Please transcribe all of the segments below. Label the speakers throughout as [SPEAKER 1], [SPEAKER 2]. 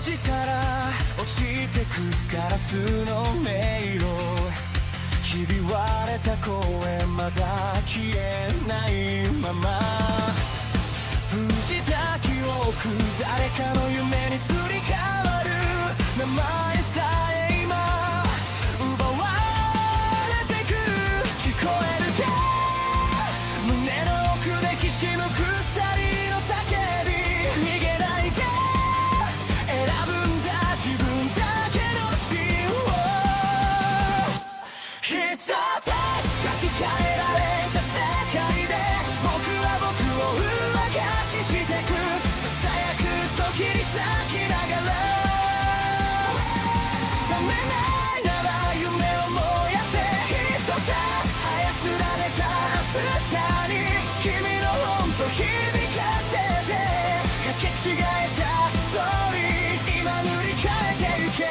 [SPEAKER 1] じたら落ちてくガラスの迷路ひび割れた声まだ消えないまま藤た記憶誰かの夢にすり替わる名前さえ今奪われてく聞こえるか胸の奥できしむ鎖の叫び逃げないで選ぶんだ自分だけの芯を一つ書き換えられた世界で僕は僕を上書きしてくささやく嘘切り裂きながら覚めないなら夢を燃やせ一つ操られた明日に君の本と響かせてかけ違えたストーリー今塗り替えてゆけ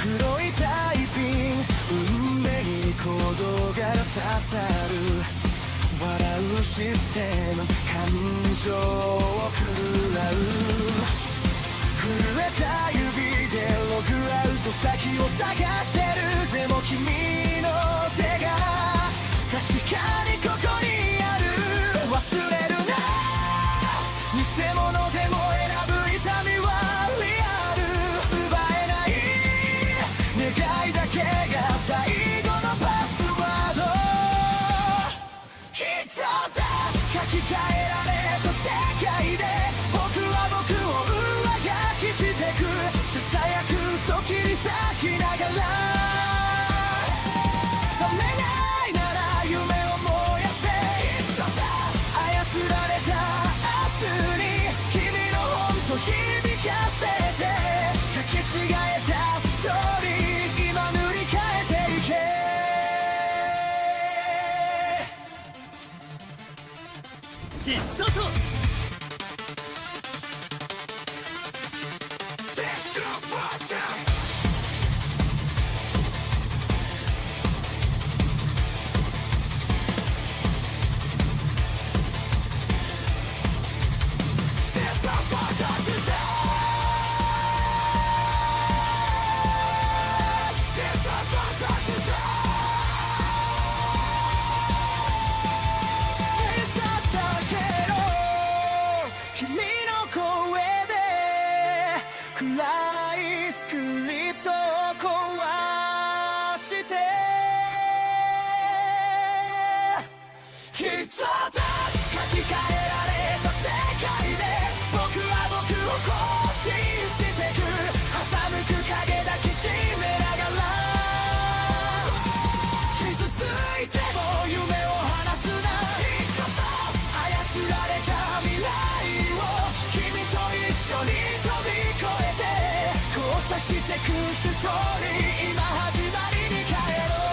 [SPEAKER 1] 黒いタイピング運命にコードが刺さる笑うシステム感情を食らう震えた指でログアウト先を探してるでも君の手が確かにここにある忘れるな偽物でも選ぶ痛みはリアル奪えない願いだけが最後のパスワード一つ書き換えられた世界で僕は僕を上書きしてくささやく嘘切り裂きながら覚めないなら夢を燃やせ一つ操られた明日に君の本と響かせてかけ違えたストーリー今塗り替えていけ必殺君の声で暗いスクリプトを壊して一つ書き換えられた世界で僕は僕を更新してく欺く影抱きしめながら傷ついても夢を離すな操られた未来君と一緒に飛び越えて交差してくストーリー今始まりに帰ろう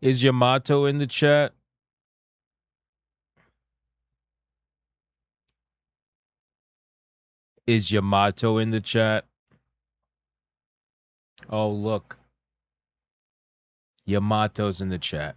[SPEAKER 2] Is Yamato in the chat? Is Yamato in the chat? Oh, look. Yamato's in the chat.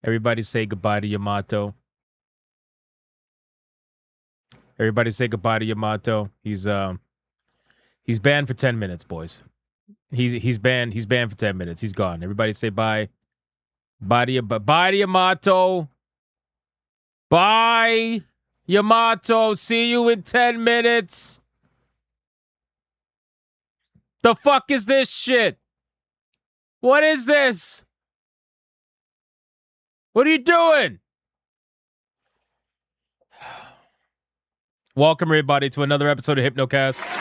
[SPEAKER 2] Everybody say goodbye to Yamato. Everybody say goodbye to Yamato. He's banned for 10 minutes, boys. He's banned for 10 minutes. He's gone. Everybody say bye. Bye to Yamato. Bye. Yamato, see you in 10 minutes. The fuck is this shit? What is this? What are you doing? Welcome, everybody, to another episode of Hypnocast.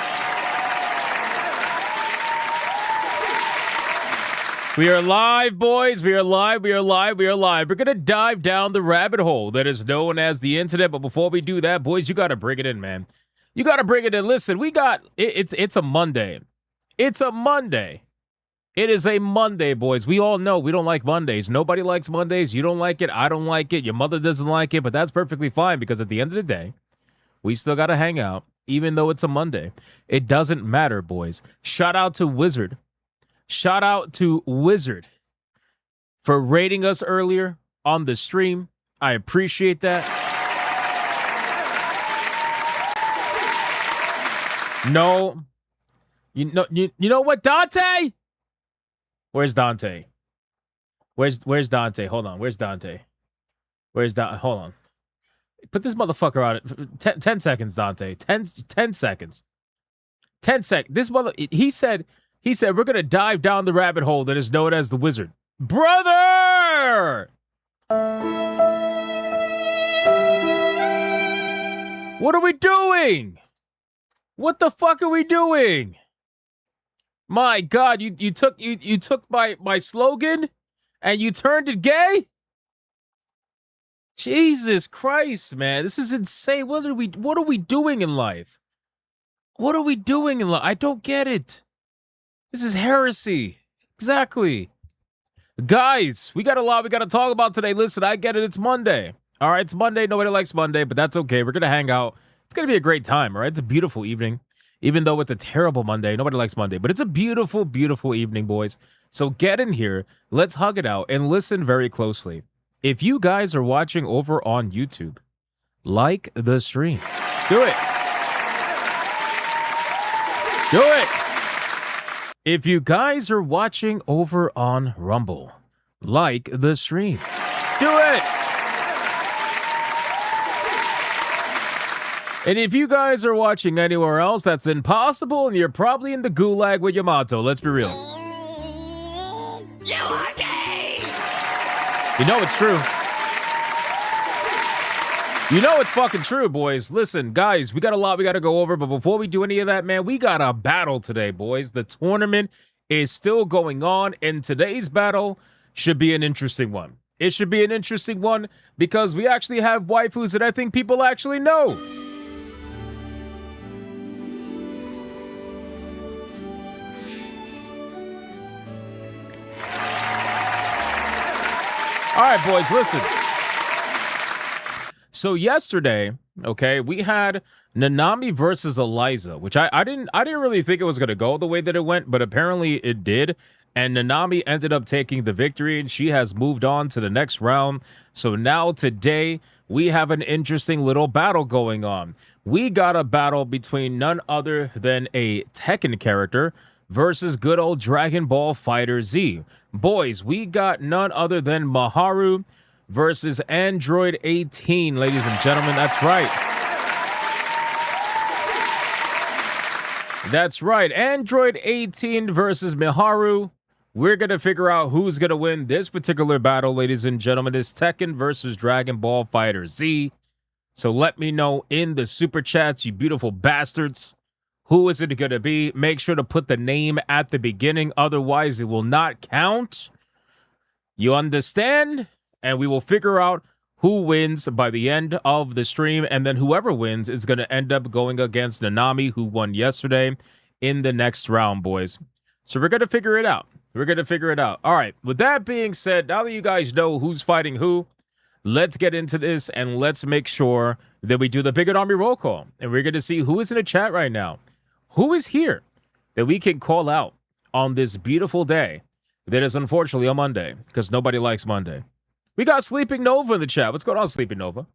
[SPEAKER 2] We are live, boys. We are live. We are live. We are live. We're going to dive down the rabbit hole that is known as the internet. But before we do that, boys, you got to bring it in, man. You got to bring it in. Listen, we got it's a Monday. It's a Monday. It is a Monday, boys. We all know we don't like Mondays. Nobody likes Mondays. You don't like it. I don't like it. Your mother doesn't like it. But that's perfectly fine because at the end of the day, we still got to hang out, even though it's a Monday. It doesn't matter, boys. Shout out to Wizard. Shout out to Wizard for rating us earlier on the stream. I appreciate that. No. You know what, Dante? Where's Dante? Where's Dante? Hold on. Where's Dante? Hold on. Put this motherfucker on it. 10 seconds, Dante. 10 seconds. 10 seconds. This mother, he said, we're going to dive down the rabbit hole that is known as the Wizard. Brother! What are we doing? What the fuck are we doing? My God, you took my slogan and you turned it gay? Jesus Christ, man. This is insane. What are we doing in life? What are we doing in life? I don't get it. This is heresy. Exactly. Guys, we got a lot we got to talk about today. Listen, I get it. It's Monday. All right, it's Monday. Nobody likes Monday, but that's okay. We're going to hang out. It's going to be a great time, all right? It's a beautiful evening. Even though it's a terrible Monday. Nobody likes Monday, but it's a beautiful, beautiful evening, boys. So get in here. Let's hug it out and listen very closely. If you guys are watching over on YouTube, like the stream. Do it. Do it. If you guys are watching over on Rumble, like the stream. Do it. And if you guys are watching anywhere else, that's impossible, and you're probably in the gulag with Yamato. Let's be real.
[SPEAKER 1] You are gay!
[SPEAKER 2] You know it's true. You know it's fucking true, boys. Listen, guys, we got a lot we got to go over, but before we do any of that, man, we got a battle today, boys. The tournament is still going on, and today's battle should be an interesting one. It should be an interesting one because we actually have waifus that I think people actually know. All right, boys, listen. So yesterday, okay, we had Nanami versus Eliza, which I didn't really think it was going to go the way that it went, but apparently it did. And Nanami ended up taking the victory, and she has moved on to the next round. So now today, we have an interesting little battle going on. We got a battle between none other than a Tekken character versus good old Dragon Ball Fighter Z. Boys, we got none other than Maharu versus Android 18, ladies and gentlemen. That's right. That's right. Android 18 versus Miharu. We're going to figure out who's going to win this particular battle, ladies and gentlemen. It's Tekken versus Dragon Ball Fighter Z. So let me know in the super chats, you beautiful bastards. Who is it going to be? Make sure to put the name at the beginning. Otherwise, it will not count. You understand? And we will figure out who wins by the end of the stream. And then whoever wins is going to end up going against Nanami, who won yesterday, in the next round, boys. So we're going to figure it out. We're going to figure it out. All right. With that being said, now that you guys know who's fighting who, let's get into this and let's make sure that we do the Big Army roll call. And we're going to see who is in the chat right now. Who is here that we can call out on this beautiful day that is unfortunately a Monday because nobody likes Monday. We got Sleeping Nova in the chat. What's going on, Sleeping Nova?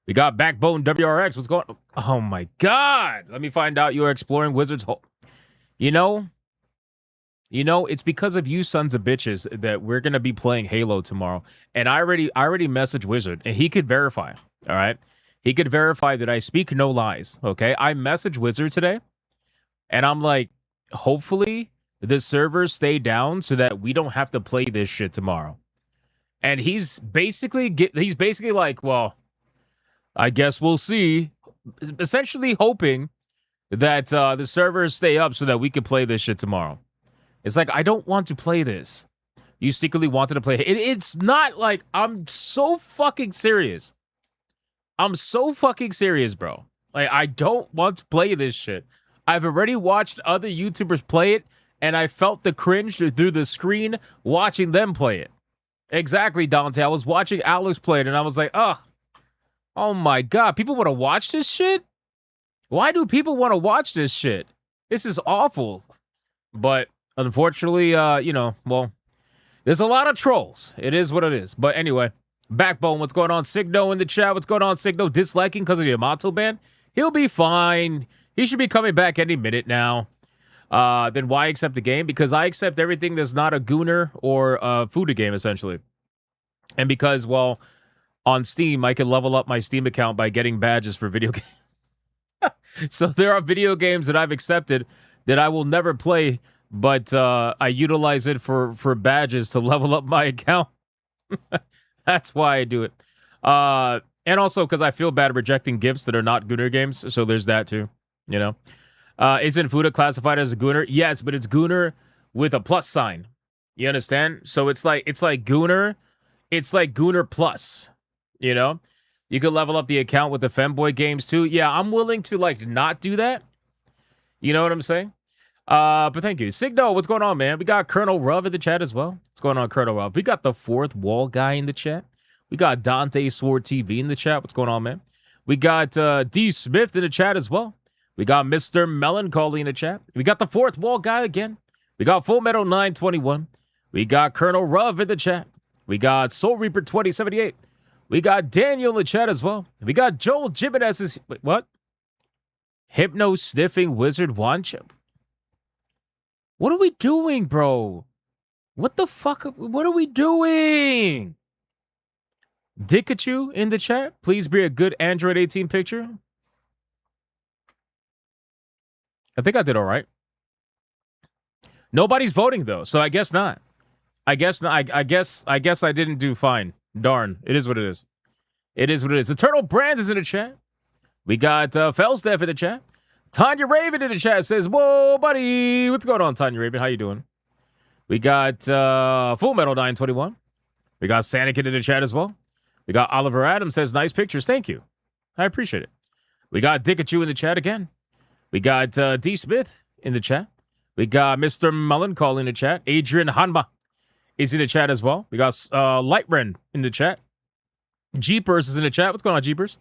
[SPEAKER 2] We got Backbone WRX. What's going on? Oh, my God. Let me find out you're exploring Wizard's Hole. You know, it's because of you sons of bitches that we're going to be playing Halo tomorrow. And I already messaged Wizard, and he could verify. All right? He could verify that I speak no lies. Okay, I messaged Wizard today, and I'm like, hopefully the servers stay down so that we don't have to play this shit tomorrow. And he's basically like, well, I guess we'll see. Essentially hoping that the servers stay up so that we can play this shit tomorrow. It's like, I don't want to play this. You secretly wanted to play it. It's not like, I'm so fucking serious. I'm so fucking serious, bro. Like, I don't want to play this shit. I've already watched other YouTubers play it, and I felt the cringe through the screen watching them play it. Exactly, Dante. I was watching Alex play it, and I was like, oh my God, people want to watch this shit? Why do people want to watch this shit? This is awful. But unfortunately, well, there's a lot of trolls. It is what it is. But anyway, Backbone, what's going on? Signo in the chat. What's going on, Signo? Disliking because of the Yamato ban? He'll be fine. He should be coming back any minute now. Then why accept the game? Because I accept everything that's not a Gooner or a Fuda game, essentially. And because, well, on Steam, I can level up my Steam account by getting badges for video games. So there are video games that I've accepted that I will never play, but I utilize it for badges to level up my account. That's why I do it. And also because I feel bad rejecting gifts that are not Gooner games. So there's that too, you know. Isn't Fuda classified as a Gooner? Yes, but it's Gooner with a plus sign. You understand? So it's like Gooner. It's like Gooner plus, you know. You could level up the account with the Femboy games too. Yeah, I'm willing to like not do that. You know what I'm saying? But thank you. Signo, what's going on, man? We got Colonel Ruv in the chat as well. What's going on, Colonel Ruv? We got the fourth wall guy in the chat. We got Dante Sword TV in the chat. What's going on, man? We got D Smith in the chat as well. We got Mr. Melancholy in the chat. We got the fourth wall guy again. We got Full Metal 921. We got Colonel Ruv in the chat. We got Soul Reaper 2078. We got Daniel in the chat as well. We got Joel Jimenez. Wait, what? Hypno Sniffing Wizard Wancho. What are we doing, bro? What the fuck? What are we doing? Dikachu in the chat. Please be a good Android 18 picture. I think I did all right. Nobody's voting though, so I guess not. I guess I didn't do fine. Darn. It is what it is. It is what it is. Eternal Brand is in the chat. We got Felstef in the chat. Tanya Raven in the chat says, whoa, buddy. What's going on, Tanya Raven? How you doing? We got Full Metal 921. We got Sanikin in the chat as well. We got Oliver Adams says, nice pictures. Thank you. I appreciate it. We got Dikachu in the chat again. We got D. Smith in the chat. We got Mr. Melancholy in the chat. Adrian Hanma is in the chat as well. We got Lightren in the chat. Jeepers is in the chat. What's going on, Jeepers?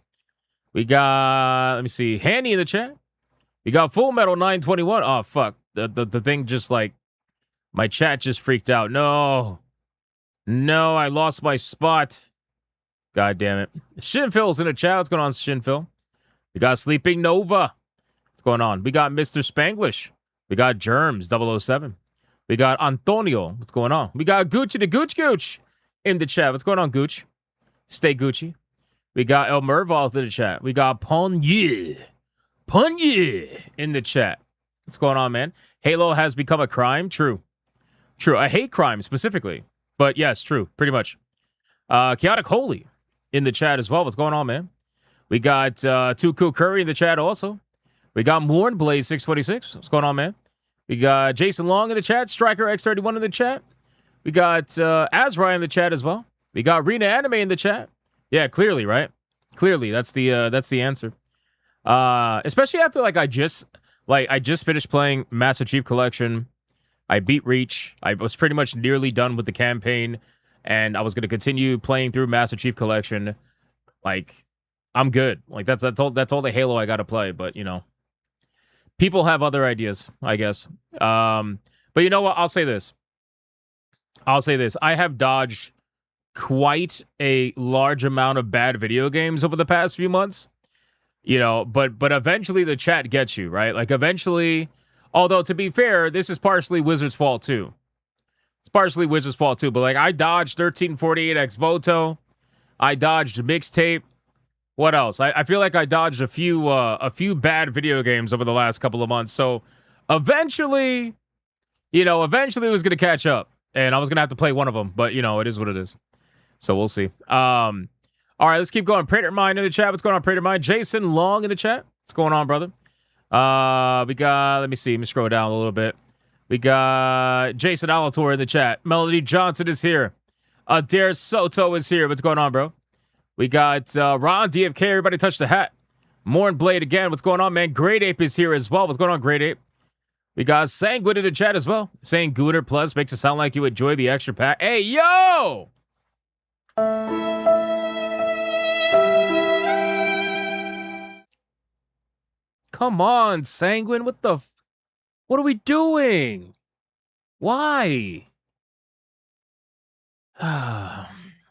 [SPEAKER 2] We got, let me see, Hanny in the chat. We got Full Metal 921. Oh, fuck. The thing just like, my chat just freaked out. No, I lost my spot. God damn it. Shinphil's in the chat. What's going on, Shinphil? We got Sleeping Nova. What's going on? We got Mr. Spanglish. We got Germs 007. We got Antonio. What's going on? We got Gucci the Gooch in the chat. What's going on, Gooch? Stay Gucci. We got El Merval in the chat. We got Ponye in the chat. What's going on, man? Halo has become a crime. True. I hate crime specifically. But yes, true. Pretty much. Chaotic Holy in the chat as well. What's going on, man? We got Tuku Curry in the chat also. We got Mournblaze 626. What's going on, man? We got Jason Long in the chat. Striker X31 in the chat. We got Azrai in the chat as well. We got Rena Anime in the chat. Yeah, clearly, right? Clearly, that's the answer. Especially after I just finished playing Master Chief Collection. I beat Reach. I was pretty much nearly done with the campaign, and I was going to continue playing through Master Chief Collection. I'm good. That's all the Halo I got to play. But people have other ideas, I guess. But you know what? I'll say this. I have dodged quite a large amount of bad video games over the past few months. But eventually the chat gets you, right? Eventually, although to be fair, this is partially Wizards' fault too. It's partially Wizards' fault too. But I dodged 1348X Voto. I dodged Mixtape. What else? I feel like I dodged a few bad video games over the last couple of months. So eventually, eventually it was gonna catch up, and I was gonna have to play one of them. But it is what it is. So we'll see. All right, let's keep going. Prater Mind in the chat. What's going on, Prater Mind? Jason Long in the chat. What's going on, brother? We got. Let me see. Let me scroll down a little bit. We got Jason Alator in the chat. Melody Johnson is here. Adair Soto is here. What's going on, bro? We got Ron DFK. Everybody touch the hat. Morn Blade again. What's going on, man? Great Ape is here as well. What's going on, Great Ape? We got Sanguine in the chat as well. Saying Gooner Plus makes it sound like you enjoy the extra pack. Hey, yo! Come on, Sanguine. What are we doing? Why?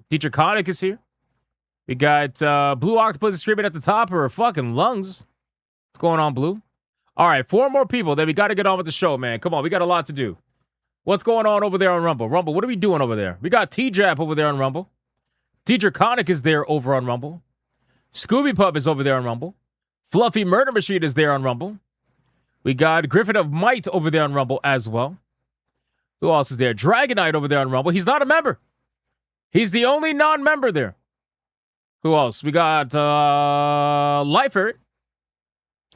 [SPEAKER 2] Teacher Conic is here. We got Blue Octopus screaming at the top of her fucking lungs. What's going on, Blue? All right, 4 more people. Then we got to get on with the show, man. Come on, we got a lot to do. What's going on over there on Rumble? Rumble, what are we doing over there? We got T-Jap over there on Rumble. Teacher Conic is there over on Rumble. Scooby Pup is over there on Rumble. Fluffy Murder Machine is there on Rumble. We got Griffin of Might over there on Rumble as well. Who else is there? Dragonite over there on Rumble. He's not a member. He's the only non-member there. Who else? We got Lifer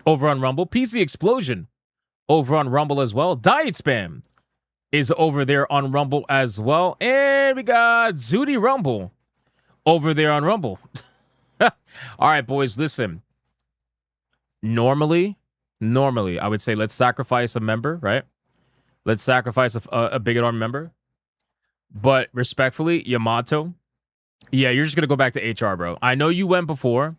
[SPEAKER 2] over on Rumble. PC Explosion over on Rumble as well. Diet Spam is over there on Rumble as well. And we got Zooty Rumble over there on Rumble. All right, boys, listen. Normally, I would say let's sacrifice a member, right? Let's sacrifice a Big Arm member. But respectfully, Yamato, yeah, you're just going to go back to HR, bro. I know you went before.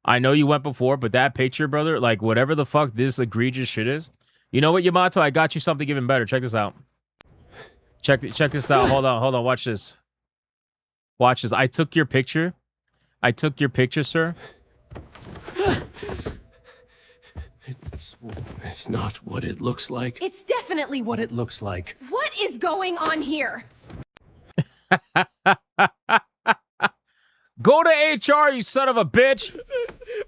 [SPEAKER 2] But that picture, brother, like whatever the fuck this egregious shit is. You know what, Yamato? I got you something even better. Check this out. Check this out. Hold on. Watch this. I took your picture, sir.
[SPEAKER 1] It's not what it looks like.
[SPEAKER 3] It's definitely
[SPEAKER 1] What it looks like.
[SPEAKER 3] What is going on here?
[SPEAKER 2] Go to HR, you son of a bitch.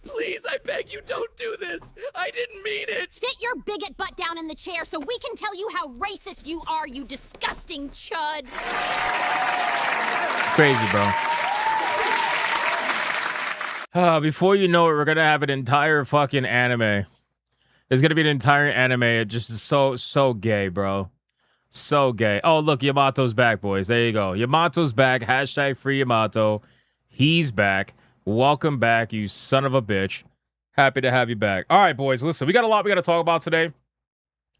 [SPEAKER 1] Please, I beg you, don't do this. I didn't mean it.
[SPEAKER 4] Sit your bigot butt down in the chair so we can tell you how racist you are, you disgusting chud.
[SPEAKER 2] Crazy, bro. Before you know it, we're going to have an entire fucking anime. There's going to be an entire anime. It just is so gay, bro. So gay. Oh, look, Yamato's back, boys. There you go. Yamato's back. Hashtag free Yamato. He's back. Welcome back, you son of a bitch. Happy to have you back. All right, boys, listen, we got a lot we got to talk about today.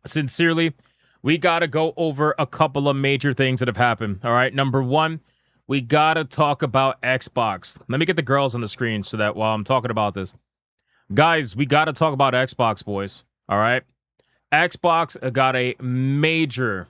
[SPEAKER 2] Sincerely, we got to go over a couple of major things that have happened. All right, number one, we got to talk about Xbox. Let me get the girls on the screen so that while I'm talking about this. Guys, we got to talk about Xbox, boys. All right? Xbox got a major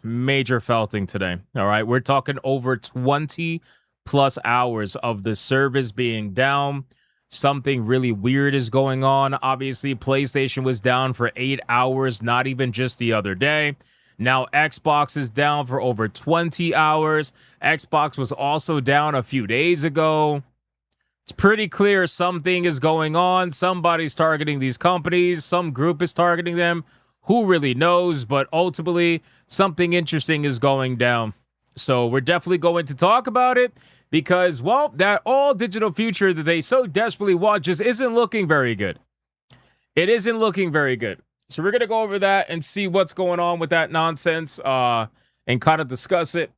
[SPEAKER 2] felting today. All right? We're talking over 20 plus hours of the service being down. Something really weird is going on. Obviously, PlayStation was down for 8 hours, not even just the other day. Now, Xbox is down for over 20 hours. Xbox was also down a few days ago. It's pretty clear something is going on. Somebody's targeting these companies. Some group is targeting them. Who really knows? But ultimately, something interesting is going down. So we're definitely going to talk about it because, well, that all-digital future that they so desperately want just isn't looking very good. It isn't looking very good. So we're going to go over that and see what's going on with that nonsense and kind of discuss it.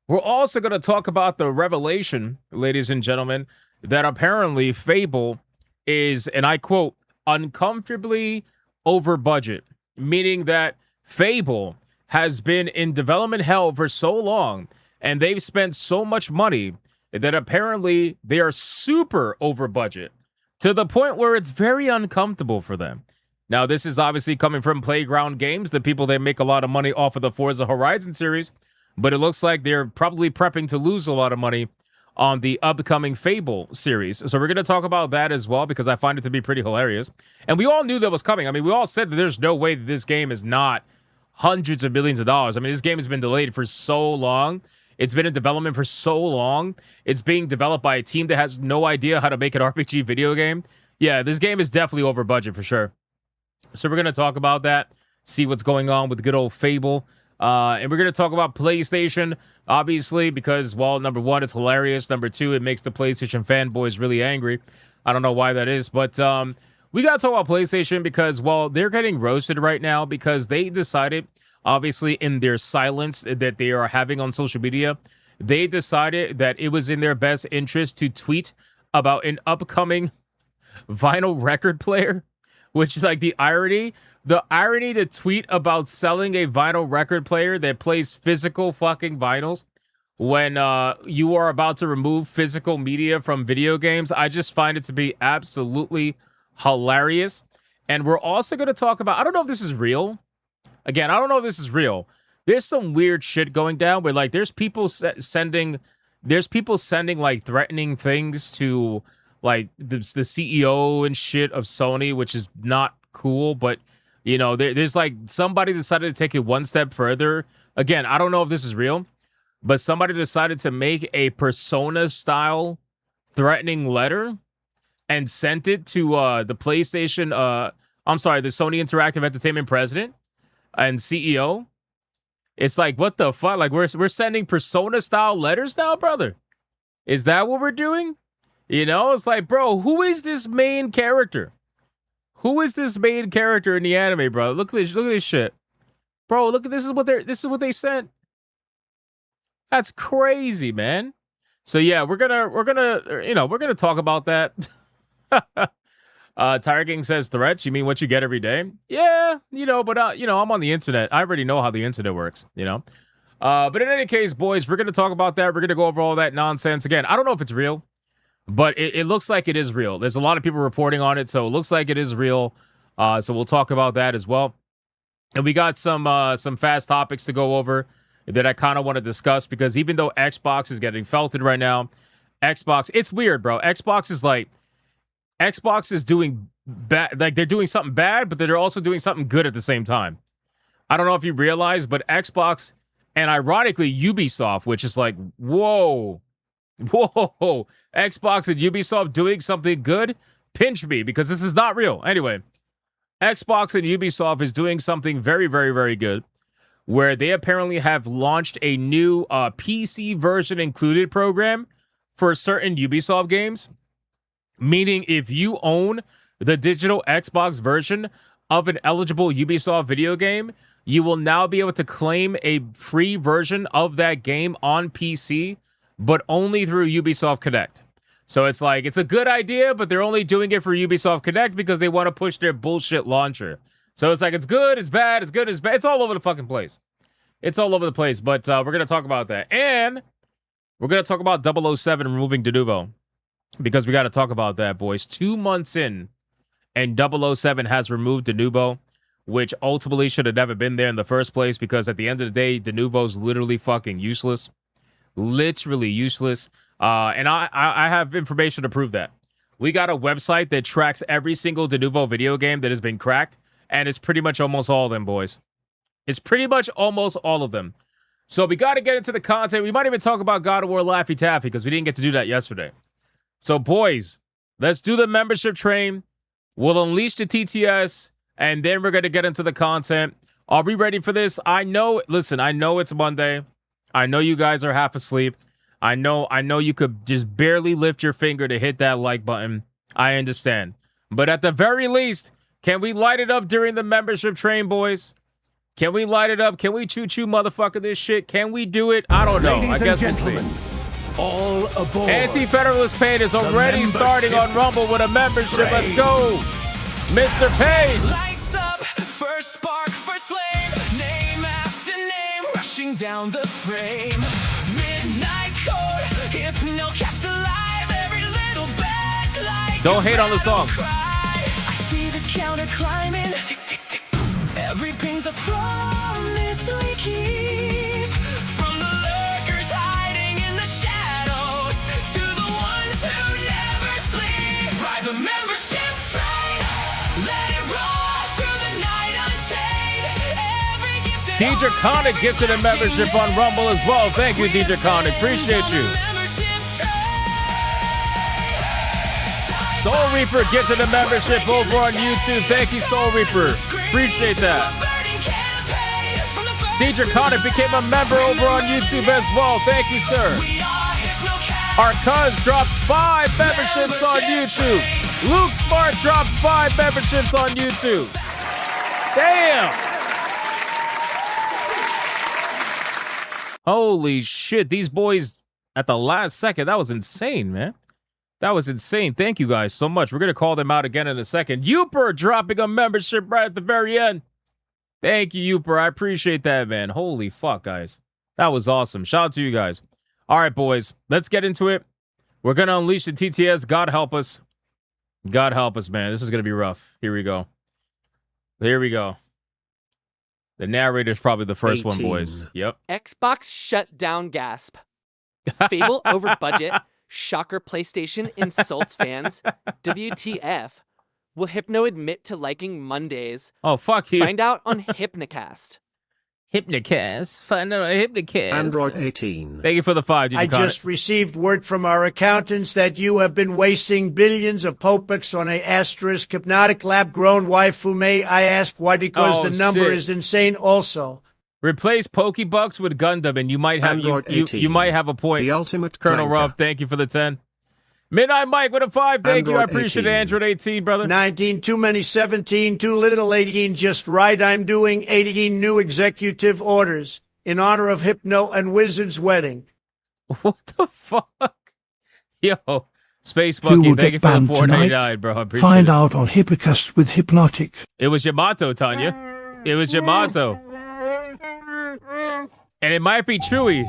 [SPEAKER 2] We're also going to talk about the revelation, ladies and gentlemen, that apparently Fable is, and I quote, uncomfortably over budget, meaning that Fable has been in development hell for so long and they've spent so much money that apparently they are super over budget to the point where it's very uncomfortable for them. Now, this is obviously coming from Playground Games, the people that make a lot of money off of the Forza Horizon series, but it looks like they're probably prepping to lose a lot of money on the upcoming Fable series. So we're going to talk about that as well because I find it to be pretty hilarious. And we all knew that was coming. I mean, we all said that there's no way that this game is not hundreds of millions of dollars. I mean, this game has been delayed for so long. It's been in development for so long. It's being developed by a team that has no idea how to make an RPG video game. Yeah, this game is definitely over budget for sure. So we're going to talk about that, see what's going on with good old Fable. And we're going to talk about PlayStation, obviously, because, well, number one, it's hilarious. Number two, it makes the PlayStation fanboys really angry. I don't know why that is, but we got to talk about PlayStation because, well, they're getting roasted right now because they decided, obviously, in their silence that they are having on social media, they decided that it was in their best interest to tweet about an upcoming vinyl record player, which is like the irony to tweet about selling a vinyl record player that plays physical fucking vinyls when you are about to remove physical media from video games. I just find it to be absolutely hilarious. And we're also going to talk about, I don't know if this is real. Again, I don't know if this is real. There's some weird shit going down where like there's people sending like threatening things to like the CEO and shit of Sony, which is not cool, but you know, there's like somebody decided to take it one step further. Again, I don't know if this is real, but somebody decided to make a Persona style threatening letter and sent it to the PlayStation, the Sony Interactive Entertainment president and CEO. It's like, what the fuck? Like we're sending Persona style letters now, brother. Is that what we're doing? You know, it's like, bro, who is this main character? Who is this main character in the anime, bro? Look at this shit. Bro, look at this is what they sent. That's crazy, man. So yeah, we're gonna talk about that. Tiger King says threats. You mean what you get every day? Yeah, but I'm on the internet. I already know how the internet works, But in any case, boys, we're gonna talk about that. We're gonna go over all that nonsense again. I don't know if it's real. But it looks like it is real. There's a lot of people reporting on it, so it looks like it is real. So we'll talk about that as well. And we got some fast topics to go over that I kind of want to discuss because even though Xbox is getting felted right now, it's weird, bro. Xbox is doing bad. Like they're doing something bad, but they're also doing something good at the same time. I don't know if you realize, but Xbox and ironically Ubisoft, which is like, whoa, Xbox and Ubisoft doing something good? Pinch me, because this is not real. Anyway, Xbox and Ubisoft is doing something very, very, very good, where they apparently have launched a new PC version included program for certain Ubisoft games. Meaning, if you own the digital Xbox version of an eligible Ubisoft video game, you will now be able to claim a free version of that game on PC, but only through Ubisoft Connect. So it's like, it's a good idea, but they're only doing it for Ubisoft Connect because they want to push their bullshit launcher. So it's like, it's good, it's bad, it's good, it's bad. It's all over the fucking place. It's all over the place, but we're going to talk about that. And we're going to talk about 007 removing Denuvo because we got to talk about that, boys. 2 months in, and 007 has removed Denuvo, which ultimately should have never been there in the first place because at the end of the day, Denuvo's literally fucking useless. Literally useless. And I have information to prove that. We got a website that tracks every single Denuvo video game that has been cracked, and it's pretty much almost all of them, boys. It's pretty much almost all of them. So we got to get into the content. We might even talk about God of War Laffy Taffy because we didn't get to do that yesterday. So, boys, let's do the membership train. We'll unleash the TTS, and then we're going to get into the content. Are we ready for this? I know it's Monday. I know you guys are half asleep. I know you could just barely lift your finger to hit that like button. I understand. But at the very least, can we light it up during the membership train, boys? Can we light it up? Can we choo-choo motherfucker this shit? Can we do it? I don't know. I guess we'll see.
[SPEAKER 1] All aboard.
[SPEAKER 2] Anti-Federalist Pain is already starting on Rumble with a membership. Train. Let's go. Mr. Pain.
[SPEAKER 1] Lights up, first spark, first flame. Name after name, rushing down the frame. Midnight chord, Hypnocast alive. Every little badge like
[SPEAKER 2] don't hate on the song.
[SPEAKER 1] I see the counter climbing. Tick, tick, tick. Every ping's a promise we keep. From the lurkers hiding in the shadows to the ones who never sleep. Ride the membership train. Let it roll through the night unchained. Every gift
[SPEAKER 2] Deidre Connick gifted a membership on Rumble as well. Thank you, Deidre Connick. Appreciate you. Soul Reaper gifted a membership over on YouTube. Thank you, Soul Reaper. Appreciate that. Deidre Connick became a member over on YouTube as well. Thank you, sir. Our cuz dropped 5 memberships on YouTube. Luke Smart dropped 5 memberships on YouTube. Damn. Holy shit. These boys at the last second. That was insane, man. That was insane. Thank you guys so much. We're going to call them out again in a second. Youper dropping a membership right at the very end. Thank you, Youper. I appreciate that, man. Holy fuck, guys. That was awesome. Shout out to you guys. All right, boys. Let's get into it. We're going to unleash the TTS. God help us. God help us, man. This is going to be rough. Here we go. Here we go. The narrator's probably the first
[SPEAKER 5] 18.
[SPEAKER 2] one, boys. Yep.
[SPEAKER 6] Xbox shut down gasp. Fable over budget. Shocker PlayStation insults fans. WTF. Will Hypno admit to liking Mondays?
[SPEAKER 2] Oh, fuck you.
[SPEAKER 6] Find out on Hypnocast.
[SPEAKER 2] Hypnocast. Find out on Hypnocast.
[SPEAKER 5] Android 18.
[SPEAKER 2] Thank you for the 5.
[SPEAKER 7] I just received word from our accountants that you have been wasting billions of popux on a asterisk hypnotic lab-grown waifu. May I ask why? Because
[SPEAKER 2] Oh,
[SPEAKER 7] the number
[SPEAKER 2] shit.
[SPEAKER 7] is insane also.
[SPEAKER 2] Replace Pokebucks with Gundam, and you might have
[SPEAKER 5] Android
[SPEAKER 2] you
[SPEAKER 5] 18.
[SPEAKER 2] might have a point.
[SPEAKER 5] The ultimate
[SPEAKER 2] Colonel
[SPEAKER 5] clanker.
[SPEAKER 2] Ruff, thank you for the 10. Midnight Mike with a 5. Thank you. I
[SPEAKER 5] Android
[SPEAKER 2] appreciate it.
[SPEAKER 5] 18.
[SPEAKER 2] Android 18, brother.
[SPEAKER 7] 19, too many 17, too little 18, just right. I'm doing 18 new executive orders in honor of Hypno and Wizard's wedding.
[SPEAKER 2] What the fuck? Yo, Space
[SPEAKER 8] Who
[SPEAKER 2] Monkey,
[SPEAKER 8] will
[SPEAKER 2] thank you
[SPEAKER 8] get
[SPEAKER 2] for the
[SPEAKER 8] banned
[SPEAKER 2] 499,
[SPEAKER 8] tonight?
[SPEAKER 2] bro. I appreciate
[SPEAKER 8] Find
[SPEAKER 2] it.
[SPEAKER 8] out on Hypnocast with Hypnotic.
[SPEAKER 2] It was Yamato, Tanya. It was Yamato. And it might be Chewy.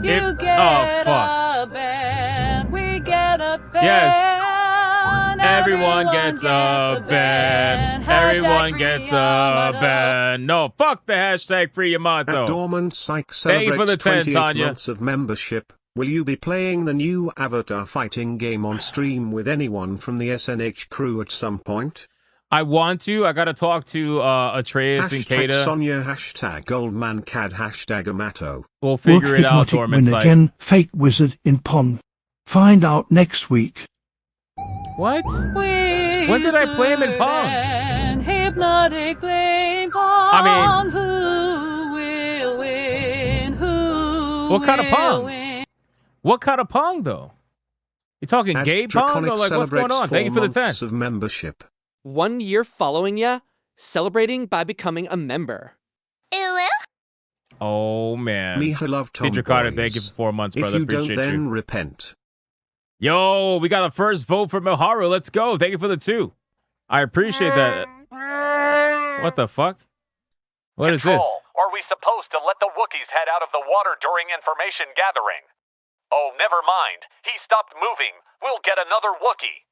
[SPEAKER 9] You get
[SPEAKER 2] oh, fuck.
[SPEAKER 9] a band, we get a band.
[SPEAKER 2] Yes. Everyone gets a band. Everyone gets a band. No, fuck the hashtag free Yamato.
[SPEAKER 5] At Dormant Psych
[SPEAKER 2] Thank you for the
[SPEAKER 5] celebrates
[SPEAKER 2] 10,
[SPEAKER 5] 28
[SPEAKER 2] Tanya.
[SPEAKER 5] months of membership. Will you be playing the new Avatar fighting game on stream with anyone from the SNH crew at some point?
[SPEAKER 2] I want to. I got to talk to Atreus and
[SPEAKER 5] Hashtag
[SPEAKER 2] Kata.
[SPEAKER 5] Sonya, hashtag Goldmancad, hashtag Amato.
[SPEAKER 2] We'll figure
[SPEAKER 8] Will
[SPEAKER 2] it out,
[SPEAKER 8] Hypnotic
[SPEAKER 2] Dormant
[SPEAKER 8] win
[SPEAKER 2] Sight.
[SPEAKER 8] again? Fake Wizard in Pond. Find out next week.
[SPEAKER 2] What? When did I play him in Pong?
[SPEAKER 9] And Hypnotic playing Pong.
[SPEAKER 2] I mean-
[SPEAKER 9] Who will win? Who
[SPEAKER 2] What kind of
[SPEAKER 9] will
[SPEAKER 2] Pong?
[SPEAKER 9] win?
[SPEAKER 2] What kind of Pong, though? You talking
[SPEAKER 5] As
[SPEAKER 2] gay Pong?
[SPEAKER 5] Draconic
[SPEAKER 2] Or like, what's going
[SPEAKER 5] celebrates
[SPEAKER 2] on? Thank you
[SPEAKER 5] 4
[SPEAKER 2] for the 10.
[SPEAKER 5] months of membership.
[SPEAKER 6] 1 year following ya, celebrating by becoming a member.
[SPEAKER 2] Oh, man.
[SPEAKER 5] Miha love Tom
[SPEAKER 2] Teacher Carter,
[SPEAKER 5] boys.
[SPEAKER 2] thank you for 4 months,
[SPEAKER 5] If
[SPEAKER 2] brother.
[SPEAKER 5] you don't,
[SPEAKER 2] Appreciate
[SPEAKER 5] then
[SPEAKER 2] you.
[SPEAKER 5] repent.
[SPEAKER 2] Yo, we got the first vote for Miharu. Let's go. Thank you for the 2. I appreciate that. What the fuck? What is this?
[SPEAKER 10] Are we supposed to let the Wookiees head out of the water during information gathering? Oh, never mind. He stopped moving. We'll get another Wookiee.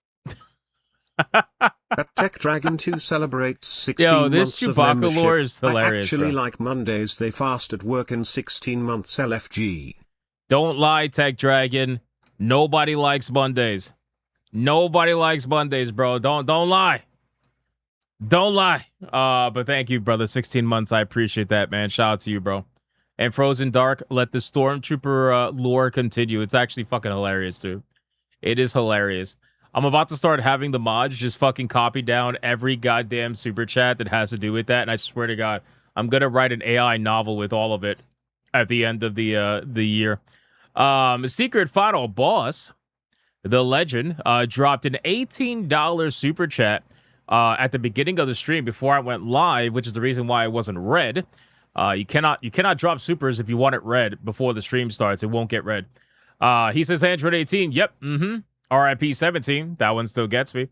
[SPEAKER 5] At Tech Dragon 2 celebrates 16
[SPEAKER 2] Yo, this
[SPEAKER 5] months of
[SPEAKER 2] Chewbacca
[SPEAKER 5] membership.
[SPEAKER 2] lore is hilarious,
[SPEAKER 5] I actually
[SPEAKER 2] bro.
[SPEAKER 5] like Mondays. They fast at work and 16 months LFG.
[SPEAKER 2] Don't lie, Tech Dragon. Nobody likes Mondays. Nobody likes Mondays, bro. Don't lie. Don't lie. But thank you, brother. 16 months. I appreciate that, man. Shout out to you, bro. And Frozen Dark, let the Stormtrooper lore continue. It's actually fucking hilarious, dude. It is hilarious. I'm about to start having the mods just fucking copy down every goddamn super chat that has to do with that. And I swear to God, I'm going to write an AI novel with all of it at the end of the year. Secret Final Boss, the legend, dropped an $18 super chat at the beginning of the stream before I went live, which is the reason why it wasn't read. You cannot drop supers if you want it read before the stream starts. It won't get read. He says Android 18. Yep. RIP 17. That one still gets me.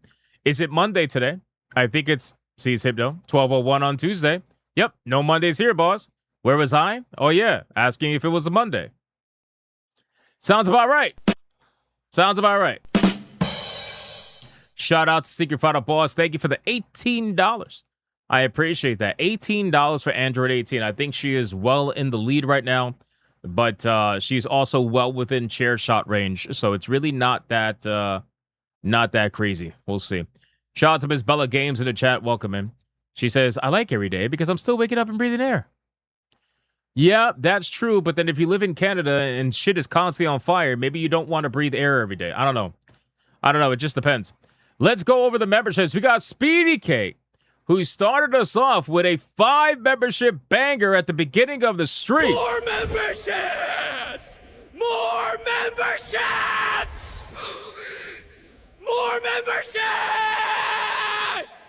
[SPEAKER 2] Is it Monday today? I think it's Sees Hypno 12:01 on Tuesday. Yep. No Mondays here, boss. Where was I? Oh yeah, asking if it was a Monday. Sounds about right. Sounds about right. Shout out to Secret Final Boss. Thank you for the $18. I appreciate that. $18 for Android 18. I think she is well in the lead right now, but she's also well within chair shot range. So it's really not that crazy. We'll see. Shout out to Miss Bella Games in the chat. Welcome in. She says, I like every day because I'm still waking up and breathing air. Yeah, that's true. But then if you live in Canada and shit is constantly on fire, maybe you don't want to breathe air every day. I don't know. It just depends. Let's go over the memberships. We got Speedy Cake, who started us off with a 5-membership banger at the beginning of the stream.
[SPEAKER 1] More memberships! More memberships! More memberships!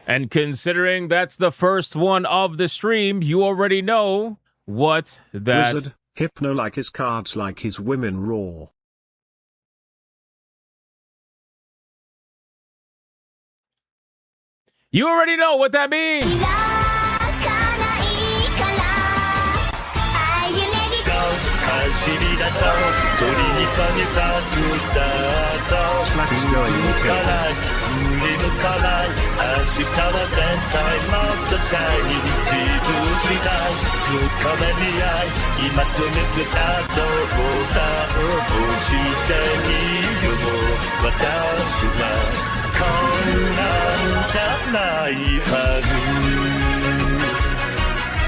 [SPEAKER 2] And considering that's the first one of the stream, you already know what that...
[SPEAKER 5] Wizard, Hypno like his cards like his women raw.
[SPEAKER 2] You already know what that means!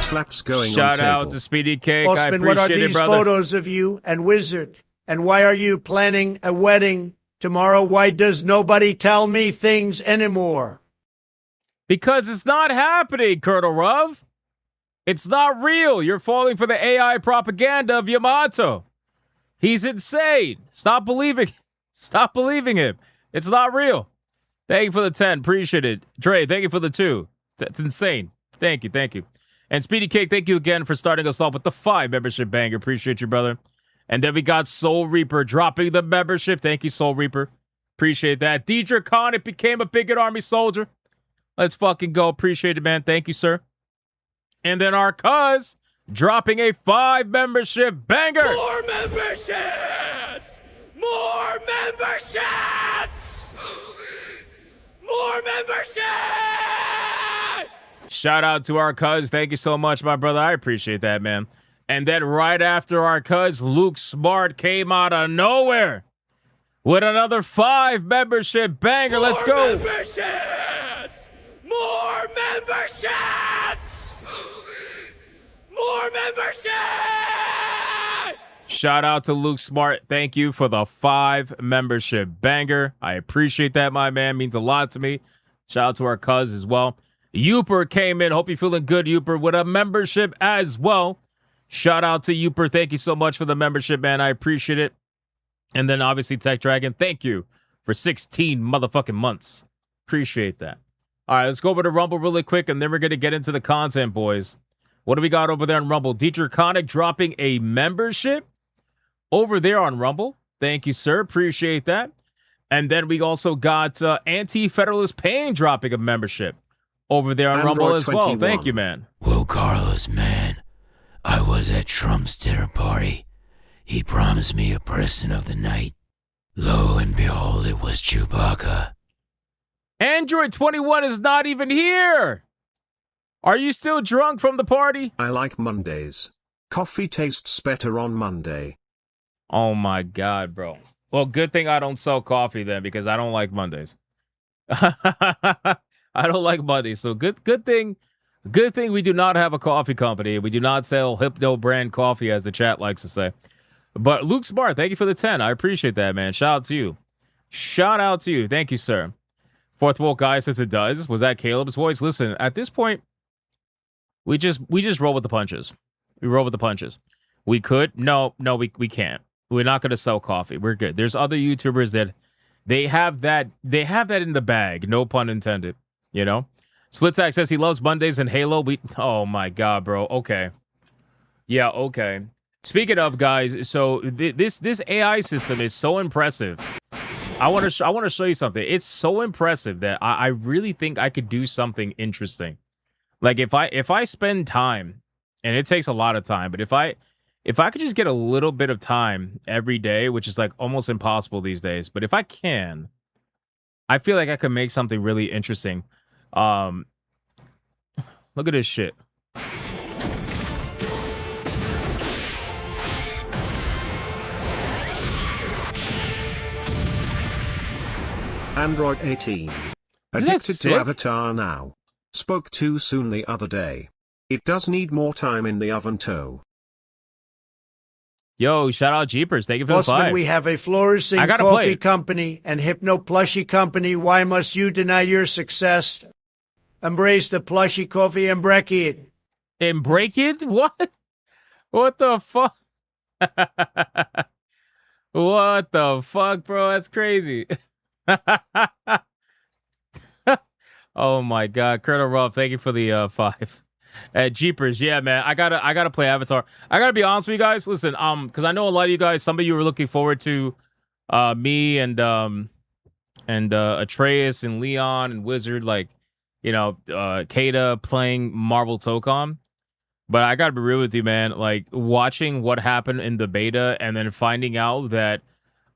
[SPEAKER 5] Slaps going until. Slaps going
[SPEAKER 2] Shout
[SPEAKER 5] on
[SPEAKER 2] out
[SPEAKER 5] table.
[SPEAKER 2] to Speedy Cake. I
[SPEAKER 7] Bossman,
[SPEAKER 2] appreciate
[SPEAKER 7] what are
[SPEAKER 2] it,
[SPEAKER 7] these
[SPEAKER 2] brother.
[SPEAKER 7] photos of you and Wizard? And why are you planning a wedding tomorrow? Why does nobody tell me things anymore?
[SPEAKER 2] Because it's not happening, Colonel Ruv. It's not real. You're falling for the AI propaganda of Yamato. He's insane. Stop believing him. It's not real. Thank you for the 10. Appreciate it. Dre, thank you for the 2. That's insane. Thank you. And Speedy Cake, thank you again for starting us off with the 5-membership banger. Appreciate you, brother. And then we got Soul Reaper dropping the membership. Thank you, Soul Reaper. Appreciate that. Deidre Khan, it became a Bigot Army soldier. Let's fucking go. Appreciate it, man. Thank you, sir. And then our cuz dropping a 5-membership banger.
[SPEAKER 1] More memberships! More memberships! More memberships!
[SPEAKER 2] Shout out to our cuz. Thank you so much, my brother. I appreciate that, man. And then right after our cuz, Luke Smart came out of nowhere with another 5-membership banger. Let's go.
[SPEAKER 1] Memberships! More memberships! More memberships!
[SPEAKER 2] Shout out to Luke Smart. Thank you for the 5-membership banger. I appreciate that, my man. Means a lot to me. Shout out to our cuz as well. Youper came in. Hope you're feeling good, Youper, with a membership as well. Shout out to Youper. Thank you so much for the membership, man. I appreciate it. And then obviously Tech Dragon, thank you for 16 motherfucking months. Appreciate that. All right, let's go over to Rumble really quick, and then we're going to get into the content, boys. What do we got over there on Rumble? Dietrich Koenig dropping a membership over there on Rumble. Thank you, sir. Appreciate that. And then we also got Anti-Federalist Pain dropping a membership over there on
[SPEAKER 5] Android
[SPEAKER 2] Rumble as
[SPEAKER 5] 21.
[SPEAKER 2] well. Thank you, man.
[SPEAKER 11] Well, Carlos, man, I was at Trump's dinner party. He promised me a person of the night. Lo and behold, it was Chewbacca.
[SPEAKER 2] Android 21 is not even here. Are you still drunk from the party?
[SPEAKER 5] I like Mondays. Coffee tastes better on Monday.
[SPEAKER 2] Oh my God, bro. Well, good thing I don't sell coffee then, because I don't like Mondays. I don't like Mondays. So good thing we do not have a coffee company. We do not sell Hypno brand coffee, as the chat likes to say. But Luke Smart, thank you for the 10. I appreciate that, man. Shout out to you. Shout out to you. Thank you, sir. Fourth Woke Guy says it does. Was that Caleb's voice? Listen, at this point, we just roll with the punches. We roll with the punches. We could. No, we can't. We're not going to sell coffee. We're good. There's other YouTubers that they have that in the bag. No pun intended. You know? Splitsack says he loves Mondays and Halo. Oh my God, bro. Okay. Yeah, okay. Speaking of, guys, so this AI system is so impressive. I want to show you something. It's so impressive that I really think I could do something interesting. Like if I spend time, and it takes a lot of time, but if I could just get a little bit of time every day, which is like almost impossible these days, but if I can, I feel like I could make something really interesting. Look at this shit.
[SPEAKER 5] Android 18. Addicted to Avatar now. Spoke too soon the other day. It does need more time in the oven too.
[SPEAKER 2] Yo, shout out Jeepers. Thank you for the
[SPEAKER 7] Bossman,
[SPEAKER 2] 5.
[SPEAKER 7] we have a flourishing
[SPEAKER 2] I gotta play
[SPEAKER 7] coffee
[SPEAKER 2] it.
[SPEAKER 7] company and hypno plushie company. Why must you deny your success? Embrace the plushie coffee and break it.
[SPEAKER 2] And break it? What? What the fuck? What the fuck, bro? That's crazy. Oh my god, Colonel Ruff, thank you for the 5. Jeepers, yeah, man. I gotta play Avatar. I gotta be honest with you guys. Listen, because I know a lot of you guys, some of you were looking forward to me and Atreus and Leon and Wizard, like, you know, Kata playing Marvel Tocom. But I gotta be real with you, man. Like, watching what happened in the beta and then finding out that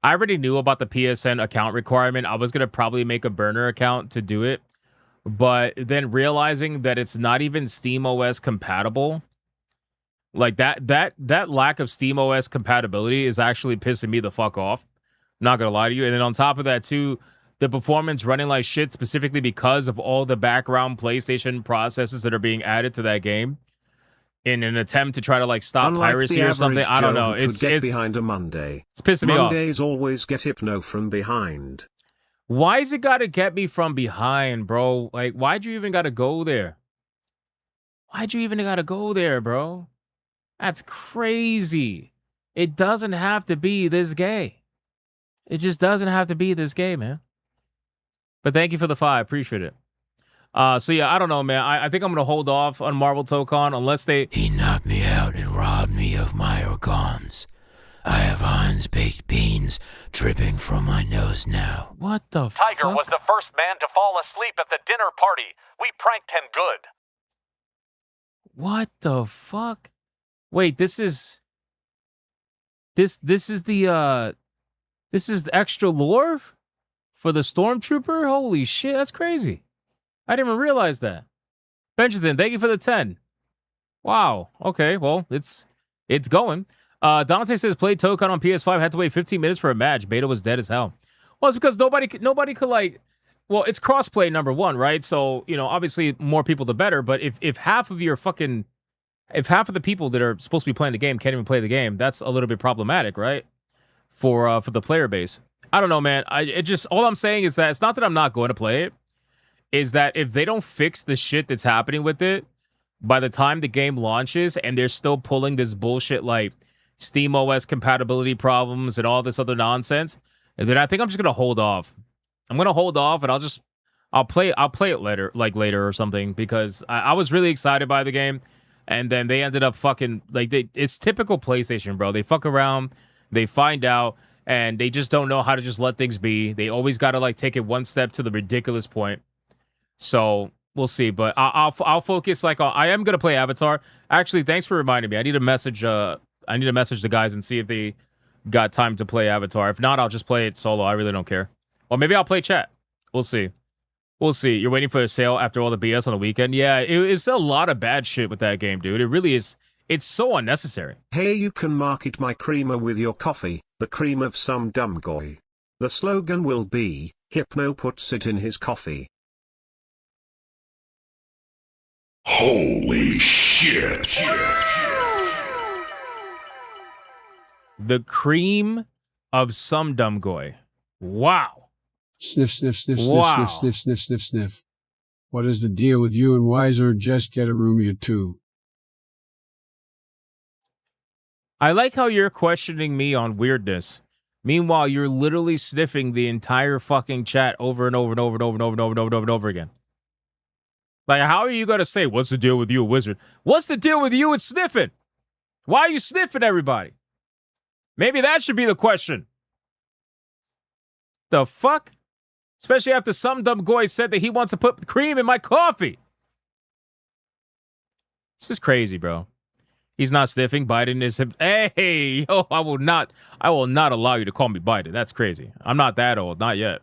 [SPEAKER 2] I already knew about the PSN account requirement. I was gonna probably make a burner account to do it. But then realizing that it's not even SteamOS compatible, like that lack of SteamOS compatibility is actually pissing me the fuck off. I'm not gonna lie to you. And then on top of that too, the performance running like shit specifically because of all the background PlayStation processes that are being added to that game in an attempt to try to like stop
[SPEAKER 5] Unlike
[SPEAKER 2] piracy
[SPEAKER 5] the
[SPEAKER 2] or something.
[SPEAKER 5] average
[SPEAKER 2] I don't
[SPEAKER 5] Joe
[SPEAKER 2] know.
[SPEAKER 5] who
[SPEAKER 2] It's
[SPEAKER 5] could get behind a Monday.
[SPEAKER 2] It's pissing me off.
[SPEAKER 5] Mondays always get hypno from behind.
[SPEAKER 2] Why is it gotta get me from behind, bro? Like, why'd you even gotta go there? Why'd you even gotta go there, bro? That's crazy. It doesn't have to be this gay. It just doesn't have to be this gay, man. But thank you for the 5. Appreciate it. So yeah, I don't know, man. I think I'm gonna hold off on Marvel Tocon unless they...
[SPEAKER 11] He knocked me out and robbed me of my organs. I have Heinz baked beans dripping from my nose now.
[SPEAKER 2] What the
[SPEAKER 10] Tiger
[SPEAKER 2] fuck?
[SPEAKER 10] was the first man to fall asleep at the dinner party. We pranked him good.
[SPEAKER 2] What the fuck? Wait, this is the extra lore for the Stormtrooper? Holy shit, that's crazy. I didn't even realize that. Benjamin, thank you for the 10. Wow. Okay, well, it's going. Dante says played Tocon on PS5, had to wait 15 minutes for a match. Beta was dead as hell. Well, it's because nobody could like. Well, it's crossplay number 1, right? So, you know, obviously more people the better. But if half of the people that are supposed to be playing the game can't even play the game, that's a little bit problematic, right? For the player base. I don't know, man. All I'm saying is that it's not that I'm not going to play it. Is that if they don't fix the shit that's happening with it by the time the game launches and they're still pulling this bullshit like SteamOS compatibility problems and all this other nonsense, and then I think I'm just gonna hold off. I'm gonna hold off and I'll play it later or something, because I was really excited by the game, and then they ended up fucking like it's typical PlayStation, bro. They fuck around, they find out, and they just don't know how to just let things be. They always gotta like take it one step to the ridiculous point. So we'll see, but I'll focus like I am gonna play Avatar. Actually, thanks for reminding me. I need to message the guys and see if they got time to play Avatar. If not, I'll just play it solo. I really don't care. Or maybe I'll play chat. We'll see. We'll see. You're waiting for a sale after all the BS on the weekend? Yeah, it's a lot of bad shit with that game, dude. It really is. It's so unnecessary.
[SPEAKER 5] Hey, you can market my creamer with your coffee, the cream of some dumb guy. The slogan will be, Hypno puts it in his coffee.
[SPEAKER 12] Holy shit.
[SPEAKER 2] The cream of some dumb goy. Wow.
[SPEAKER 13] Sniff, sniff, sniff,
[SPEAKER 2] Wow.
[SPEAKER 13] sniff, sniff, sniff, sniff, sniff. What is the deal with you and Wiser? Just get a roomie or two.
[SPEAKER 2] I like how you're questioning me on weirdness. Meanwhile, you're literally sniffing the entire fucking chat over and over and over and over and over and over and over and over again. Like, how are you going to say, what's the deal with you, Wizard? What's the deal with you and sniffing? Why are you sniffing everybody? Maybe that should be the question. The fuck? Especially after some dumb guy said that he wants to put cream in my coffee. This is crazy, bro. He's not sniffing. Biden is him. Hey, yo, I will not allow you to call me Biden. That's crazy. I'm not that old. Not yet.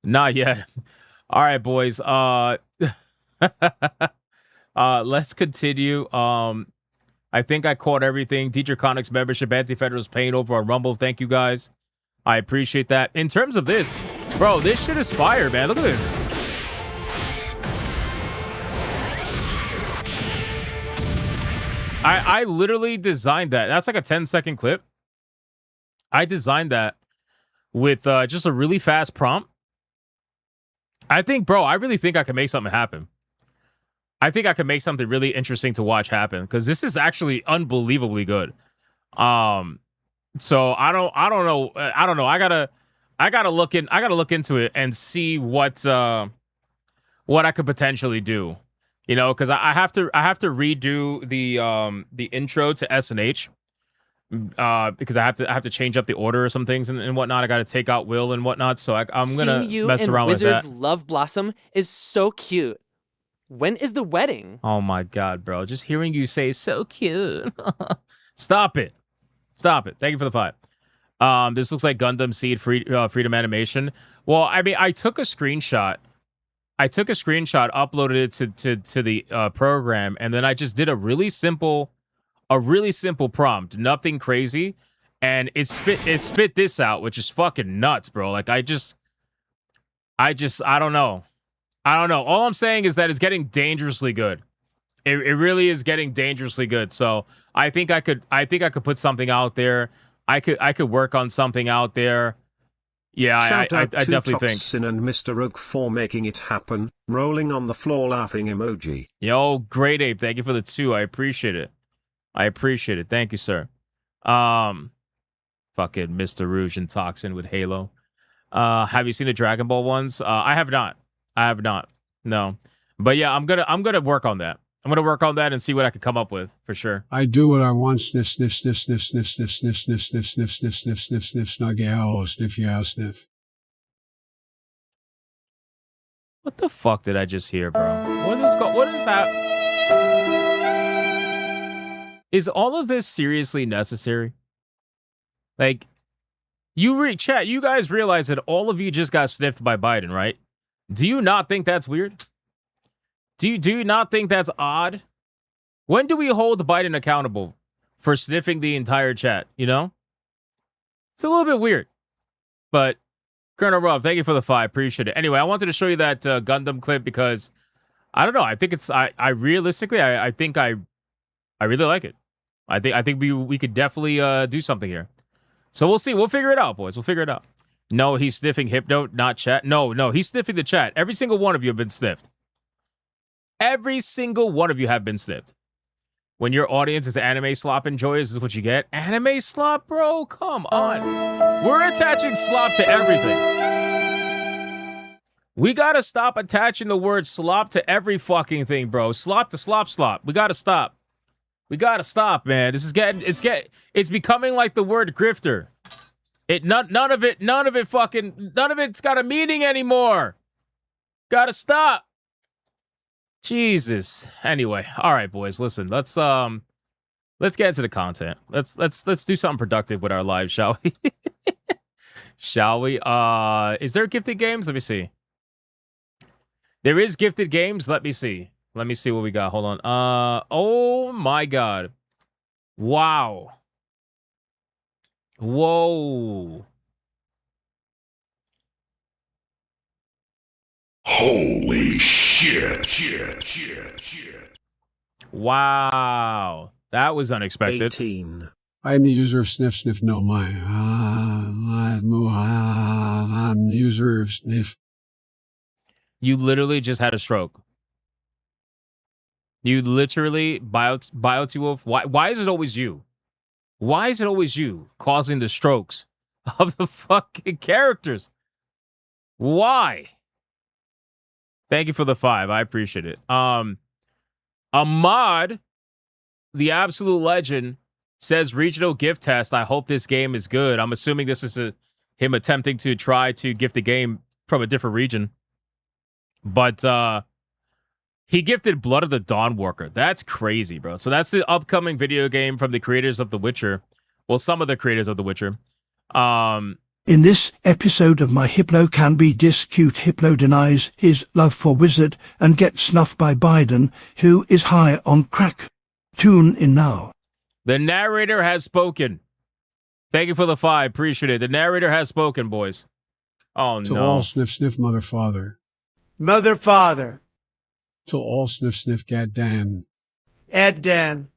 [SPEAKER 2] Not yet. All right, boys. Let's continue. I think I caught everything. Teacher Conics membership, Anti-Federalist paying over on Rumble. Thank you guys. I appreciate that. In terms of this, bro, this shit is fire, man. Look at this. I literally designed that. That's like a 10-second clip. I designed that with just a really fast prompt. I think, bro, I really think I can make something happen. I think I can make something really interesting to watch happen because this is actually unbelievably good. So I don't know. I gotta look into it and see what I could potentially do. You know, because I have to redo the intro to SNH. Because I have to change up the order of some things and whatnot. I got to take out Will and whatnot. So I'm gonna mess around with that.
[SPEAKER 6] Wizard's Love Blossom is so cute. When is the wedding?
[SPEAKER 2] Oh my god, bro! Just hearing you say so cute. Stop it. Thank you for the 5. This looks like Gundam Seed Freedom animation. Well, I mean, I took a screenshot, uploaded it to the program, and then I just did a really simple prompt, nothing crazy, and it spit this out, which is fucking nuts, bro. Like I don't know. All I'm saying is that it's getting dangerously good. It really is getting dangerously good. So I think I could put something out there. I could work on something out there. Yeah, I definitely think.
[SPEAKER 5] Sin and Mr. Oak for making it happen. Rolling on the floor laughing emoji.
[SPEAKER 2] Yo, Great Ape, thank you for the 2. I appreciate it. Thank you, sir. Fucking Mr. Rouge and Toxin with Halo. Have you seen the Dragon Ball ones? I have not. No. But yeah, I'm gonna work on that. I'm gonna work on that and see what I could come up with for sure.
[SPEAKER 13] I do what I want. Sniff, sniff, sniff, sniff, sniff, sniff, sniff, sniff, sniff, sniff, sniff, sniff, sniff, sniff, snug yow, sniff yow, sniff.
[SPEAKER 2] What the fuck did I just hear, bro? What is that? Is all of this seriously necessary? Like, chat, you guys realize that all of you just got sniffed by Biden, right? Do you not think that's weird? Do you not think that's odd? When do we hold Biden accountable for sniffing the entire chat, you know? It's a little bit weird. But, Colonel Rob, thank you for the 5. Appreciate it. Anyway, I wanted to show you that Gundam clip because, I don't know, I think it's, I realistically, I think I really like it. I think we could definitely do something here. So we'll see. We'll figure it out, boys. We'll figure it out. No, he's sniffing Hypno, not chat. No, he's sniffing the chat. Every single one of you have been sniffed. Every single one of you have been sniffed. When your audience is anime slop enjoyers, this is what you get. Anime slop, bro? Come on. We're attaching slop to everything. We gotta stop attaching the word slop to every fucking thing, bro. Slop to slop. We gotta stop. Man. This is it's becoming like the word grifter. None of it's got a meaning anymore. Gotta stop. Jesus. Anyway, all right, boys. Listen, let's get into the content. Let's do something productive with our lives, shall we? Shall we? Is there gifted games? Let me see. There is gifted games. Let me see what we got. Hold on. Oh my god. Wow. Whoa.
[SPEAKER 12] Holy shit.
[SPEAKER 2] Wow. That was unexpected.
[SPEAKER 5] 18.
[SPEAKER 13] I am the user of Sniff Sniff No My. I'm the user of Sniff.
[SPEAKER 2] You literally just had a stroke. You literally Biotwolf. Why is it always you? Why is it always you causing the strokes of the fucking characters? Why? Thank you for the 5. I appreciate it. Ahmad, the absolute legend, says regional gift test. I hope this game is good. I'm assuming this is him attempting to try to gift a game from a different region. But he gifted Blood of the Dawnwalker. That's crazy, bro. So that's the upcoming video game from the creators of The Witcher. Well, some of the creators of The Witcher.
[SPEAKER 8] In this episode of My Hypno Can Be Discute, Hypno denies his love for Wizard and gets snuffed by Biden, who is high on crack. Tune in now.
[SPEAKER 2] The narrator has spoken. Thank you for the 5. Appreciate it. The narrator has spoken, boys. Oh,
[SPEAKER 13] to
[SPEAKER 2] no.
[SPEAKER 13] all sniff sniff mother father.
[SPEAKER 7] Mother father.
[SPEAKER 13] To all sniff sniff gad Dan.
[SPEAKER 7] Ed Dan.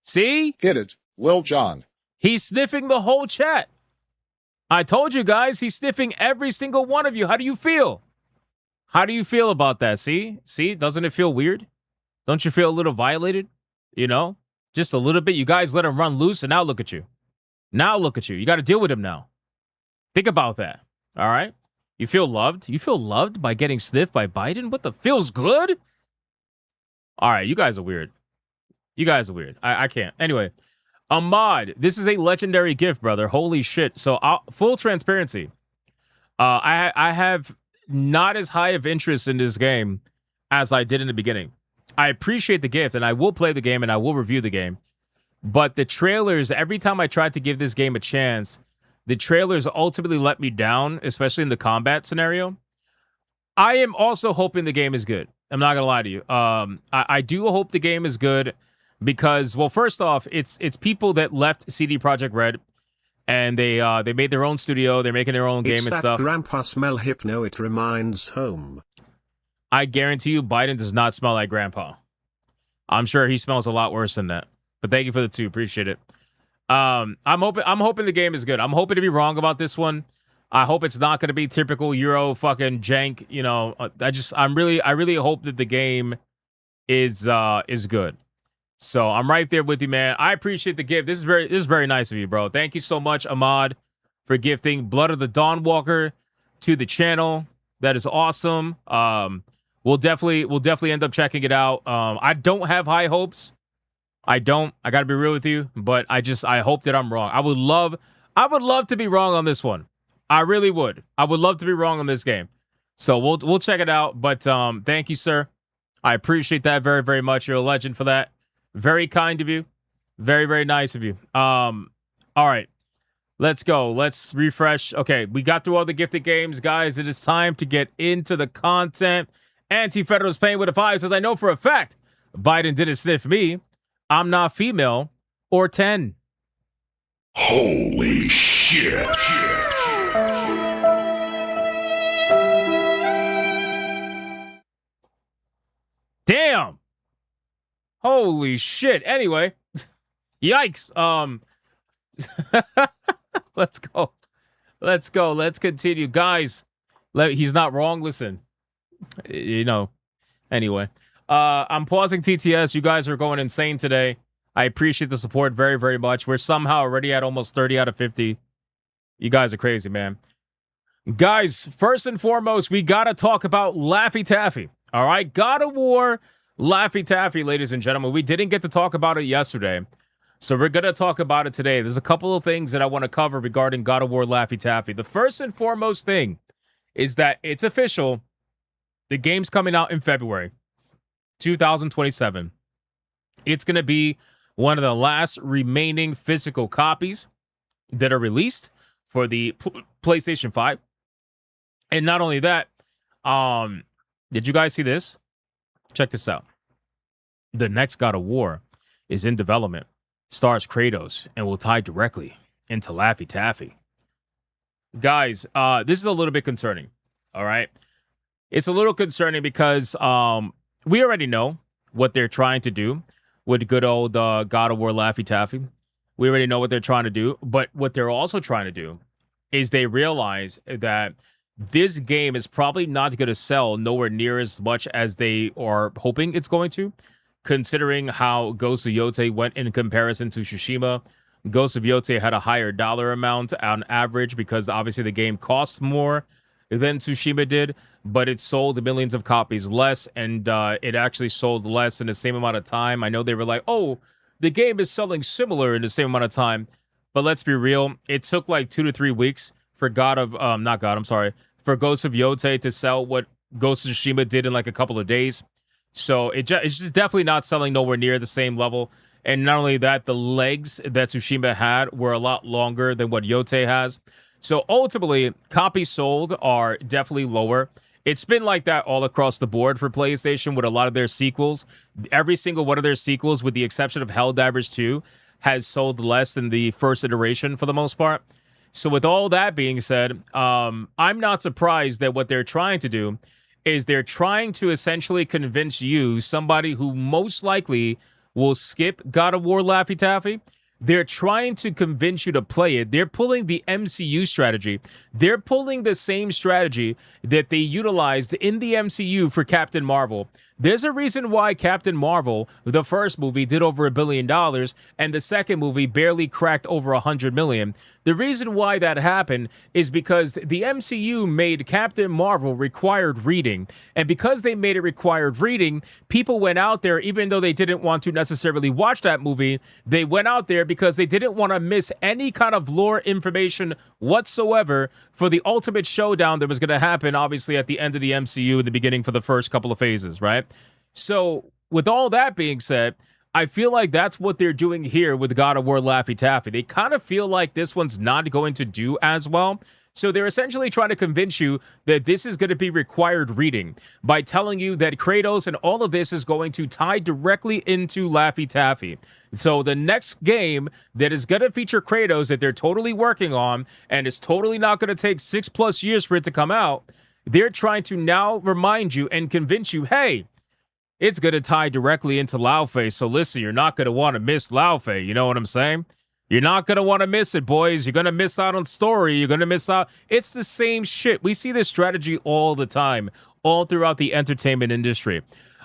[SPEAKER 2] See?
[SPEAKER 14] Hit it. Lil Jon.
[SPEAKER 2] He's sniffing the whole chat. I told you guys, he's sniffing every single one of you. How do you feel? How do you feel about that? See? Doesn't it feel weird? Don't you feel a little violated? You know? Just a little bit. You guys let him run loose, and now look at you. Now look at you. You got to deal with him now. Think about that. All right? You feel loved? You feel loved by getting sniffed by Biden? What the? Feels good? All right, you guys are weird. You guys are weird. I can't. Anyway, Ahmad, this is a legendary gift, brother. Holy shit. So, full transparency. I have not as high of interest in this game as I did in the beginning. I appreciate the gift, and I will play the game, and I will review the game. But the trailers, every time I tried to give this game a chance, the trailers ultimately let me down, especially in the combat scenario. I am also hoping the game is good. I'm not going to lie to you. I do hope the game is good because, well, first off, it's people that left CD Projekt Red, and they made their own studio. They're making their own game
[SPEAKER 5] It's
[SPEAKER 2] and
[SPEAKER 5] that
[SPEAKER 2] stuff.
[SPEAKER 5] grandpa smell Hypno, it reminds home.
[SPEAKER 2] I guarantee you Biden does not smell like grandpa. I'm sure he smells a lot worse than that. But thank you for the 2. Appreciate it. I'm hoping the game is good. I'm hoping to be wrong about this one. I hope it's not going to be typical Euro fucking jank. You know, I really hope that the game is good. So I'm right there with you, man. I appreciate the gift. This is very nice of you, bro. Thank you so much, Ahmad, for gifting Blood of the Dawnwalker to the channel. That is awesome. We'll definitely end up checking it out. I don't have high hopes. I don't. I got to be real with you, but I hope that I'm wrong. I would love to be wrong on this one. I really would. I would love to be wrong on this game. So we'll check it out. But thank you, sir. I appreciate that very, very much. You're a legend for that. Very kind of you. Very, very nice of you. All right. Let's go. Let's refresh. Okay, we got through all the gifted games, guys. It is time to get into the content. Anti-Federalist Pain with a 5 says, I know for a fact Biden didn't sniff me. I'm not female or 10.
[SPEAKER 12] Holy shit.
[SPEAKER 2] Damn. Holy shit. Anyway, yikes. Let's go. Let's continue. Guys, he's not wrong. Listen, you know, anyway. I'm pausing TTS. You guys are going insane today. I appreciate the support very, very much. We're somehow already at almost 30 out of 50. You guys are crazy, man. Guys, first and foremost, we got to talk about Laffy Taffy. All right? God of War, Laffy Taffy, ladies and gentlemen. We didn't get to talk about it yesterday, so we're going to talk about it today. There's a couple of things that I want to cover regarding God of War, Laffy Taffy. The first and foremost thing is that it's official. The game's coming out in February 2027. It's going to be one of the last remaining physical copies that are released for the PlayStation 5. And not only that, did you guys see this? Check this out. The next God of War is in development, stars Kratos, and will tie directly into Laffy Taffy. Guys, this is a little bit concerning, all right? It's a little concerning because we already know what they're trying to do with good old God of War Laffy Taffy. We already know what they're trying to do, but what they're also trying to do is they realize that this game is probably not going to sell nowhere near as much as they are hoping it's going to, considering how Ghost of Yotei went in comparison to Tsushima. Ghost of Yotei had a higher dollar amount on average because obviously the game costs more than Tsushima did, but it sold millions of copies less, and it actually sold less in the same amount of time. I know they were like, oh, the game is selling similar in the same amount of time, but let's be real. It took like 2 to 3 weeks for for Ghost of Yotei to sell what Ghost of Tsushima did in like a couple of days. So it's just definitely not selling nowhere near the same level. And not only that, the legs that Tsushima had were a lot longer than what Yotei has. So ultimately, copies sold are definitely lower. It's been like that all across the board for PlayStation with a lot of their sequels. Every single one of their sequels, with the exception of Helldivers 2, has sold less than the first iteration for the most part. So with all that being said, I'm not surprised that what they're trying to do is they're trying to essentially convince you, somebody who most likely will skip God of War Laffy Taffy, they're trying to convince you to play it. They're pulling the MCU strategy. They're pulling the same strategy that they utilized in the MCU for Captain Marvel. There's a reason why Captain Marvel, the first movie, did over $1 billion, and the second movie barely cracked over $100 million. The reason why that happened is because the MCU made Captain Marvel required reading. And because they made it required reading, people went out there, even though they didn't want to necessarily watch that movie, they went out there because they didn't want to miss any kind of lore information whatsoever for the ultimate showdown that was going to happen, obviously, at the end of the MCU in the beginning for the first couple of phases, right? So, with all that being said, I feel like that's what they're doing here with God of War Laffy Taffy. They kind of feel like this one's not going to do as well. So they're essentially trying to convince you that this is going to be required reading by telling you that Kratos and all of this is going to tie directly into Laffy Taffy. So the next game that is going to feature Kratos that they're totally working on, and it's totally not going to take 6+ years for it to come out, they're trying to now remind you and convince you, hey, it's going to tie directly into Lao Fei. So listen, you're not going to want to miss Lao Fei. You know what I'm saying? You're not going to want to miss it, boys. You're going to miss out on story. You're going to miss out. It's the same shit. We see this strategy all the time, all throughout the entertainment industry.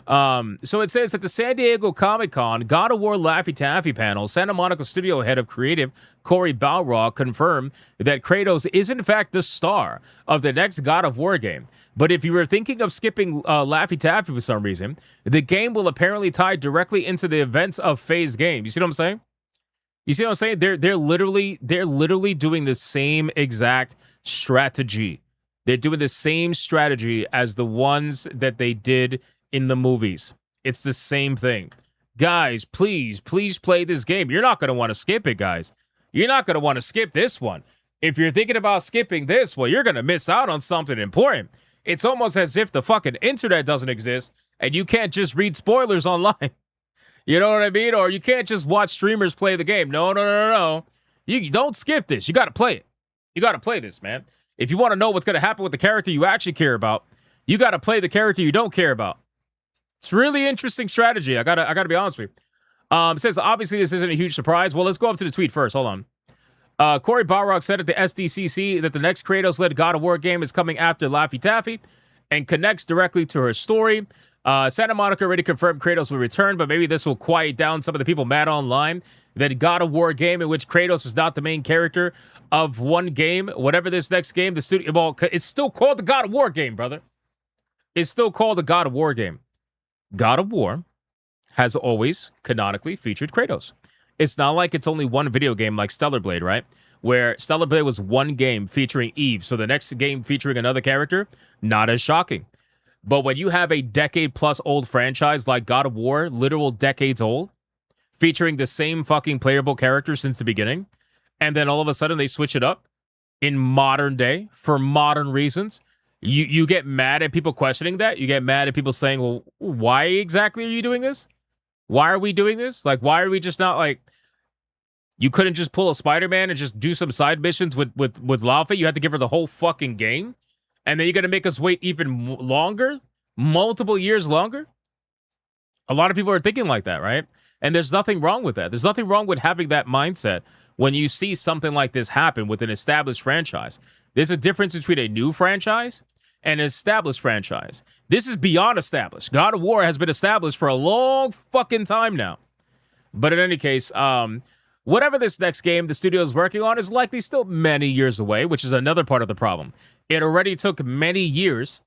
[SPEAKER 2] So it says at the San Diego Comic-Con God of War Laffy Taffy panel, Santa Monica studio head of creative Cory Balrog confirmed that Kratos is in fact the star of the next God of War game. But if you were thinking of skipping Laffy Taffy for some reason, the game will apparently tie directly into the events of Faye's game. You see what I'm saying? You see what I'm saying? They're literally doing the same exact strategy. They're doing the same strategy as the ones that they did in the movies. It's the same thing. Guys, please play this game. You're not going to want to skip it, guys. You're not going to want to skip this one. If you're thinking about skipping this, well, you're going to miss out on something important. It's almost as if the fucking internet doesn't exist and you can't just read spoilers online. You know what I mean? Or you can't just watch streamers play the game. No. You don't skip this. You got to play it. You got to play this, man. If you want to know what's going to happen with the character you actually care about, you got to play the character you don't care about. It's really interesting strategy. I gotta be honest with you. It says, obviously, this isn't a huge surprise. Well, let's go up to the tweet first. Hold on. Cory Balrog said at the SDCC that the next Kratos-led God of War game is coming after Laffy Taffy and connects directly to her story. Santa Monica already confirmed Kratos will return, but maybe this will quiet down some of the people mad online that God of War game in which Kratos is not the main character of one game. Whatever this next game, the studio, well, it's still called the God of War game, brother. It's still called the God of War game. God of War has always canonically featured Kratos. It's not like it's only one video game like Stellar Blade, right? Where Stellar Blade was one game featuring Eve, so the next game featuring another character, not as shocking. But when you have a decade-plus old franchise like God of War, literal decades old, featuring the same fucking playable character since the beginning, and then all of a sudden they switch it up in modern day for modern reasons, you get mad at people questioning that. You get mad at people saying, well, why exactly are you doing this? Why are we doing this? Like, why are we just not like, you couldn't just pull a Spider-Man and just do some side missions with Laufey? You had to give her the whole fucking game? And then you're going to make us wait even longer? Multiple years longer? A lot of people are thinking like that, right? And there's nothing wrong with that. There's nothing wrong with having that mindset when you see something like this happen with an established franchise. There's a difference between a new franchise and an established franchise. This is beyond established. God of War has been established for a long fucking time now. But in any case, whatever this next game the studio is working on is likely still many years away, which is another part of the problem. It already took many years,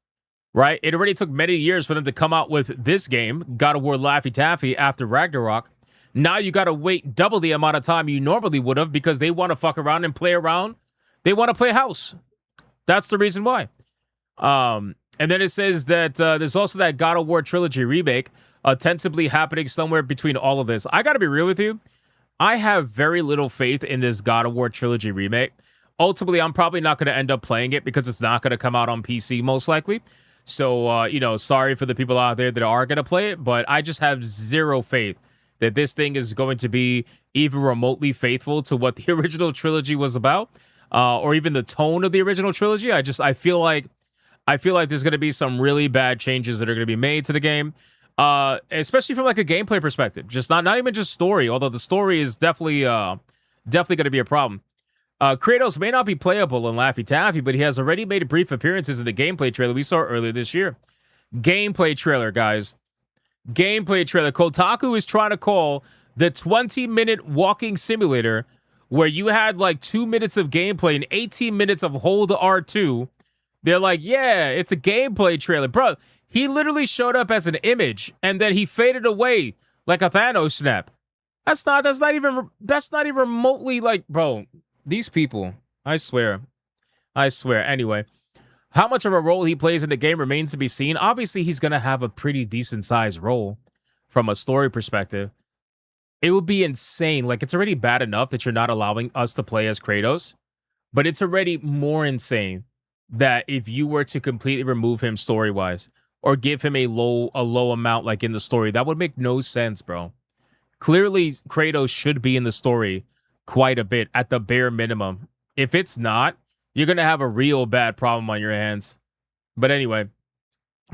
[SPEAKER 2] right? It already took many years for them to come out with this game, God of War Laffy Taffy, after Ragnarok. Now you got to wait double the amount of time you normally would have because they want to fuck around and play around. They want to play house. That's the reason why. And then it says that there's also that God of War trilogy remake ostensibly happening somewhere between all of this. I got to be real with you. I have very little faith in this God of War trilogy remake. Ultimately, I'm probably not going to end up playing it because it's not going to come out on PC most likely. So, sorry for the people out there that are going to play it, but I just have zero faith that this thing is going to be even remotely faithful to what the original trilogy was about, or even the tone of the original trilogy. I feel like there's going to be some really bad changes that are going to be made to the game. Especially from like a gameplay perspective. Just not even just story, although the story is definitely going to be a problem. Kratos may not be playable in Laffy Taffy, but he has already made brief appearances in the gameplay trailer we saw earlier this year. Gameplay trailer, guys. Gameplay trailer. Kotaku is trying to call the 20-minute walking simulator where you had like 2 minutes of gameplay and 18 minutes of hold R2. They're like, yeah, it's a gameplay trailer. Bro, he literally showed up as an image and then he faded away like a Thanos snap. That's not even remotely like, bro, these people, I swear. Anyway, how much of a role he plays in the game remains to be seen. Obviously, he's going to have a pretty decent sized role from a story perspective. It would be insane. Like, it's already bad enough that you're not allowing us to play as Kratos, but it's already more insane that if you were to completely remove him story-wise or give him a low amount like in the story, that would make no sense, bro. Clearly, Kratos should be in the story quite a bit at the bare minimum. If it's not, you're going to have a real bad problem on your hands. But anyway,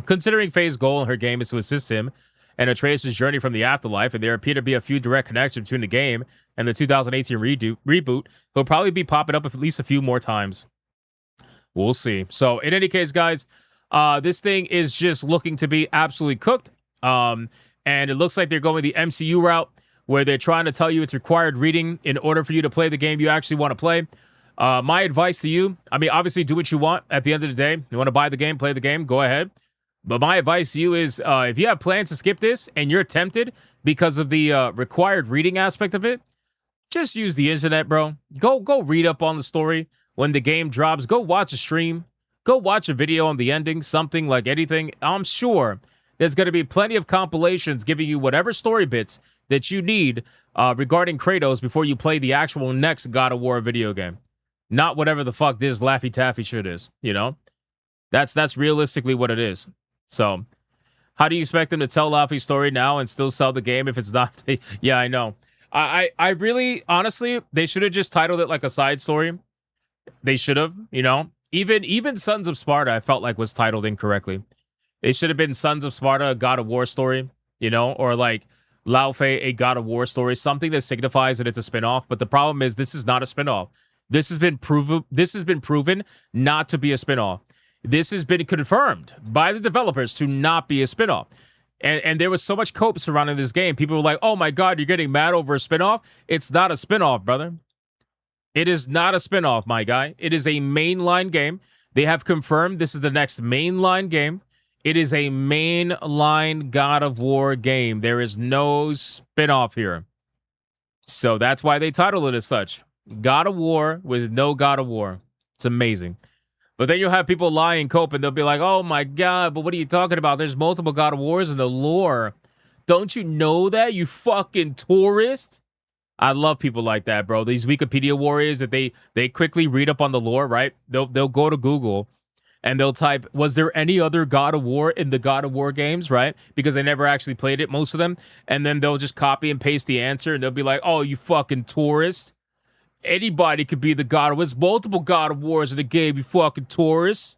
[SPEAKER 2] considering Faye's goal in her game is to assist him and Atreus' journey from the afterlife, and there appear to be a few direct connections between the game and the 2018 reboot, he'll probably be popping up at least a few more times. We'll see. So, in any case, guys, this thing is just looking to be absolutely cooked. And it looks like they're going the MCU route, where they're trying to tell you it's required reading in order for you to play the game you actually want to play. My advice to you, I mean, obviously do what you want at the end of the day. You want to buy the game, play the game, go ahead. But my advice to you is if you have plans to skip this and you're tempted because of the required reading aspect of it, just use the internet, bro. Go read up on the story when the game drops. Go watch a stream. Go watch a video on the ending, something like anything. I'm sure there's going to be plenty of compilations giving you whatever story bits that you need regarding Kratos before you play the actual next God of War video game. Not whatever the fuck this Laffy Taffy shit is, you know? That's realistically what it is. So, how do you expect them to tell Laffy's story now and still sell the game if it's not? Yeah, I know. I really, honestly, they should have just titled it like a side story. They should have, you know? Even Sons of Sparta, I felt like was titled incorrectly. It should have been Sons of Sparta, a God of War story, you know? Or like Lao Fei, a God of War story. Something that signifies that it's a spinoff. But the problem is this is not a spinoff. This has been proven not to be a spinoff. This has been confirmed by the developers to not be a spinoff. And there was so much cope surrounding this game. People were like, oh my God, you're getting mad over a spinoff? It's not a spinoff, brother. It is not a spinoff, my guy. It is a mainline game. They have confirmed this is the next mainline game. It is a mainline God of War game. There is no spinoff here. So that's why they titled it as such. God of War with no God of War. It's amazing. But then you'll have people lie and cope, and they'll be like, oh my God, but what are you talking about? There's multiple God of Wars in the lore. Don't you know that, you fucking tourist? I love people like that, bro. These Wikipedia warriors that they quickly read up on the lore, right? They'll go to Google and they'll type, was there any other God of War in the God of War games, right? Because they never actually played it, most of them. And then they'll just copy and paste the answer, and they'll be like, oh, you fucking tourist. Anybody could be the God of War. There's multiple God of Wars in the game, you fucking tourists.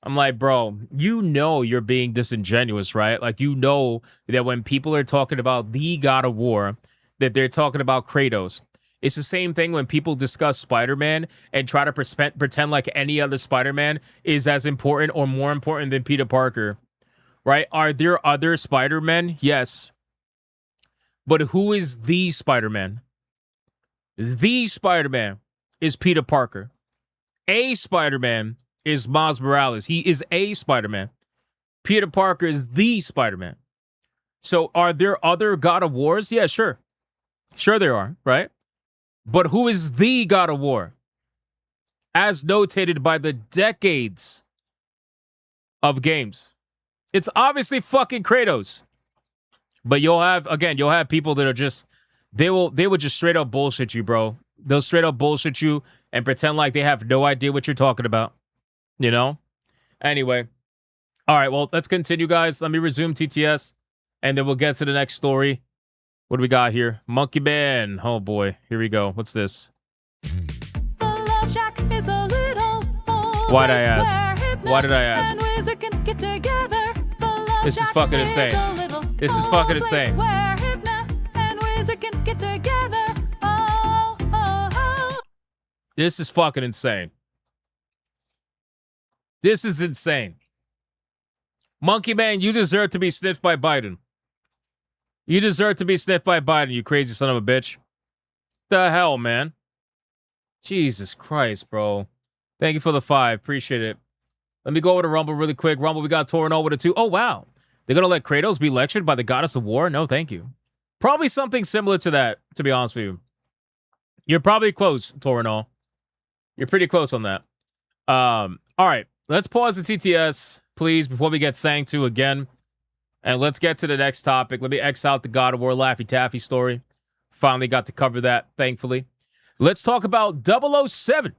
[SPEAKER 2] I'm like, bro, you know you're being disingenuous, right? Like, you know that when people are talking about the God of War, that they're talking about Kratos. It's the same thing when people discuss Spider-Man and try to pretend like any other Spider-Man is as important or more important than Peter Parker, right? Are there other Spider-Men? Yes. But who is the Spider-Man? The Spider-Man is Peter Parker. A Spider-Man is Miles Morales. He is a Spider-Man. Peter Parker is the Spider-Man. So are there other God of Wars? Yeah, sure. Sure there are, right? But who is the God of War? As notated by the decades of games. It's obviously fucking Kratos. But you'll have people that are just, they would just straight up bullshit you, bro. They'll straight up bullshit you and pretend like they have no idea what you're talking about. You know? Anyway. All right, well, let's continue, guys. Let me resume TTS, and then we'll get to the next story. What do we got here? Monkey Man. Oh, boy. Here we go. What's this? Why'd I ask? Why did I ask? This is fucking insane. This is fucking insane.
[SPEAKER 9] Where Hypno and Wizard can get together. Oh, oh, oh.
[SPEAKER 2] This is fucking insane. This is insane. Monkey Man, you deserve to be sniffed by Biden. You deserve to be sniffed by Biden, you crazy son of a bitch. The hell, man? Jesus Christ, bro. Thank you for the 5. Appreciate it. Let me go over to Rumble really quick. Rumble, we got Torino with a 2. Oh, wow. They're going to let Kratos be lectured by the goddess of war? No, thank you. Probably something similar to that, to be honest with you. You're probably close, Torino. You're pretty close on that. All right. Let's pause the TTS, please, before we get sang to again. And let's get to the next topic. Let me X out the God of War Laffy Taffy story. Finally got to cover that, thankfully. Let's talk about 007.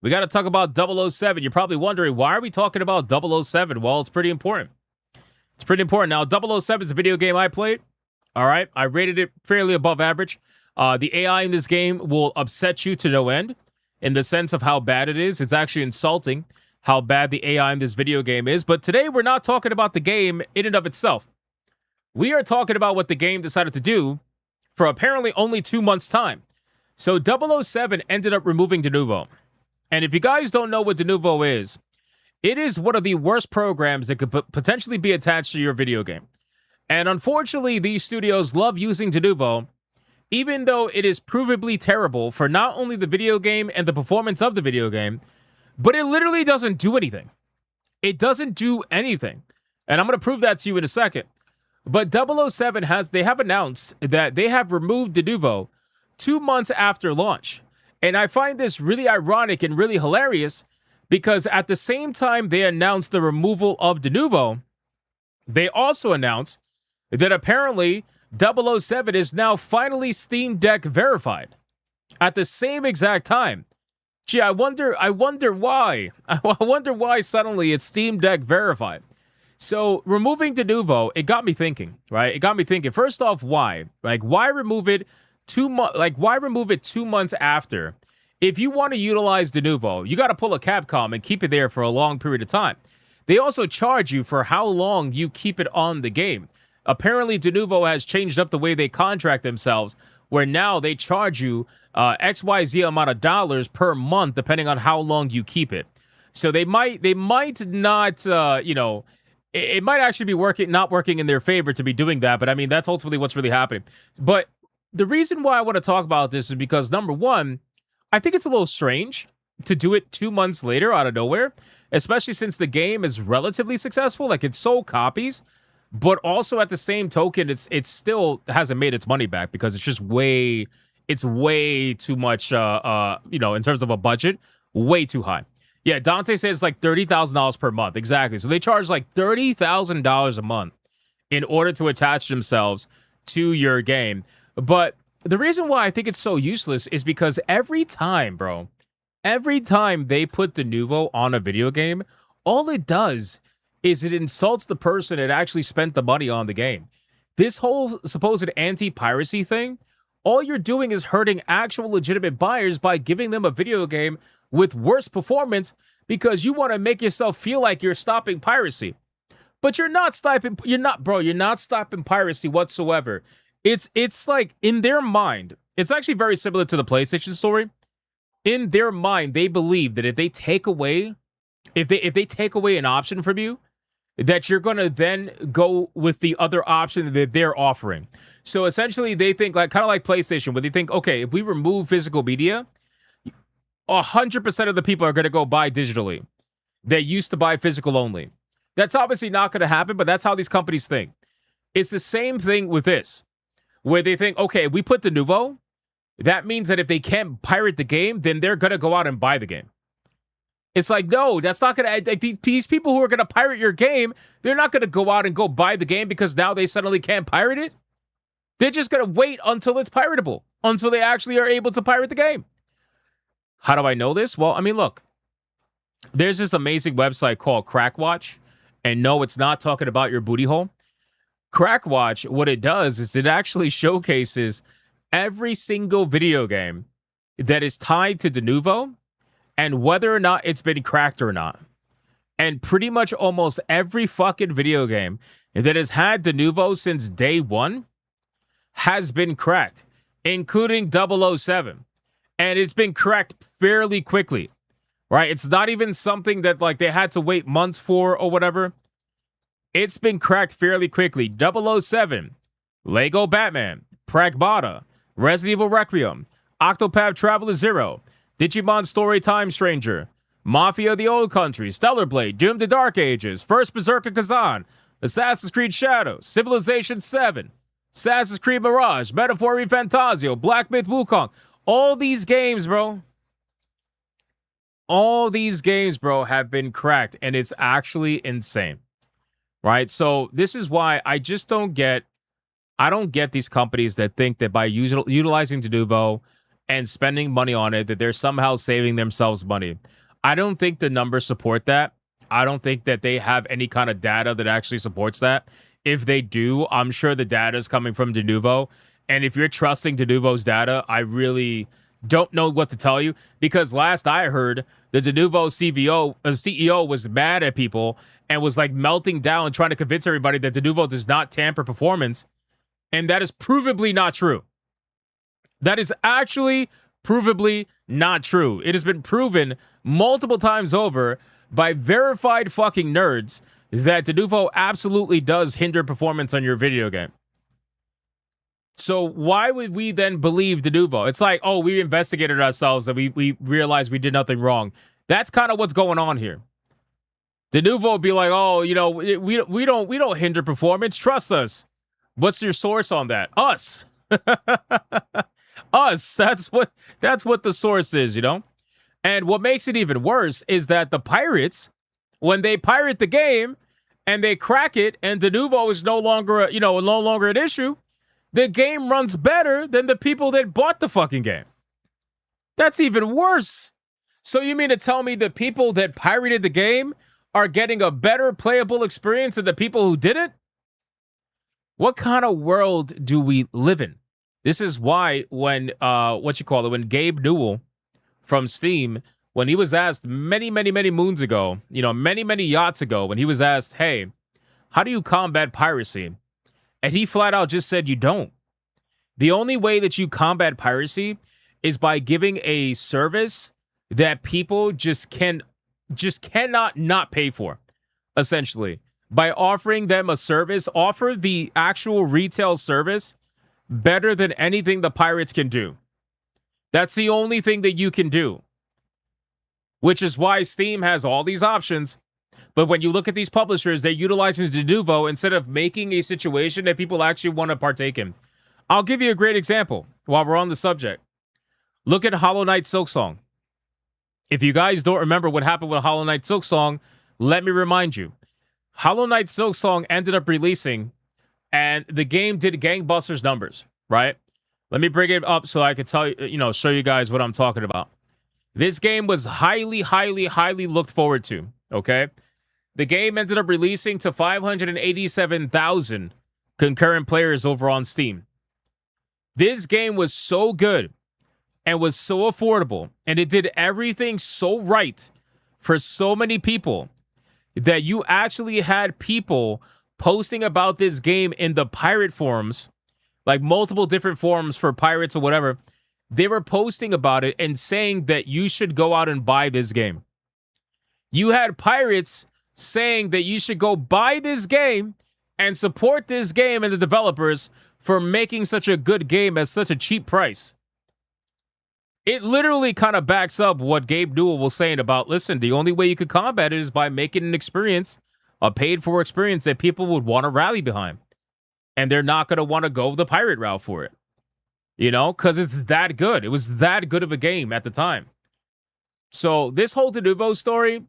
[SPEAKER 2] We got to talk about 007. You're probably wondering, why are we talking about 007? Well, it's pretty important. It's pretty important. Now, 007 is a video game I played. All right. I rated it fairly above average. The AI in this game will upset you to no end in the sense of how bad it is. It's actually insulting how bad the AI in this video game is. But today, we're not talking about the game in and of itself. We are talking about what the game decided to do for apparently only 2 months' time. So 007 ended up removing Denuvo. And if you guys don't know what Denuvo is, it is one of the worst programs that could potentially be attached to your video game. And unfortunately, these studios love using Denuvo, even though it is provably terrible for not only the video game and the performance of the video game, but it literally doesn't do anything. It doesn't do anything. And I'm going to prove that to you in a second. But 007 they have announced that they have removed Denuvo 2 months after launch. And I find this really ironic and really hilarious because at the same time they announced the removal of Denuvo, they also announced that apparently 007 is now finally Steam Deck verified at the same exact time. Gee, I wonder why. I wonder why suddenly it's Steam Deck verified. So removing Denuvo, it got me thinking, right? It got me thinking. First off, why? Like, why remove it 2 months? Like, why remove it 2 months after? If you want to utilize Denuvo, you got to pull a Capcom and keep it there for a long period of time. They also charge you for how long you keep it on the game. Apparently, Denuvo has changed up the way they contract themselves, where now they charge you XYZ amount of dollars per month, depending on how long you keep it. So they might not, it might actually be not working in their favor to be doing that. But I mean, that's ultimately what's really happening. But the reason why I want to talk about this is because, number one, I think it's a little strange to do it 2 months later out of nowhere, especially since the game is relatively successful. Like, it sold copies, but also at the same token, it still hasn't made its money back because it's just way too much, in terms of a budget, way too high. Yeah, Dante says like $30,000 per month. Exactly. So they charge like $30,000 a month in order to attach themselves to your game. But the reason why I think it's so useless is because every time they put Denuvo on a video game, all it does is it insults the person that actually spent the money on the game. This whole supposed anti-piracy thing, all you're doing is hurting actual legitimate buyers by giving them a video game with worse performance because you want to make yourself feel like you're stopping piracy. But you're not stopping piracy whatsoever. It's like, in their mind, it's actually very similar to the PlayStation story. In their mind, they believe that if they take away an option from you, that you're going to then go with the other option that they're offering. So essentially, they think kind of like PlayStation, where they think, okay, if we remove physical media, 100% of the people are going to go buy digitally. They used to buy physical only. That's obviously not going to happen, but that's how these companies think. It's the same thing with this, where they think, okay, if we put Denuvo, that means that if they can't pirate the game, then they're going to go out and buy the game. It's like, no, that's not going to... Like, these people who are going to pirate your game, they're not going to go out and go buy the game because now they suddenly can't pirate it. They're just going to wait until it's piratable, until they actually are able to pirate the game. How do I know this? Well, I mean, look. There's this amazing website called Crackwatch, and no, it's not talking about your booty hole. Crackwatch, what it does is it actually showcases every single video game that is tied to Denuvo and whether or not it's been cracked or not. And pretty much almost every fucking video game that has had Denuvo since day one has been cracked, including 007. And it's been cracked fairly quickly, right? It's not even something that like they had to wait months for or whatever. It's been cracked fairly quickly. 007, Lego Batman, Pragmata, Resident Evil Requiem, Octopath Traveler 0, Digimon Storytime Stranger, Mafia of the Old Country, Stellar Blade, Doom the Dark Ages, First Berserker Kazan, Assassin's Creed Shadows, Civilization 7, Assassin's Creed Mirage, Metaphor Fantasio, Black Myth Wukong. All these games, bro. All these games, bro, have been cracked, and it's actually insane. Right? So this is why I just don't get these companies that think that by utilizing Denuvo and spending money on it, that they're somehow saving themselves money. I don't think the numbers support that. I don't think that they have any kind of data that actually supports that. If they do, I'm sure the data is coming from Denuvo. And if you're trusting Denuvo's data, I really don't know what to tell you. Because last I heard, the Denuvo CEO was mad at people and was like melting down trying to convince everybody that Denuvo does not tamper performance. And that is provably not true. That is actually provably not true. It has been proven multiple times over by verified fucking nerds that Denuvo absolutely does hinder performance on your video game. So why would we then believe Denuvo? It's like, oh, we investigated ourselves and we realized we did nothing wrong. That's kind of what's going on here. Denuvo would be like, oh, you know, we don't hinder performance. Trust us. What's your source on that? Us. Us. That's what the source is, you know? And what makes it even worse is that the pirates, when they pirate the game and they crack it and Denuvo is no longer an issue, the game runs better than the people that bought the fucking game. That's even worse. So you mean to tell me the people that pirated the game are getting a better playable experience than the people who didn't? What kind of world do we live in? This is why when when Gabe Newell from Steam, when he was asked many moons ago, many yachts ago, when he was asked, hey, how do you combat piracy? And he flat out just said, you don't. The only way that you combat piracy is by giving a service that people just cannot not pay for, essentially. By offering them a service, offer the actual retail service better than anything the pirates can do. That's the only thing that you can do. Which is why Steam has all these options. But when you look at these publishers, they're utilizing Denuvo instead of making a situation that people actually want to partake in. I'll give you a great example while we're on the subject. Look at Hollow Knight Silksong. If you guys don't remember what happened with Hollow Knight Silksong, let me remind you. Hollow Knight Silksong ended up releasing, and the game did gangbusters numbers, right? Let me bring it up so I can tell you, show you guys what I'm talking about. This game was highly looked forward to, okay? The game ended up releasing to 587,000 concurrent players over on Steam. This game was so good and was so affordable, and it did everything so right for so many people that you actually had people posting about this game in the pirate forums, like multiple different forums for pirates or whatever. They were posting about it and saying that you should go out and buy this game. You had pirates saying that you should go buy this game and support this game and the developers for making such a good game at such a cheap price. It literally kind of backs up what Gabe Newell was saying about, listen, the only way you could combat it is by making an experience, a paid-for experience that people would want to rally behind. And they're not going to want to go the pirate route for it. Because it's that good. It was that good of a game at the time. So this whole Denuvo story,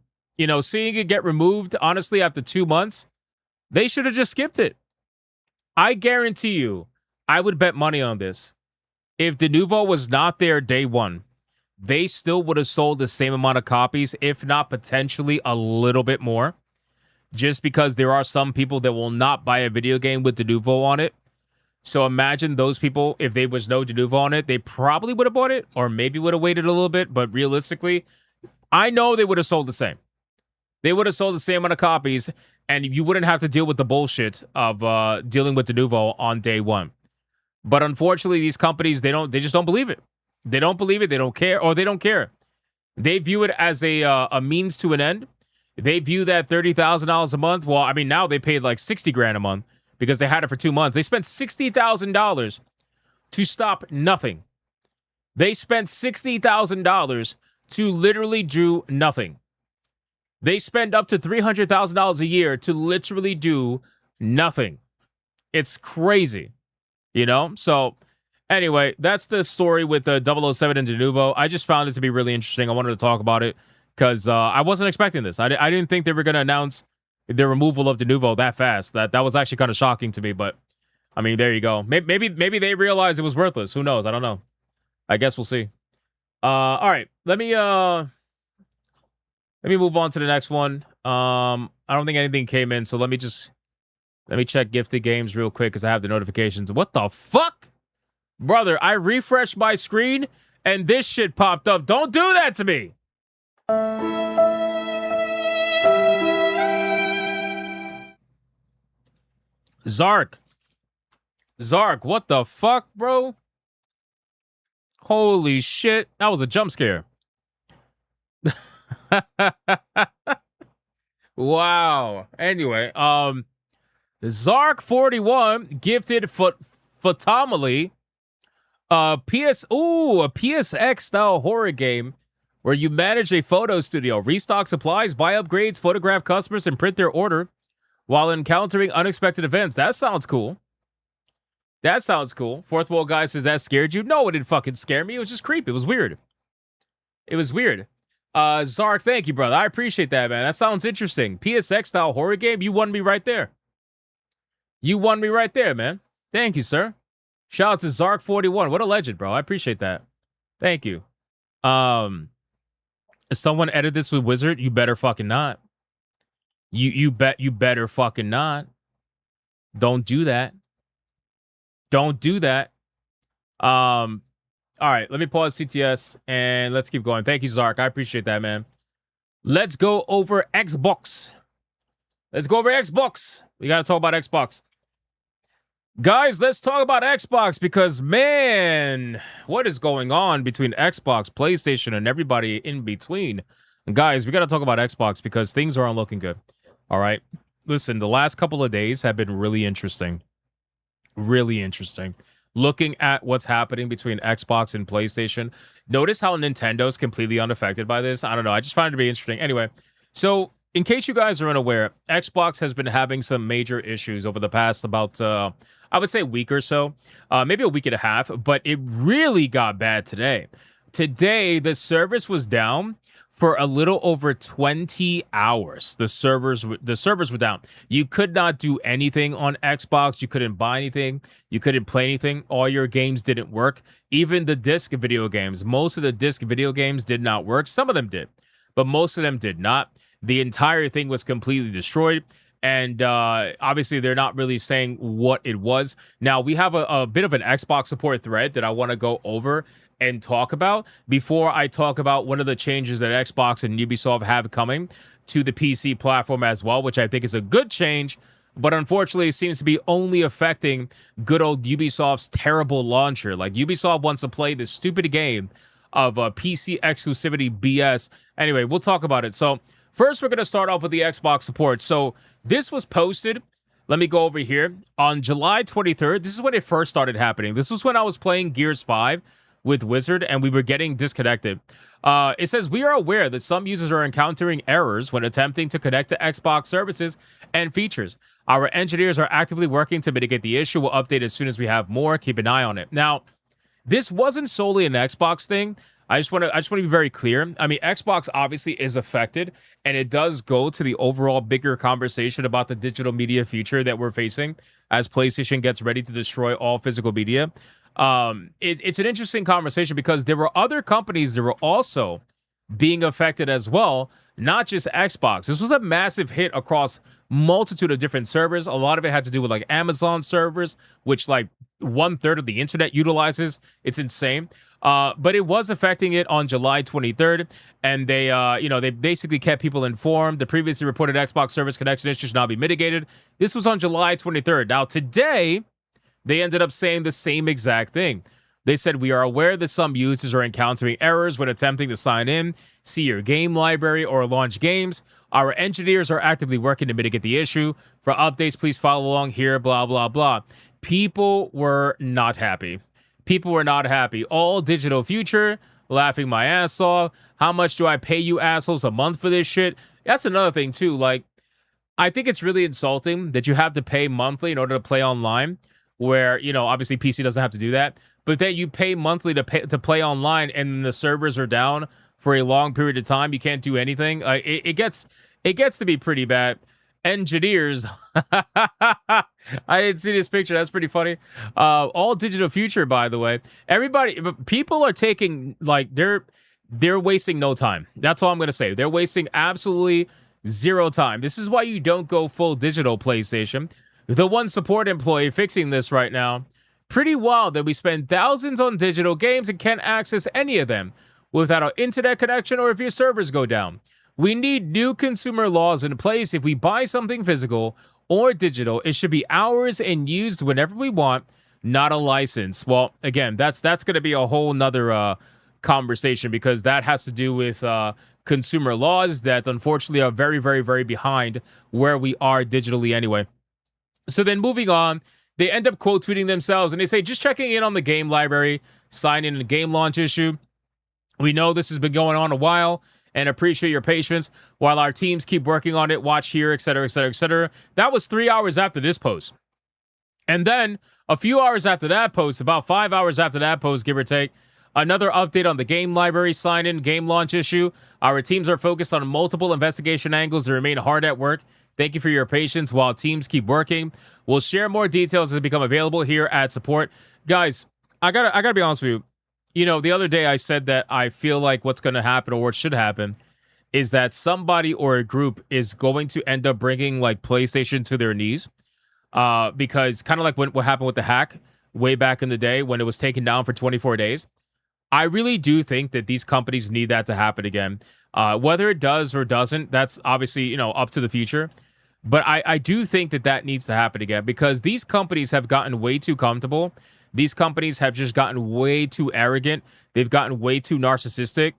[SPEAKER 2] seeing it get removed, honestly, after 2 months, they should have just skipped it. I guarantee you, I would bet money on this. If Denuvo was not there day one, they still would have sold the same amount of copies, if not potentially a little bit more. Just because there are some people that will not buy a video game with Denuvo on it. So imagine those people, if there was no Denuvo on it, they probably would have bought it, or maybe would have waited a little bit. But realistically, I know they would have sold the same. They would have sold the same amount of copies, and you wouldn't have to deal with the bullshit of dealing with Denuvo on day one. But unfortunately, these companies, they just don't believe it. They don't believe it. They don't care, or they don't care. They view it as a means to an end. They view that $30,000 a month. Well, I mean, now they paid like $60,000 a month because they had it for 2 months. They spent $60,000 to stop nothing. They spent $60,000 to literally do nothing. They spend up to $300,000 a year to literally do nothing. It's crazy, you know? So anyway, that's the story with 007 and Denuvo. I just found it to be really interesting. I wanted to talk about it because I wasn't expecting this. I didn't think they were going to announce the removal of Denuvo that fast. That was actually kind of shocking to me, but I mean, there you go. Maybe they realized it was worthless. Who knows? I don't know. I guess we'll see. All right, let me move on to the next one. I don't think anything came in, so let me check gifted games real quick because I have the notifications. What the fuck? Brother, I refreshed my screen and this shit popped up. Don't do that to me. Zark, what the fuck, bro? Holy shit. That was a jump scare. Wow. Anyway, Zark41 gifted Photomally a PSX style horror game where you manage a photo studio, restock supplies, buy upgrades, photograph customers, and print their order while encountering unexpected events. That sounds cool. Fourth Wall Guy says, that scared you? No, it didn't fucking scare me. It was just creepy. It was weird. Zark, thank you, brother. I appreciate that, man. That sounds interesting. PSX style horror game. You won me right there. Man. Thank you, sir. Shout out to Zark41. What a legend, bro. I appreciate that. Thank you. Someone edit this with Wizard? You better fucking not. You better fucking not. Don't do that. All right, let me pause CTS and let's keep going. Thank you, Zark. I appreciate that, man. Let's go over Xbox. We got to talk about Xbox. Guys, let's talk about Xbox because, man, what is going on between Xbox, PlayStation, and everybody in between? And guys, we got to talk about Xbox because things aren't looking good. All right? Listen, the last couple of days have been really interesting. Looking at what's happening between Xbox and PlayStation. Notice how Nintendo's completely unaffected by this. I don't know. I just find it to be interesting. Anyway, so in case you guys are unaware, Xbox has been having some major issues over the past about, I would say, a week or so. Maybe a week and a half, but it really got bad today. Today, the service was down for a little over 20 hours. The servers were down. You could not do anything on Xbox. You couldn't buy anything. You couldn't play anything. All your games didn't work. Even the disc video games. Most of the disc video games did not work. Some of them did, but most of them did not. The entire thing was completely destroyed. And obviously, they're not really saying what it was. Now, we have a bit of an Xbox support thread that I want to go over and talk about before I talk about one of the changes that Xbox and Ubisoft have coming to the PC platform as well, which I think is a good change, but unfortunately it seems to be only affecting good old Ubisoft's terrible launcher. Like, Ubisoft wants to play this stupid game of PC exclusivity BS. Anyway, we'll talk about it. So first, we're going to start off with the Xbox support. So this was posted, let me go over here, on July 23rd. This is when it first started happening. This was when I was playing Gears 5 with Wizard, and we were getting disconnected. It says, we are aware that some users are encountering errors when attempting to connect to Xbox services and features. Our engineers are actively working to mitigate the issue. We'll update as soon as we have more. Keep an eye on it. Now, this wasn't solely an Xbox thing. I just want to be very clear. I mean, Xbox obviously is affected, and it does go to the overall bigger conversation about the digital media future that we're facing as PlayStation gets ready to destroy all physical media. It's an interesting conversation because there were other companies that were also being affected as well, not just Xbox. This was a massive hit across multitude of different servers. A lot of it had to do with like Amazon servers, which like 1/3 of the internet utilizes. It's insane. But it was affecting it on July 23rd, and they basically kept people informed. The previously reported Xbox service connection issues should now be mitigated. This was on July 23rd. Now today, they ended up saying the same exact thing. They said, we are aware that some users are encountering errors when attempting to sign in, see your game library, or launch games. Our engineers are actively working to mitigate the issue. For updates, please follow along here, blah, blah, blah. People were not happy. People were not happy. All digital future, laughing my ass off. How much do I pay you assholes a month for this shit? That's another thing, too. Like, I think it's really insulting that you have to pay monthly in order to play online, where, obviously PC doesn't have to do that. But then you pay monthly to play online, and the servers are down for a long period of time. You can't do anything. It gets to be pretty bad. Engineers, I didn't see this picture. That's pretty funny. All digital future, by the way. People are taking they're wasting no time. That's all I'm gonna say. They're wasting absolutely zero time. This is why you don't go full digital PlayStation. The one support employee fixing this right now. Pretty wild that we spend thousands on digital games and can't access any of them without an internet connection or if your servers go down. We need new consumer laws in place. If we buy something physical or digital, it should be ours and used whenever we want, not a license. Well, again, that's going to be a whole nother conversation because that has to do with consumer laws that unfortunately are very, very, very behind where we are digitally anyway. So then moving on, they end up quote tweeting themselves and they say, just checking in on the game library, sign in a game launch issue. We know this has been going on a while and appreciate your patience while our teams keep working on it. Watch here, etc., etc., etc. That was 3 hours after this post. And then a few hours after that post, about 5 hours after that post, give or take, another update on the game library sign in game launch issue. Our teams are focused on multiple investigation angles and remain hard at work. Thank you for your patience while teams keep working. We'll share more details as they become available here at support. Guys, I gotta be honest with you. The other day I said that I feel like what's going to happen or what should happen is that somebody or a group is going to end up bringing like PlayStation to their knees because kind of like what happened with the hack way back in the day when it was taken down for 24 days. I really do think that these companies need that to happen again. Whether it does or doesn't, that's obviously, up to the future. But I do think that needs to happen again because these companies have gotten way too comfortable. These companies have just gotten way too arrogant. They've gotten way too narcissistic.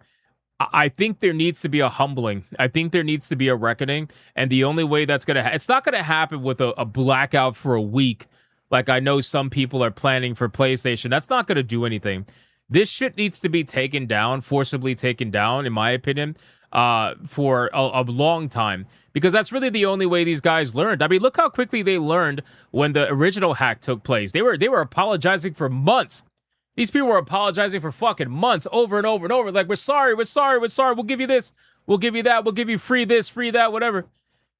[SPEAKER 2] I think there needs to be a humbling. I think there needs to be a reckoning. And the only way that's going to it's not going to happen with a blackout for a week. Like I know some people are planning for PlayStation. That's not going to do anything. This shit needs to be taken down, forcibly taken down, in my opinion, for a long time. Because that's really the only way these guys learned. I mean, look how quickly they learned when the original hack took place. They were apologizing for months. These people were apologizing for fucking months over and over and over. Like, we're sorry. We'll give you this. We'll give you that. We'll give you free this, free that, whatever.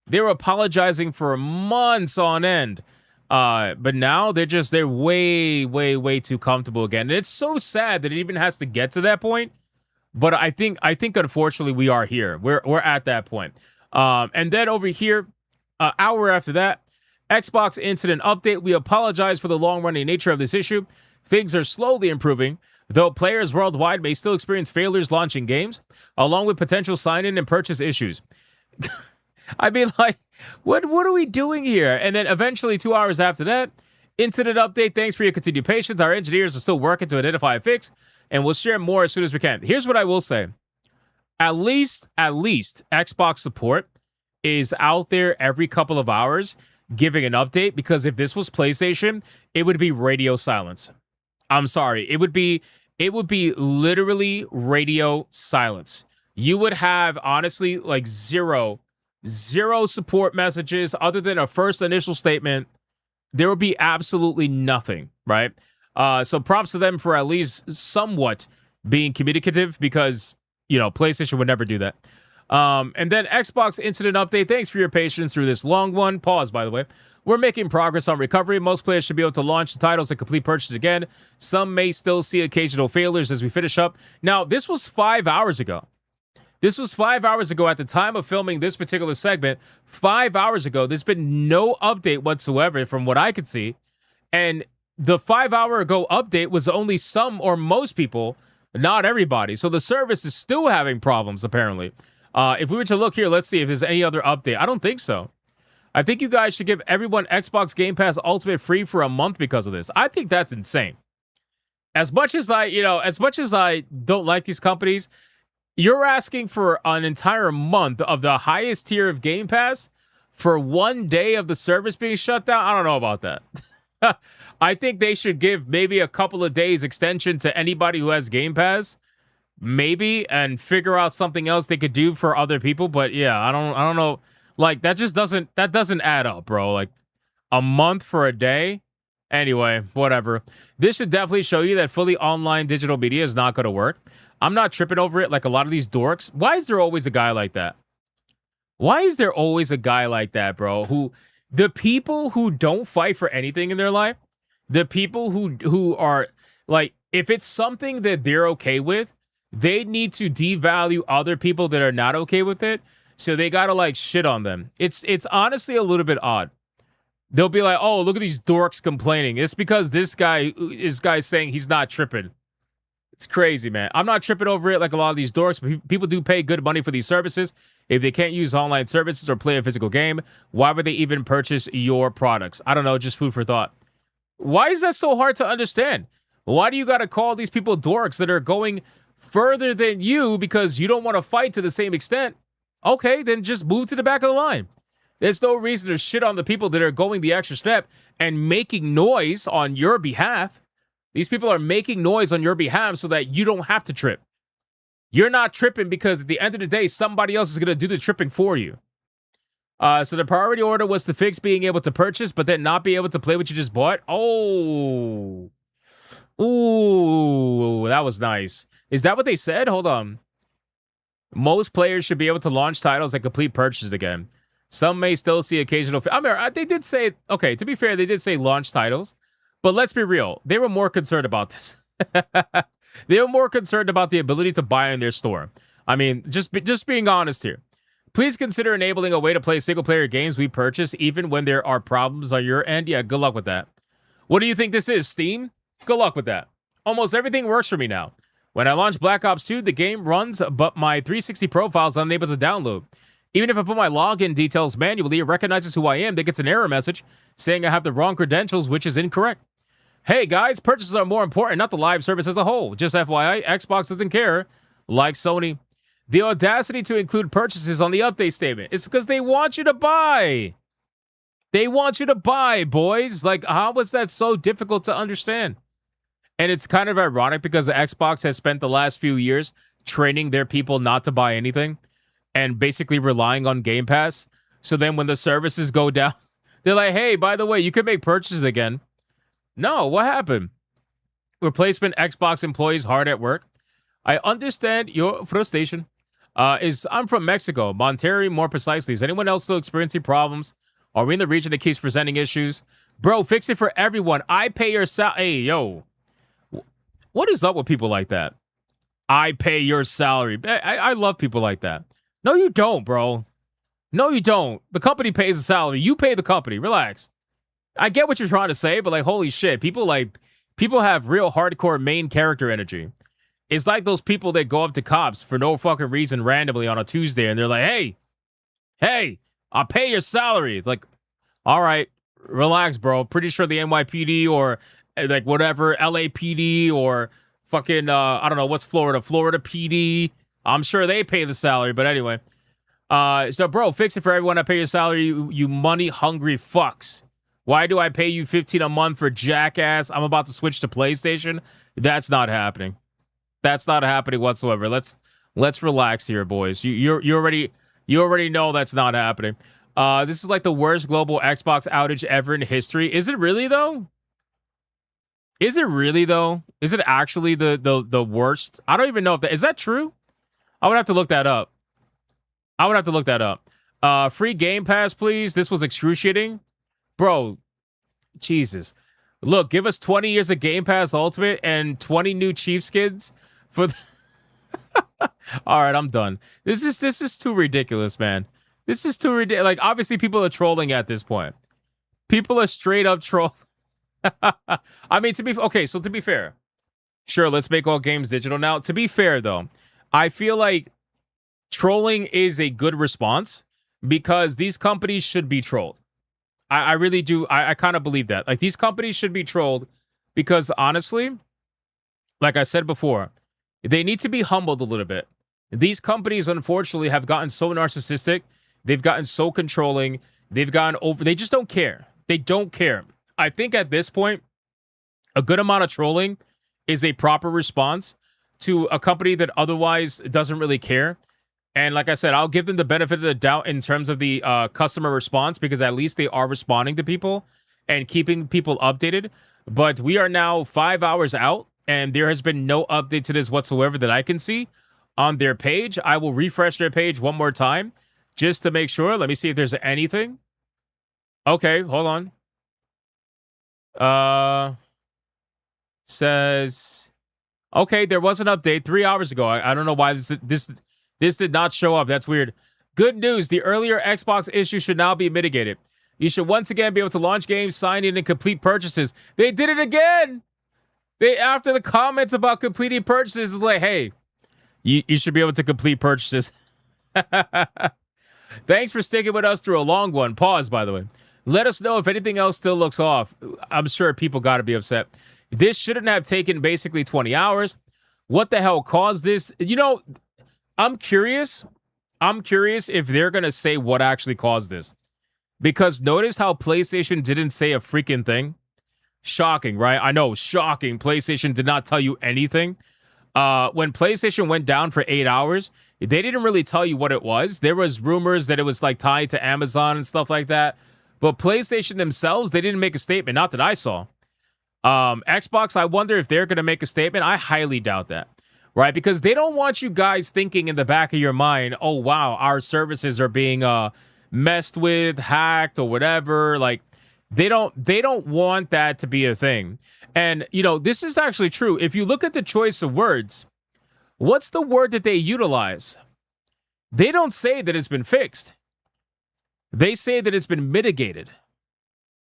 [SPEAKER 2] They were apologizing for months on end. But now they're way, way, way too comfortable again. And it's so sad that it even has to get to that point. But I think unfortunately we are here. We're at that point. And then over here, an hour after that, Xbox incident update. We apologize for the long-running nature of this issue. Things are slowly improving, though players worldwide may still experience failures launching games, along with potential sign-in and purchase issues. I mean, like, what are we doing here? And then eventually 2 hours after that, incident update. Thanks for your continued patience. Our engineers are still working to identify a fix, and we'll share more as soon as we can. Here's what I will say. At least Xbox support is out there every couple of hours giving an update, because if this was PlayStation, it would be radio silence. I'm sorry. It would be literally radio silence. You would have, honestly, like zero support messages other than a first initial statement. There would be absolutely nothing, right? So props to them for at least somewhat being communicative, because PlayStation would never do that. And then Xbox incident update. Thanks for your patience through this long one. Pause, by the way. We're making progress on recovery. Most players should be able to launch the titles and complete purchase again. Some may still see occasional failures as we finish up. Now, this was 5 hours ago. This was 5 hours ago at the time of filming this particular segment. 5 hours ago, there's been no update whatsoever from what I could see. And the 5 hour ago update was only some or most people, not everybody. So the service is still having problems, apparently. If we were to look here, let's see if there's any other update. I don't think so. I think you guys should give everyone Xbox Game Pass Ultimate free for a month because of this. I think that's insane. As much as I don't like these companies, you're asking for an entire month of the highest tier of Game Pass for 1 day of the service being shut down. I don't know about that. I think they should give maybe a couple of days extension to anybody who has Game Pass, maybe, and figure out something else they could do for other people. But yeah, I don't know. Like, that doesn't add up, bro. Like, a month for a day. Anyway, whatever. This should definitely show you that fully online digital media is not going to work. I'm not tripping over it like a lot of these dorks. Why is there always a guy like that? Why is there always a guy like that, bro? The people who don't fight for anything in their life, the people who are, like, if it's something that they're okay with, they need to devalue other people that are not okay with it. So they got to, like, shit on them. It's honestly a little bit odd. They'll be like, oh, look at these dorks complaining. It's because this guy saying he's not tripping. It's crazy, man. I'm not tripping over it like a lot of these dorks, but people do pay good money for these services. If they can't use online services or play a physical game, why would they even purchase your products? I don't know, just food for thought. Why is that so hard to understand? Why do you got to call these people dorks that are going further than you because you don't want to fight to the same extent? Okay, then just move to the back of the line. There's no reason to shit on the people that are going the extra step and making noise on your behalf. These people are making noise on your behalf so that you don't have to trip. You're not tripping because at the end of the day, somebody else is going to do the tripping for you. So the priority order was to fix being able to purchase, but then not be able to play what you just bought. Oh. Ooh, that was nice. Is that what they said? Hold on. Most players should be able to launch titles and complete purchases again. Some may still see occasional... I mean, they did say... Okay, to be fair, they did say launch titles. But let's be real. They were more concerned about this. They were more concerned about the ability to buy in their store. I mean, just being honest here. Please consider enabling a way to play single-player games we purchase even when there are problems on your end. Yeah, good luck with that. What do you think this is, Steam? Good luck with that. Almost everything works for me now. When I launch Black Ops 2, the game runs, but my 360 profile is unable to download. Even if I put my login details manually, it recognizes who I am. That gets an error message saying I have the wrong credentials, which is incorrect. Hey, guys, purchases are more important, not the live service as a whole. Just FYI, Xbox doesn't care, like Sony. The audacity to include purchases on the update statement is because they want you to buy. They want you to buy, boys. Like, how was that so difficult to understand? And it's kind of ironic because the Xbox has spent the last few years training their people not to buy anything and basically relying on Game Pass. So then when the services go down, they're like, hey, by the way, you can make purchases again. No, what happened? Replacement Xbox employees hard at work. I understand your frustration. I'm from Mexico, Monterrey more precisely. Is anyone else still experiencing problems? Are we in the region that keeps presenting issues? Bro, fix it for everyone. I pay your salary. Hey, yo. What is up with people like that? I pay your salary. I love people like that. No, you don't, bro. No, you don't. The company pays the salary. You pay the company. Relax. I get what you're trying to say, but like, holy shit. People have real hardcore main character energy. It's like those people that go up to cops for no fucking reason randomly on a Tuesday and they're like, hey, I'll pay your salary. It's like, all right, relax, bro. Pretty sure the NYPD or like whatever, LAPD or fucking, I don't know, what's Florida PD. I'm sure they pay the salary, but anyway. So, bro, fix it for everyone. I pay your salary, you money-hungry fucks. Why do I pay you $15 a month for jackass? I'm about to switch to PlayStation. That's not happening. That's not happening whatsoever. Let's relax here, boys. You already know that's not happening. This is like the worst global Xbox outage ever in history. Is it really though? Is it really though? Is it actually the worst? I don't even know if is that true? I would have to look that up. Free Game Pass, please. This was excruciating. Bro, Jesus. Look, give us 20 years of Game Pass Ultimate and 20 new Chiefs skins for the All right, I'm done. This is too ridiculous, man. This is too ridiculous. Like, obviously, people are trolling at this point. People are straight up troll. I mean, to be fair, sure, let's make all games digital now. To be fair, though, I feel like trolling is a good response because these companies should be trolled. I really do. I kind of believe that. Like, these companies should be trolled because, honestly, like I said before, they need to be humbled a little bit. These companies, unfortunately, have gotten so narcissistic. They've gotten so controlling. They've gone over. They just don't care. They don't care. I think at this point, a good amount of trolling is a proper response to a company that otherwise doesn't really care. And like I said, I'll give them the benefit of the doubt in terms of the customer response because at least they are responding to people and keeping people updated. But we are now 5 hours out and there has been no update to this whatsoever that I can see on their page. I will refresh their page one more time just to make sure. Let me see if there's anything. Okay, hold on. Says, okay, there was an update 3 hours ago. I don't know why this did not show up. That's weird. Good news. The earlier Xbox issue should now be mitigated. You should once again be able to launch games, sign in, and complete purchases. They did it again. After the comments about completing purchases, like, hey, you should be able to complete purchases. Thanks for sticking with us through a long one. Pause, by the way. Let us know if anything else still looks off. I'm sure people got to be upset. This shouldn't have taken basically 20 hours. What the hell caused this? You know, I'm curious. I'm curious if they're going to say what actually caused this. Because notice how PlayStation didn't say a freaking thing. Shocking, right? I know, shocking. PlayStation did not tell you anything. When PlayStation went down for 8 hours, they didn't really tell you what it was. There was rumors that it was like tied to Amazon and stuff like that. But PlayStation themselves, they didn't make a statement. Not that I saw. Xbox, I wonder if they're going to make a statement. I highly doubt that. Right? Because they don't want you guys thinking in the back of your mind, oh, wow, our services are being messed with, hacked, or whatever. Like, they don't want that to be a thing. And, you know, this is actually true. If you look at the choice of words, what's the word that they utilize? They don't say that it's been fixed. They say that it's been mitigated.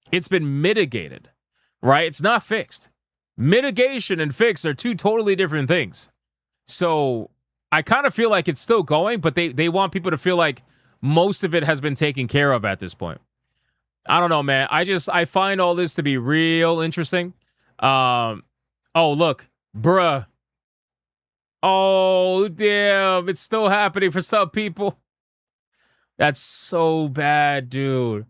[SPEAKER 2] It's been mitigated, right? It's not fixed. Mitigation and fix are two totally different things. So I kind of feel like it's still going, but they want people to feel like most of it has been taken care of at this point. I don't know, man. I find all this to be real interesting. Oh, look, bruh. Oh, damn. It's still happening for some people. That's so bad, dude.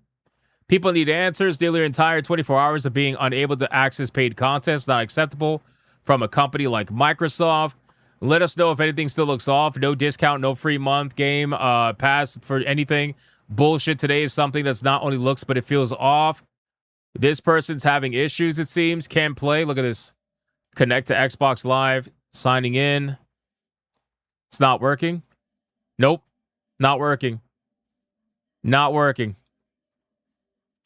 [SPEAKER 2] People need answers. Nearly entire 24 hours of being unable to access paid content is not acceptable from a company like Microsoft. Let us know if anything still looks off. No discount, no free month game pass for anything. Bullshit today is something that's not only looks, but it feels off. This person's having issues, it seems. Can't play. Look at this. Connect to Xbox Live. Signing in. It's not working. Nope. Not working. Not working.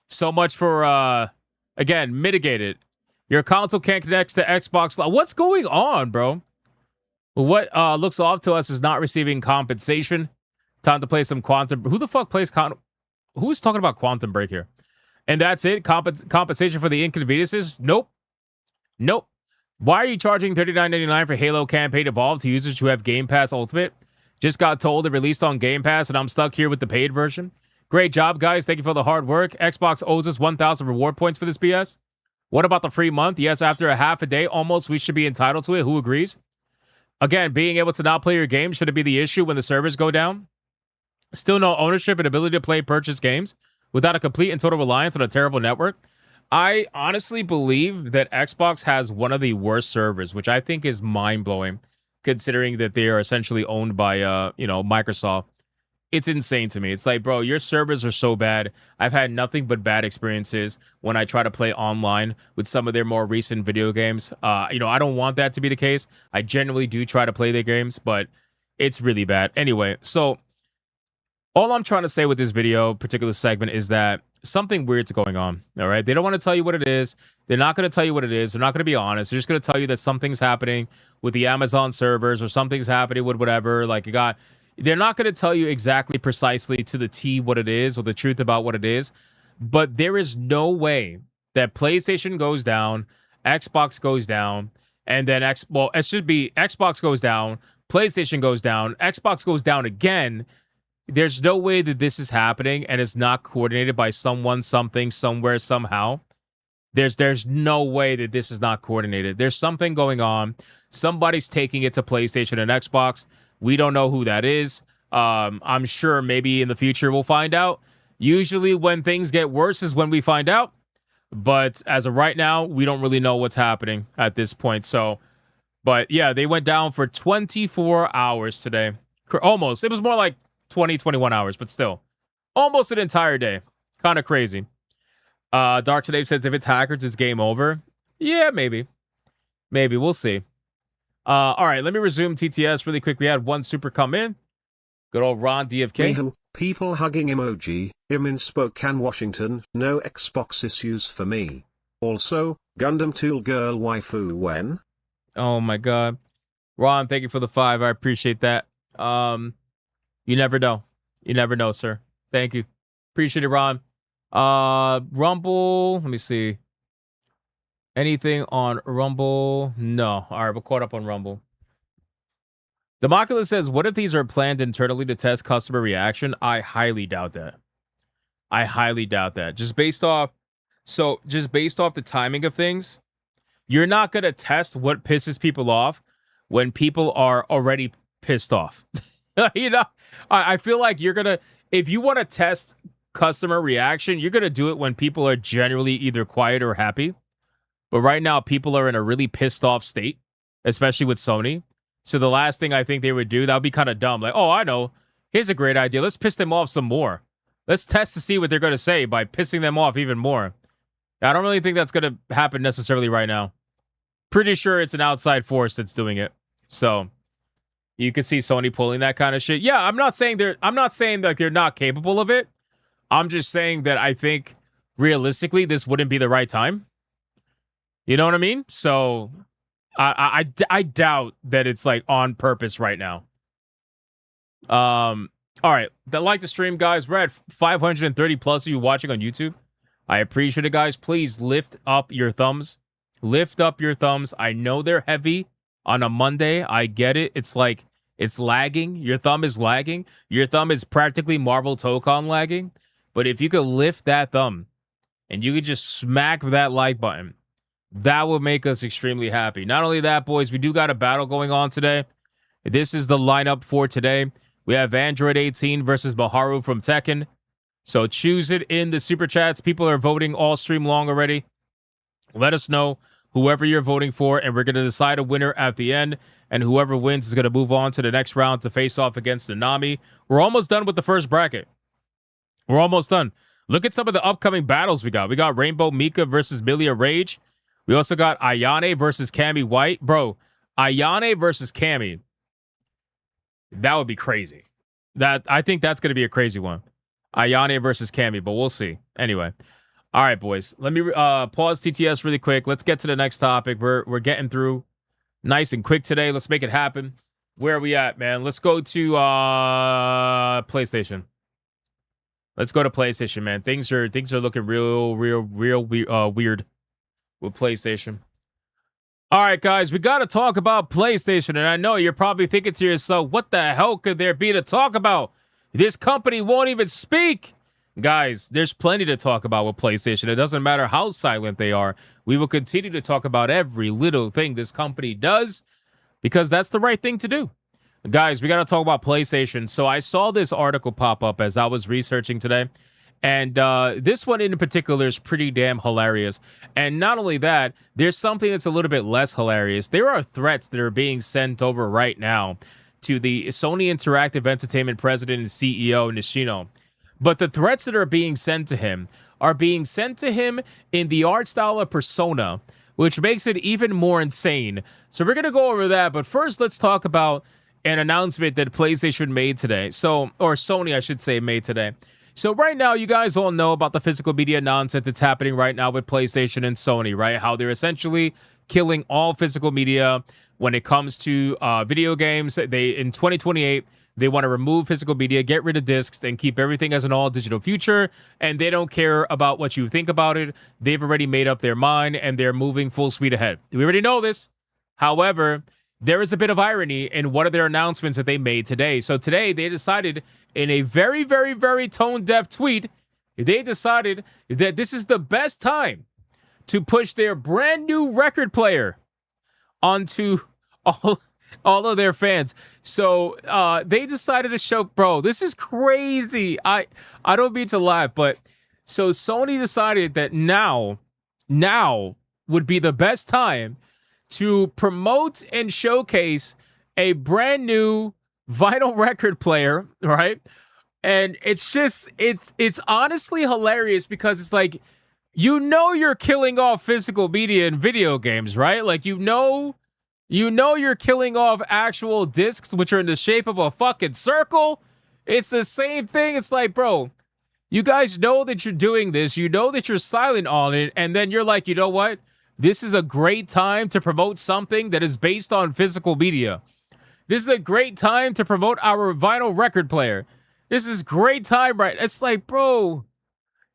[SPEAKER 2] So much for, again, mitigated. Your console can't connect to Xbox Live. What's going on, bro? What looks off to us is not receiving compensation. Time to play some Quantum. Who the fuck plays Who's talking about Quantum Break here? And that's it? Compensation for the inconveniences? Nope. Nope. Why are you charging $39.99 for Halo Campaign Evolved to users who have Game Pass Ultimate? Just got told it released on Game Pass and I'm stuck here with the paid version. Great job, guys. Thank you for the hard work. Xbox owes us 1,000 reward points for this BS. What about the free month? Yes, after a half a day, almost, we should be entitled to it. Who agrees? Again, being able to not play your game shouldn't be the issue when the servers go down. Still no ownership and ability to play purchase games without a complete and total reliance on a terrible network. I honestly believe that Xbox has one of the worst servers, which I think is mind-blowing, considering that they are essentially owned by, Microsoft. It's insane to me. It's like, bro, your servers are so bad. I've had nothing but bad experiences when I try to play online with some of their more recent video games. I don't want that to be the case. I genuinely do try to play their games, but it's really bad. Anyway, so all I'm trying to say with this video, particular segment, is that something weird's going on. All right. They don't want to tell you what it is. They're not going to tell you what it is. They're not going to be honest. They're just going to tell you that something's happening with the Amazon servers or something's happening with whatever. Like they're not going to tell you exactly precisely to the T what it is or the truth about what it is. But there is no way that PlayStation goes down, Xbox goes down, and then it should be Xbox goes down, PlayStation goes down, Xbox goes down again. There's no way that this is happening and it's not coordinated by someone, something, somewhere, somehow. There's no way that this is not coordinated. There's something going on. Somebody's taking it to PlayStation and Xbox. We don't know who that is. I'm sure maybe in the future we'll find out. Usually when things get worse is when we find out. But as of right now, we don't really know what's happening at this point. So, but yeah, they went down for 24 hours today. Almost. It was more like 21 hours, but still. Almost an entire day. Kind of crazy. Dark Today says if it's hackers, it's game over. Yeah, maybe. Maybe. We'll see. All right, let me resume TTS really quick. We had one super come in. Good old Ron DFK.
[SPEAKER 5] People hugging emoji. I'm in Spokane, Washington. No Xbox issues for me. Also, Gundam Tool Girl waifu when?
[SPEAKER 2] Oh my god. Ron, thank you for the 5. I appreciate that. You never know. You never know, sir. Thank you. Appreciate it, Ron. Rumble. Let me see. Anything on Rumble? No. All right, we're caught up on Rumble. Democulus says, what if these are planned internally to test customer reaction? I highly doubt that. I highly doubt that. Just based off the timing of things, you're not going to test what pisses people off when people are already pissed off. You know, I feel like if you want to test customer reaction, you're going to do it when people are generally either quiet or happy. But right now, people are in a really pissed off state, especially with Sony. So the last thing I think they would do, that would be kind of dumb. Like, oh, I know. Here's a great idea. Let's piss them off some more. Let's test to see what they're going to say by pissing them off even more. I don't really think that's going to happen necessarily right now. Pretty sure it's an outside force that's doing it. So you could see Sony pulling that kind of shit. Yeah, I'm not saying that they're not capable of it. I'm just saying that I think realistically this wouldn't be the right time. You know what I mean? So I doubt that it's like on purpose right now. All right, like the stream, guys. We're at 530 plus of you watching on YouTube. I appreciate it, guys. Please lift up your thumbs. Lift up your thumbs. I know they're heavy on a Monday. I get it. It's like it's lagging. Your thumb is lagging. Your thumb is practically Marvel Tokon lagging. But if you could lift that thumb and you could just smack that like button, that would make us extremely happy. Not only that, boys, we do got a battle going on today. This is the lineup for today. We have Android 18 versus Maharu from Tekken. So choose it in the super chats. People are voting all stream long already. Let us know whoever you're voting for, and we're going to decide a winner at the end. And whoever wins is going to move on to the next round to face off against Nanami. We're almost done with the first bracket. We're almost done. Look at some of the upcoming battles we got. We got Rainbow Mika versus Milia Rage. We also got Ayane versus Cammy White. Bro, Ayane versus Cammy. That would be crazy. I think that's going to be a crazy one. Ayane versus Cammy, but we'll see. Anyway. All right, boys. Let me pause TTS really quick. Let's get to the next topic. We're getting through nice and quick today. Let's make it happen. Where are we at, man? Let's go to PlayStation. Let's go to PlayStation, man. Things are looking real weird with PlayStation. All right, guys, we got to talk about PlayStation, and I know you're probably thinking to yourself, what the hell could there be to talk about? This company won't even speak. Guys, there's plenty to talk about with PlayStation. It doesn't matter how silent they are. We will continue to talk about every little thing this company does because that's the right thing to do. Guys, we got to talk about PlayStation. So I saw this article pop up as I was researching today. And this one in particular is pretty damn hilarious. And not only that, there's something that's a little bit less hilarious. There are threats that are being sent over right now to the Sony Interactive Entertainment president and CEO, Nishino. But the threats that are being sent to him are being sent to him in the art style of Persona, which makes it even more insane. So we're going to go over that. But first, let's talk about an announcement that PlayStation made today. Or Sony, I should say, made today. So right now, you guys all know about the physical media nonsense that's happening right now with PlayStation and Sony, right? How they're essentially killing all physical media when it comes to video games. They in 2028, they want to remove physical media, get rid of discs, and keep everything as an all-digital future. And they don't care about what you think about it. They've already made up their mind, and they're moving full speed ahead. We already know this. However, there is a bit of irony in one of their announcements that they made today. So today, they decided in a very, very, very tone-deaf tweet, they decided that this is the best time to push their brand new record player onto all of their fans. So they decided to show, bro, this is crazy. I don't mean to laugh, but so Sony decided that now would be the best time to promote and showcase a brand new vinyl record player, right? And it's just, it's honestly hilarious because it's like, you're killing off physical media in video games, right? Like, you're killing off actual discs, which are in the shape of a fucking circle. It's the same thing. It's like, bro, you guys know that you're doing this. You know that you're silent on it. And then you're like, you know what? This is a great time to promote something that is based on physical media. This is a great time to promote our vinyl record player. This is great time, right? It's like, bro,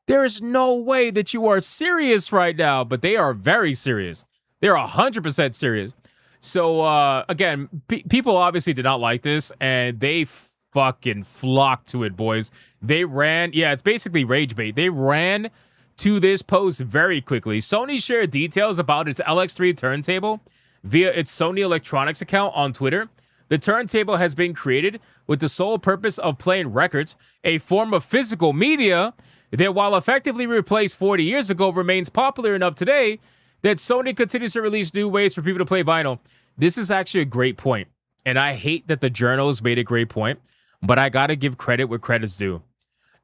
[SPEAKER 2] there is no way that you are serious right now. But they are very serious. They're 100% serious. So, again, people obviously did not like this, and they fucking flocked to it, boys. They ran. Yeah, it's basically rage bait. They ran to this post very quickly. Sony shared details about its LX3 turntable via its Sony Electronics account on Twitter. The turntable has been created with the sole purpose of playing records, a form of physical media that, while effectively replaced 40 years ago, remains popular enough today that Sony continues to release new ways for people to play vinyl. This is actually a great point, and I hate that the journals made a great point, but I gotta give credit where credit's due.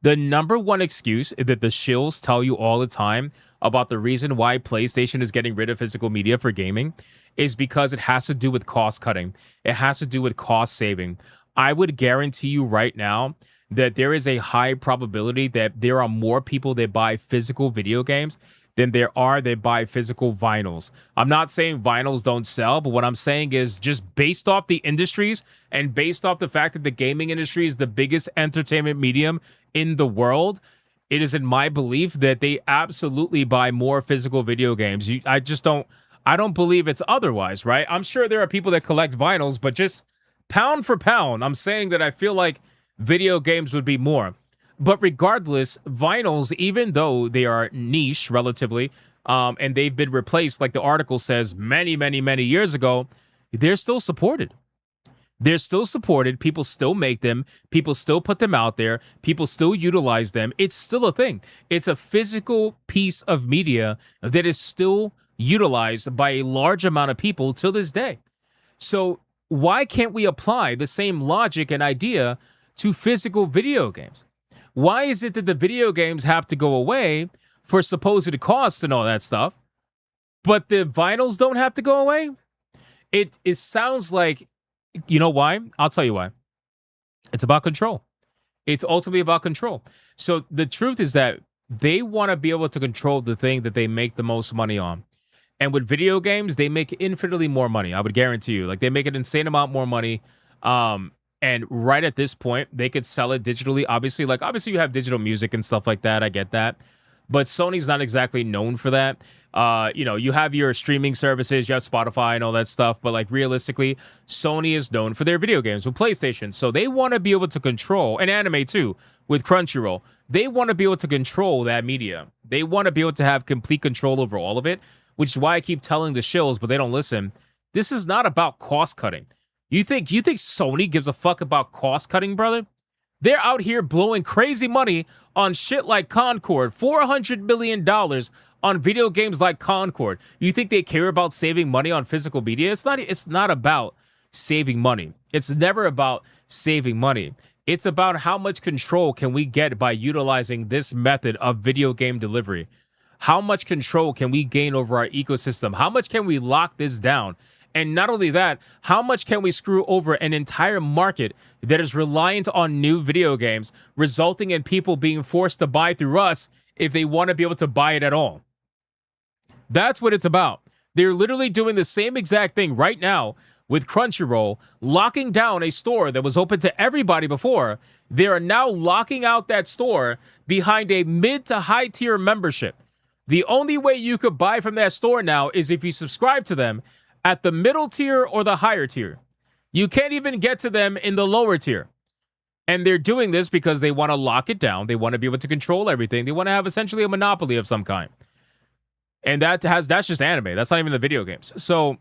[SPEAKER 2] The number one excuse that the shills tell you all the time about the reason why PlayStation is getting rid of physical media for gaming is because it has to do with cost cutting. It has to do with cost saving. I would guarantee you right now that there is a high probability that there are more people that buy physical video games than there are that buy physical vinyls. I'm not saying vinyls don't sell, but what I'm saying is just based off the industries and based off the fact that the gaming industry is the biggest entertainment medium in the world, it is in my belief that they absolutely buy more physical video games. I don't believe it's otherwise, right? I'm sure there are people that collect vinyls, but just pound for pound, I'm saying that I feel like video games would be more. But regardless, vinyls, even though they are niche relatively, and they've been replaced, like the article says, many, many, many years ago, they're still supported. They're still supported. People still make them. People still put them out there. People still utilize them. It's still a thing. It's a physical piece of media that is still utilized by a large amount of people till this day. So why can't we apply the same logic and idea to physical video games? Why is it that the video games have to go away for supposed costs and all that stuff, but the vinyls don't have to go away? It sounds like, you know why? I'll tell you why. It's about control. It's ultimately about control. So the truth is that they want to be able to control the thing that they make the most money on. And with video games, they make infinitely more money. I would guarantee you. Like, they make an insane amount more money. And right at this point, they could sell it digitally. Obviously, you have digital music and stuff like that. I get that. But Sony's not exactly known for that. You have your streaming services, you have Spotify and all that stuff. But like realistically, Sony is known for their video games with PlayStation. So they want to be able to control, and anime too, with Crunchyroll. They want to be able to control that media. They want to be able to have complete control over all of it, which is why I keep telling the shills, but they don't listen. This is not about cost cutting. Do you think Sony gives a fuck about cost cutting, brother? They're out here blowing crazy money on shit like Concord, $400 million on video games like Concord. You think they care about saving money on physical media? It's not about saving money. It's never about saving money. It's about how much control can we get by utilizing this method of video game delivery. How much control can we gain over our ecosystem? How much can we lock this down? And not only that, how much can we screw over an entire market that is reliant on new video games, resulting in people being forced to buy through us if they want to be able to buy it at all? That's what it's about. They're literally doing the same exact thing right now with Crunchyroll, locking down a store that was open to everybody before. They are now locking out that store behind a mid to high tier membership. The only way you could buy from that store now is if you subscribe to them at the middle tier or the higher tier. You can't even get to them in the lower tier. And they're doing this because they want to lock it down. They want to be able to control everything. They want to have essentially a monopoly of some kind. And that's just anime. That's not even the video games. So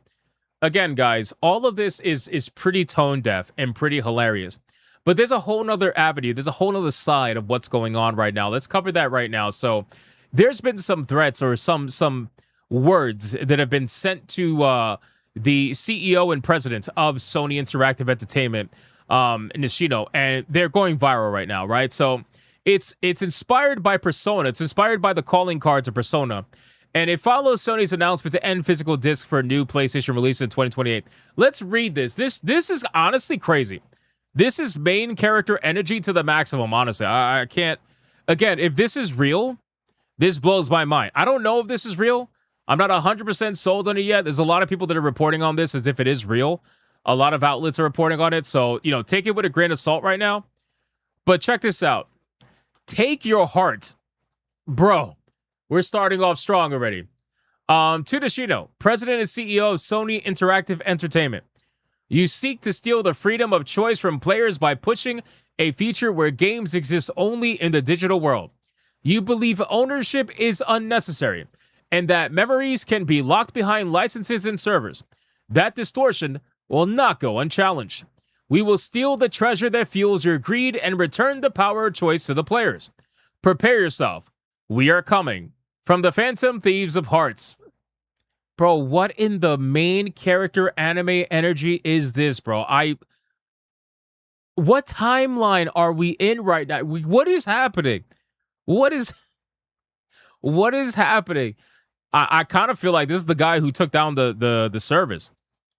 [SPEAKER 2] again, guys, all of this is pretty tone deaf and pretty hilarious. But there's a whole nother avenue. There's a whole nother side of what's going on right now. Let's cover that right now. So there's been some threats or some words that have been sent to the CEO and president of Sony Interactive Entertainment, Nishino, and they're going viral right now, right? So it's inspired by Persona. It's inspired by the calling cards of Persona. And it follows Sony's announcement to end physical discs for a new PlayStation release in 2028. Let's read this. This is honestly crazy. This is main character energy to the maximum, honestly. I can't... Again, if this is real, this blows my mind. I don't know if this is real. I'm not 100% sold on it yet. There's a lot of people that are reporting on this as if it is real. A lot of outlets are reporting on it. So, take it with a grain of salt right now. But check this out. Take your heart. Bro, we're starting off strong already. To Nishino, president and CEO of Sony Interactive Entertainment. You seek to steal the freedom of choice from players by pushing a feature where games exist only in the digital world. You believe ownership is unnecessary and that memories can be locked behind licenses and servers. That distortion will not go unchallenged. We will steal the treasure that fuels your greed and return the power of choice to the players. Prepare yourself. We are coming. From the Phantom Thieves of Hearts. Bro, what in the main character anime energy is this, bro? What timeline are we in right now? What is happening? What is happening? I kind of feel like this is the guy who took down the service.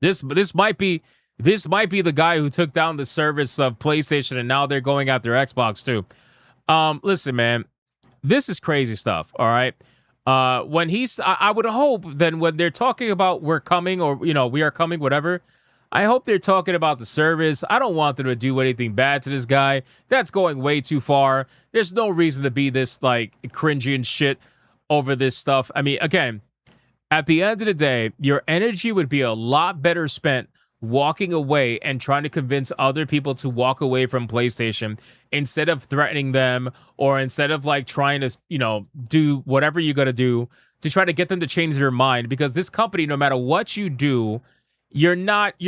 [SPEAKER 2] This might be the guy who took down the service of PlayStation, and now they're going after Xbox too. Listen, man, this is crazy stuff. All right. I would hope that when they're talking about we're coming or, we are coming, whatever, I hope they're talking about the service. I don't want them to do anything bad to this guy. That's going way too far. There's no reason to be this cringy and shit over this stuff. I mean, again, at the end of the day, your energy would be a lot better spent walking away and trying to convince other people to walk away from PlayStation instead of threatening them or instead of trying to, do whatever you got to do to try to get them to change their mind, because this company, no matter what you do, you're not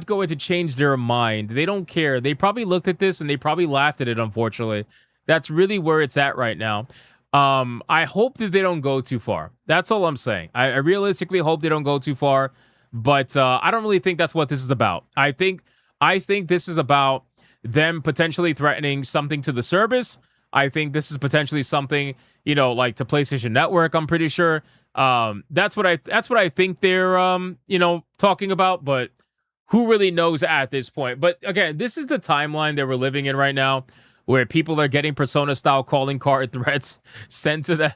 [SPEAKER 2] going to change their mind. They don't care. They probably looked at this and they probably laughed at it, unfortunately. That's really where it's at right now. I hope that they don't go too far. That's all I'm saying. I realistically hope they don't go too far. But I don't really think that's what this is about. I think this is about them potentially threatening something to the service. I think this is potentially something, to PlayStation Network, I'm pretty sure. That's what I think they're talking about, but who really knows at this point? But again, this is the timeline that we're living in right now, where people are getting Persona style calling card threats sent to the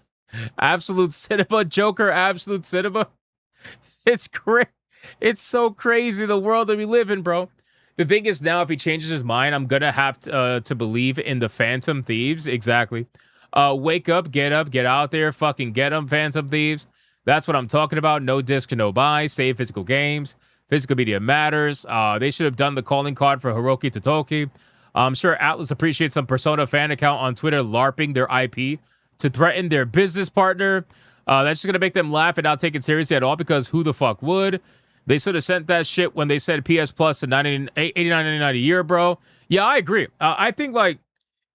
[SPEAKER 2] Absolute Cinema Joker, Absolute Cinema. It's great. It's so crazy, the world that we live in, bro. The thing is, now if he changes his mind, I'm gonna have to believe in the Phantom Thieves. Exactly. Wake up, get out there, fucking get them, Phantom Thieves. That's what I'm talking about. No disc, no buy. Save physical games. Physical media matters. They should have done the calling card for Hiroki Totoki. I'm sure Atlas appreciates some Persona fan account on Twitter LARPing their IP to threaten their business partner. That's just gonna make them laugh and not take it seriously at all, because who the fuck would? They should have sent that shit when they said PS Plus to $89.99 a year, bro. Yeah, I agree. I think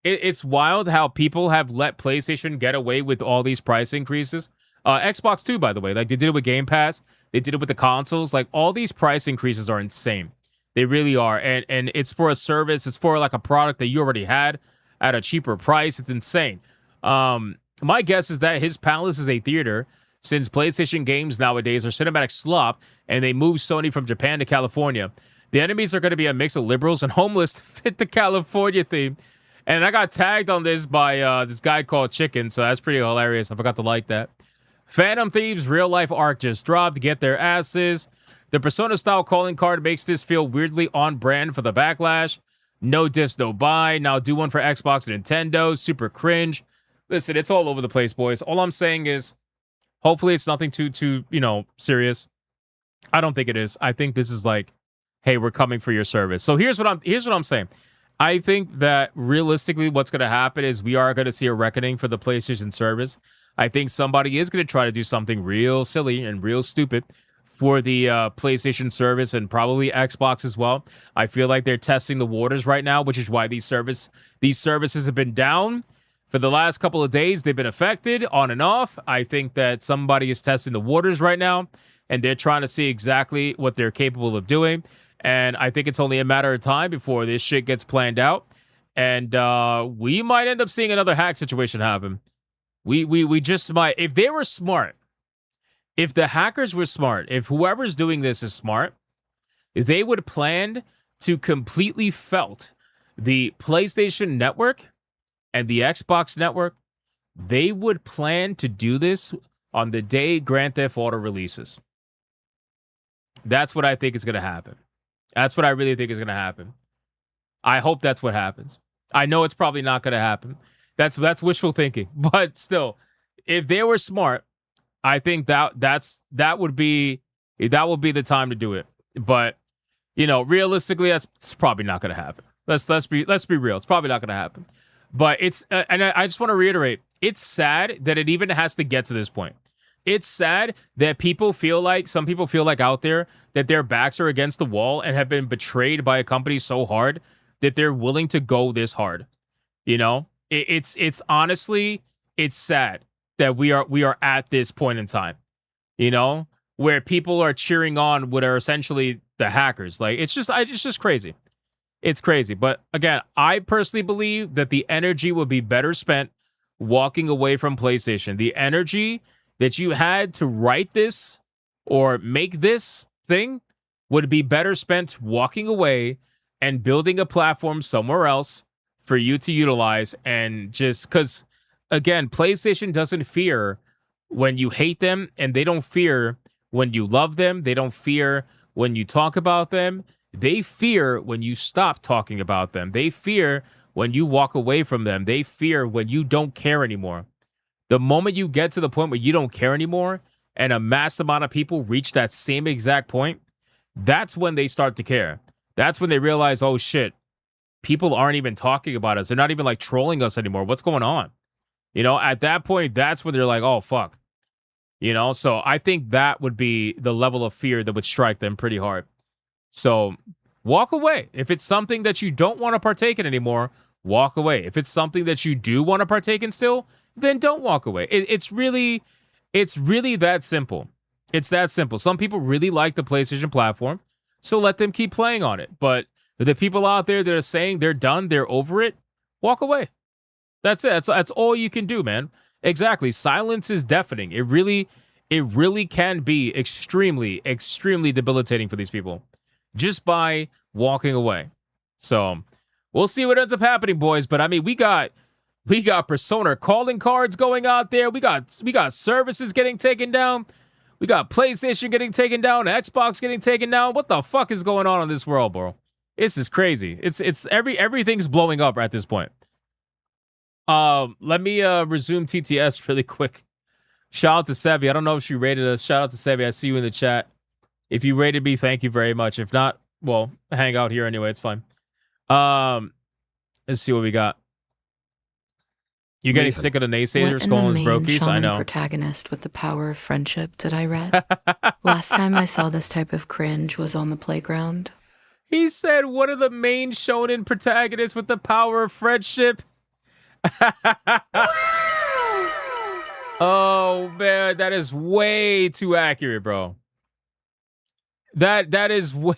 [SPEAKER 2] it's wild how people have let PlayStation get away with all these price increases. Xbox too, by the way. They did it with Game Pass. They did it with the consoles. All these price increases are insane. They really are. And it's for a service. It's for a product that you already had at a cheaper price. It's insane. My guess is that his palace is a theater since PlayStation games nowadays are cinematic slop and they move Sony from Japan to California. The enemies are going to be a mix of liberals and homeless to fit the California theme. And I got tagged on this by this guy called Chicken, so that's pretty hilarious. I forgot to like that. Phantom Thieves real-life arc just dropped to get their asses. The Persona-style calling card makes this feel weirdly on brand for the backlash. No diss, no buy. Now do one for Xbox and Nintendo. Super cringe. Listen, it's all over the place, boys. All I'm saying is, hopefully it's nothing too serious. I don't think it is. I think this is like, hey, we're coming for your service. So here's what I'm saying. I think that realistically what's going to happen is we are going to see a reckoning for the PlayStation service. I think somebody is going to try to do something real silly and real stupid for the PlayStation service and probably Xbox as well. I feel like they're testing the waters right now, which is why these services have been down for the last couple of days. They've been affected on and off. I think that somebody is testing the waters right now, and they're trying to see exactly what they're capable of doing. And I think it's only a matter of time before this shit gets planned out. And we might end up seeing another hack situation happen. We just might. If they were smart, if the hackers were smart, if whoever's doing this is smart, they would plan to completely felt the PlayStation Network and the Xbox Network. They would plan to do this on the day Grand Theft Auto releases. That's what I think is going to happen. That's what I really think is going to happen. I hope that's what happens. I know it's probably not going to happen. That's wishful thinking. But still, if they were smart, I think that would be the time to do it. But realistically, it's probably not going to happen. Let's be real. It's probably not going to happen. But it's and I just want to reiterate, it's sad that it even has to get to this point. It's sad that some people feel like out there that their backs are against the wall and have been betrayed by a company so hard that they're willing to go this hard. It's honestly, it's sad that we are at this point in time, where people are cheering on what are essentially the hackers. Like, it's just crazy. It's crazy. But again, I personally believe that the energy would be better spent walking away from PlayStation. The energy that you had to write this or make this thing would be better spent walking away and building a platform somewhere else for you to utilize. And just because, again, PlayStation doesn't fear when you hate them, and they don't fear when you love them. They don't fear when you talk about them. They fear when you stop talking about them. They fear when you walk away from them. They fear when you don't care anymore. The moment you get to the point where you don't care anymore and a mass amount of people reach that same exact point, that's when they start to care. That's when they realize, oh shit, people aren't even talking about us. They're not even like trolling us anymore. What's going on? At that point, that's when they're like, oh fuck. So I think that would be the level of fear that would strike them pretty hard. So walk away. If it's something that you don't want to partake in anymore, walk away. If it's something that you do want to partake in still, then don't walk away. It's really that simple. It's that simple. Some people really like the PlayStation platform, so let them keep playing on it. But the people out there that are saying they're done, they're over it, walk away. That's it. That's all you can do, man. Exactly. Silence is deafening. It really can be extremely, extremely debilitating for these people just by walking away. So we'll see what ends up happening, boys. But I mean, we got Persona calling cards going out there. We got services getting taken down. We got PlayStation getting taken down, Xbox getting taken down. What the fuck is going on in this world, bro? This is crazy. Everything's blowing up at this point. Let me resume TTS really quick. Shout out to Sevi. I don't know if she rated us. Shout out to Sevi. I see you in the chat. If you rated me, thank you very much. If not, well, hang out here anyway. It's fine. Let's see what we got. You're getting sick of the naysayers calling us brokies? I know.
[SPEAKER 14] Protagonist with the power of friendship did I read? Last time I saw this type of cringe was on the playground.
[SPEAKER 2] He said, what are the main shonen protagonists with the power of friendship? Oh, man, that is way too accurate, bro. That is way...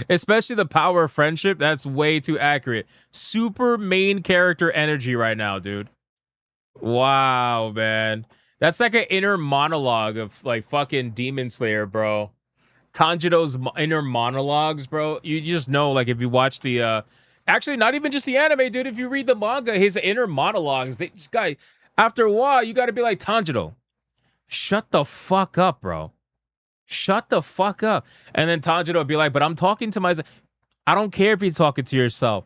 [SPEAKER 2] Especially the power of friendship, that's way too accurate. Super main character energy right now, dude. Wow, man. That's like an inner monologue of like fucking Demon Slayer, bro. Tanjiro's inner monologues, bro. You just know, like, if you watch the, actually, not even just the anime, dude. If you read the manga, his inner monologues, this guy, after a while, you got to be like, Tanjiro, shut the fuck up, bro. Shut the fuck up. And then Tanjiro would be like, but I'm talking to myself. I don't care if you're talking to yourself.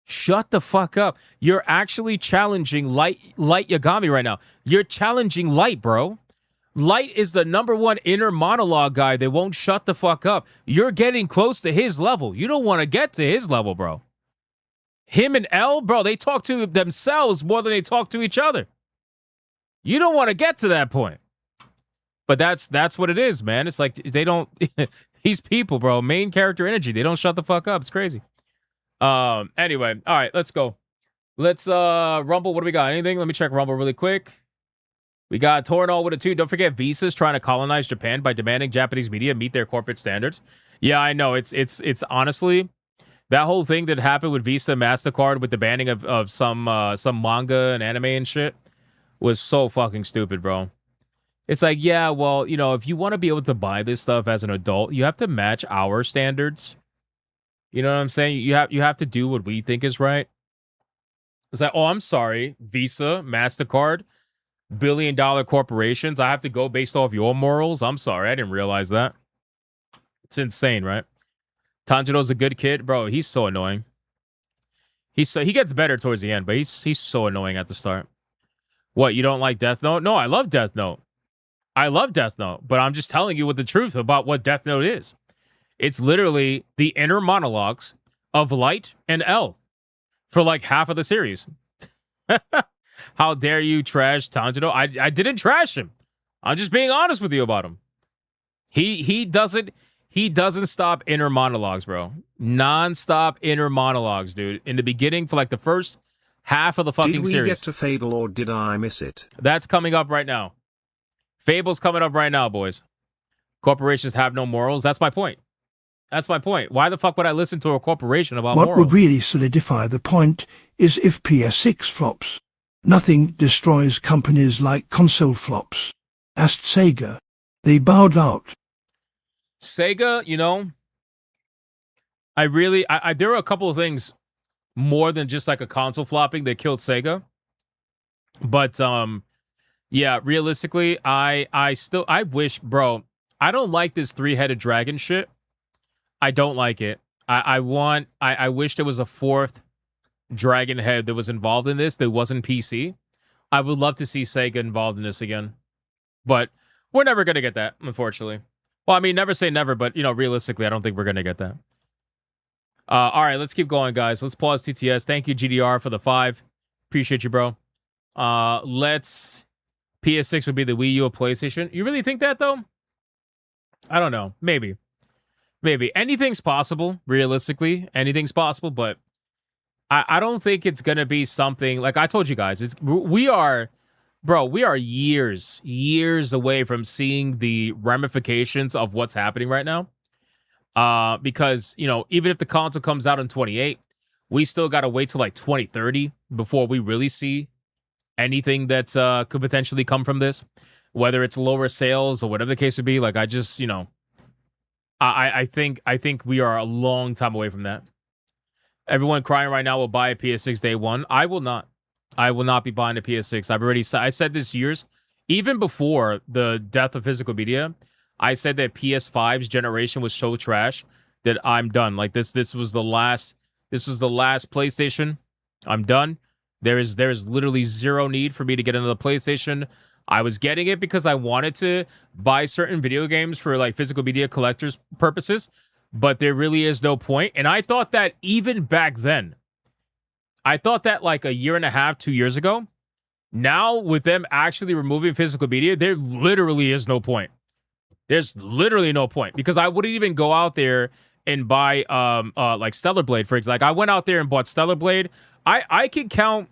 [SPEAKER 2] Shut the fuck up. You're actually challenging Light Yagami right now. You're challenging Light, bro. Light is the #1 inner monologue guy that won't shut the fuck up. You're getting close to his level. You don't want to get to his level, bro. Him and L, bro, they talk to themselves more than they talk to each other. You don't want to get to that point. But that's what it is, man. It's like they don't these people, bro, main character energy. They don't shut the fuck up. It's crazy. Anyway, all right, let's go. Let's Rumble. What do we got? Anything? Let me check Rumble really quick. We got Torinol with a 2. Don't forget Visa's trying to colonize Japan by demanding Japanese media meet their corporate standards. Yeah, I know. It's honestly that whole thing that happened with Visa MasterCard with the banning of some manga and anime and shit was so fucking stupid, bro. It's like, yeah, well, you know, if you want to be able to buy this stuff as an adult, you have to match our standards. You know what I'm saying? You have to do what we think is right. It's like, oh, I'm sorry, Visa, MasterCard, billion-dollar corporations. I have to go based off your morals. I'm sorry, I didn't realize that. It's insane, right? Tanjiro's a good kid, bro. He's so annoying. He gets better towards the end, but he's so annoying at the start. What, you don't like Death Note? No, I love Death Note. I love Death Note, but I'm just telling you what the truth about what Death Note is. It's literally the inner monologues of Light and L for like half of the series. How dare you trash Tanjiro? I didn't trash him. I'm just being honest with you about him. He doesn't stop inner monologues, bro. Non-stop inner monologues, dude. In the beginning, for like the first half of the fucking series.
[SPEAKER 5] Did we get to Fable or did I miss it?
[SPEAKER 2] That's coming up right now. Fable's coming up right now, boys. Corporations have no morals. That's my point. That's my point. Why the fuck would I listen to a corporation about morals?
[SPEAKER 8] What would really solidify the point is if PS6 flops. Nothing destroys companies like console flops. Asked Sega. They bowed out.
[SPEAKER 2] Sega, you know, there are a couple of things more than just like a console flopping that killed Sega. But, yeah, realistically, I wish, bro, I don't like this 3-headed dragon shit. I don't like it. I wish there was a 4th dragon head that was involved in this that wasn't PC. I would love to see Sega involved in this again. But we're never going to get that, unfortunately. Well, I mean, never say never, but, you know, realistically, I don't think we're going to get that. All right, let's keep going, guys. Let's pause TTS. Thank you, GDR, for the 5. Appreciate you, bro. PS6 would be the Wii U of PlayStation. You really think that, though? I don't know. Maybe. Anything's possible, realistically. Anything's possible, but I don't think it's going to be something... Like I told you guys, we are years away from seeing the ramifications of what's happening right now. Because, you know, even if the console comes out in 2028, we still got to wait till like 2030 before we really see anything that could potentially come from this, whether it's lower sales or whatever the case would be. Like, I just, you know, I think we are a long time away from that. Everyone crying right now will buy a PS6 day one. I will not. I will not be buying a PS6. I said this years, even before the death of physical media. I said that PS5's generation was so trash that I'm done. Like this was the last PlayStation. I'm done. There is literally zero need for me to get another PlayStation. I was getting it because I wanted to buy certain video games for like physical media collectors purposes, but there really is no point. And I thought that even back then, I thought that like a year and a half, 2 years ago. Now with them actually removing physical media, there literally is no point. There's literally no point because I wouldn't even go out there and buy like Stellar Blade, for example. Like I went out there and bought Stellar Blade. I can count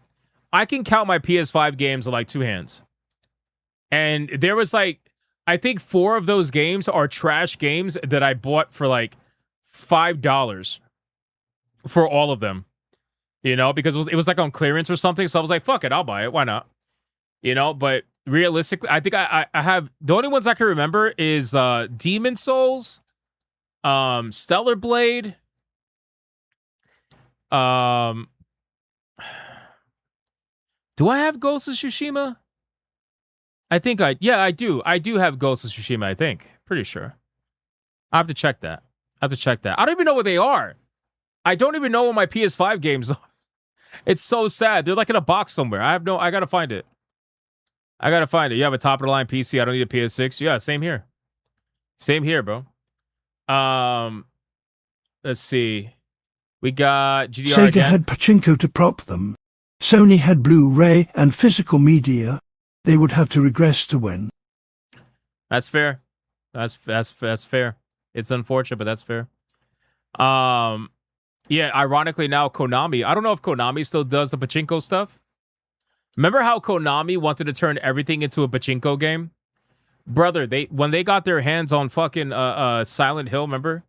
[SPEAKER 2] my PS5 games on like two hands. And there was like, I think 4 of those games are trash games that I bought for like $5 for all of them. You know, because it was like on clearance or something. So I was like, fuck it, I'll buy it. Why not? You know, but realistically, I think I have the only ones I can remember is Demon Souls, Stellar Blade, do I have Ghost of Tsushima? I think I do. I do have Ghost of Tsushima, I think. Pretty sure. I have to check that. I don't even know what they are. I don't even know what my PS5 games are. It's so sad. They're like in a box somewhere. I gotta find it. You have a top of the line PC. I don't need a PS6. Yeah, same here. Same here, bro. Let's see. We got GDR
[SPEAKER 8] Sega
[SPEAKER 2] again.
[SPEAKER 8] had pachinko to prop them. Sony had Blu-ray and physical media. They would have to regress to win.
[SPEAKER 2] That's fair. That's fair. It's unfortunate, but that's fair. Yeah, ironically now Konami, I don't know if Konami still does the pachinko stuff. Remember how Konami wanted to turn everything into a pachinko game? Brother, when they got their hands on fucking Silent Hill, remember?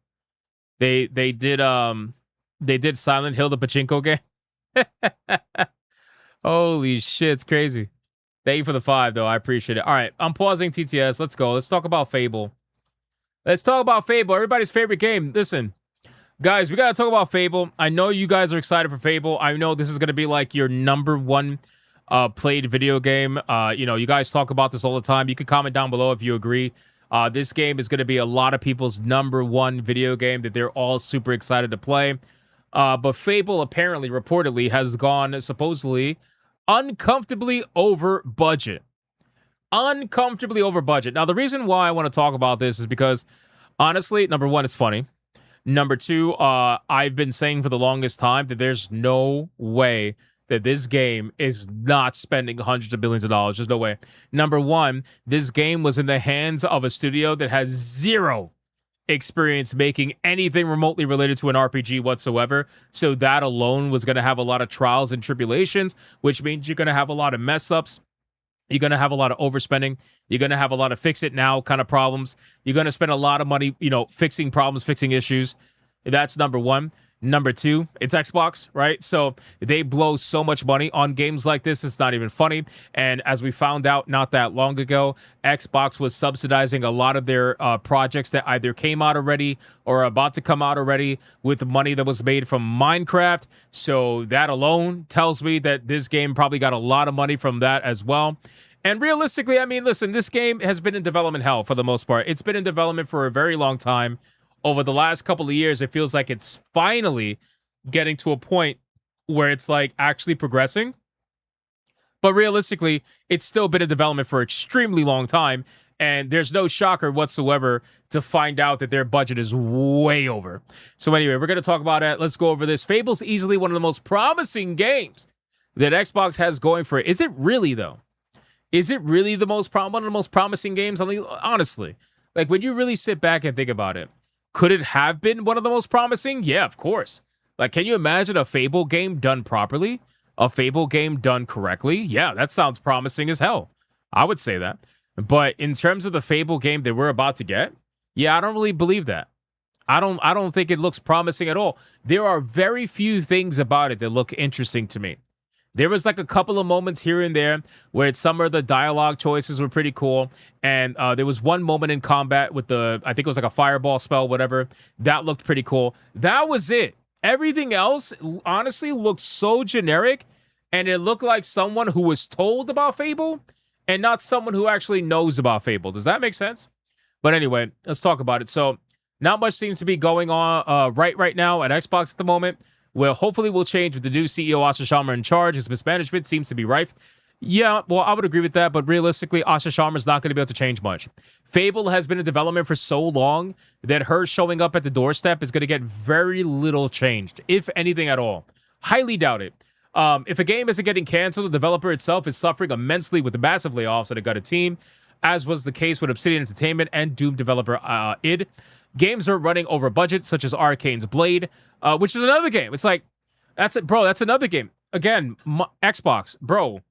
[SPEAKER 2] They did Silent Hill the pachinko game. Holy shit, it's crazy. Thank you for the 5 though. I appreciate it. All right, I'm pausing TTS. Let's go. Let's talk about Fable. Everybody's favorite game. Listen, guys, we got to talk about Fable. I know you guys are excited for Fable. I know this is going to be like your number one played video game. You guys talk about this all the time. You can comment down below if you agree. This game is going to be a lot of people's number one video game that they're all super excited to play. But Fable apparently, reportedly, has gone supposedly uncomfortably over budget. Now, the reason why I want to talk about this is because, honestly, number one, it's funny. Number two, I've been saying for the longest time that there's no way that this game is not spending hundreds of billions of dollars. There's no way. Number one, this game was in the hands of a studio that has zero experience making anything remotely related to an RPG whatsoever. So that alone was going to have a lot of trials and tribulations, which means you're going to have a lot of mess ups. You're going to have a lot of overspending. You're going to have a lot of fix it now kind of problems. You're going to spend a lot of money, fixing problems, fixing issues. That's number one. Number two, it's Xbox, right? So they blow so much money on games like this, it's not even funny. And as we found out not that long ago, Xbox was subsidizing a lot of their projects that either came out already or are about to come out already with the money that was made from Minecraft. So that alone tells me that this game probably got a lot of money from that as well. And realistically, I mean, listen, this game has been in development hell for the most part. It's been in development for a very long time. Over the last couple of years, it feels like it's finally getting to a point where it's like actually progressing. But realistically, it's still been in development for an extremely long time. And there's no shocker whatsoever to find out that their budget is way over. So anyway, we're going to talk about it. Let's go over this. Fable's easily one of the most promising games that Xbox has going for it. Is it really, though? Is it really one of the most promising games? I mean, honestly, like when you really sit back and think about it, could it have been one of the most promising? Yeah, of course. Like, can you imagine a Fable game done properly? A Fable game done correctly? Yeah, that sounds promising as hell. I would say that. But in terms of the Fable game that we're about to get, yeah, I don't really believe that. I don't think it looks promising at all. There are very few things about it that look interesting to me. There was like a couple of moments here and there where some of the dialogue choices were pretty cool. And there was one moment in combat with I think it was like a fireball spell, whatever. That looked pretty cool. That was it. Everything else, honestly, looked so generic. And it looked like someone who was told about Fable and not someone who actually knows about Fable. Does that make sense? But anyway, let's talk about it. So not much seems to be going on right now at Xbox at the moment. Well, hopefully will change with the new CEO, Asha Sharma, in charge. His mismanagement seems to be rife. Yeah, well, I would agree with that, but realistically, Asha Sharma's not going to be able to change much. Fable has been in development for so long that her showing up at the doorstep is going to get very little changed, if anything at all. Highly doubt it. If a game isn't getting canceled, the developer itself is suffering immensely with the massive layoffs that have got a team, as was the case with Obsidian Entertainment and Doom developer id. Games are running over budget, such as Arcane's Blade, which is another game. It's like, that's it, bro. That's another game. Again, Xbox, bro.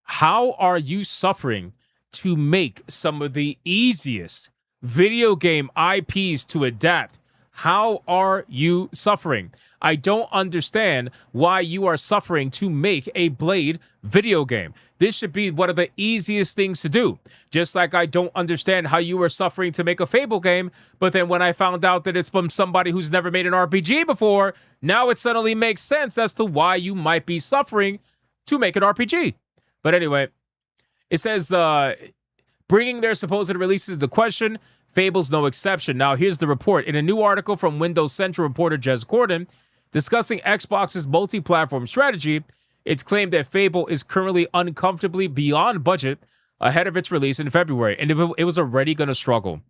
[SPEAKER 2] How are you suffering to make some of the easiest video game IPs to adapt? How are you suffering? I don't understand why you are suffering to make a Blade video game. This should be one of the easiest things to do. Just like I don't understand how you were suffering to make a Fable game, but then when I found out that it's from somebody who's never made an RPG before, now it suddenly makes sense as to why you might be suffering to make an RPG. But anyway, it says, bringing their supposed releases into question, Fable's no exception. Now, here's the report. In a new article from Windows Central reporter Jez Corden discussing Xbox's multi-platform strategy, it's claimed that Fable is currently uncomfortably beyond budget ahead of its release in February. And if it was already going to struggle,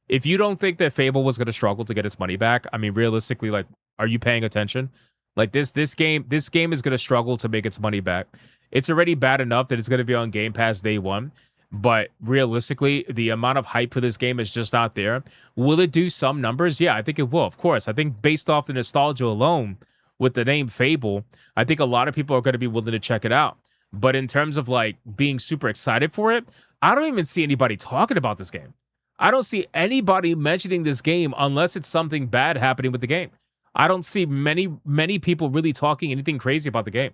[SPEAKER 2] if you don't think that Fable was going to struggle to get its money back, I mean, realistically, like, are you paying attention? Like, this game is going to struggle to make its money back. It's already bad enough that it's going to be on Game Pass day one. But realistically, the amount of hype for this game is just not there. Will it do some numbers? Yeah, I think it will, of course. I think based off the nostalgia alone with the name Fable, I think a lot of people are going to be willing to check it out. But in terms of like being super excited for it, I don't even see anybody talking about this game. I don't see anybody mentioning this game unless it's something bad happening with the game. I don't see many people really talking anything crazy about the game.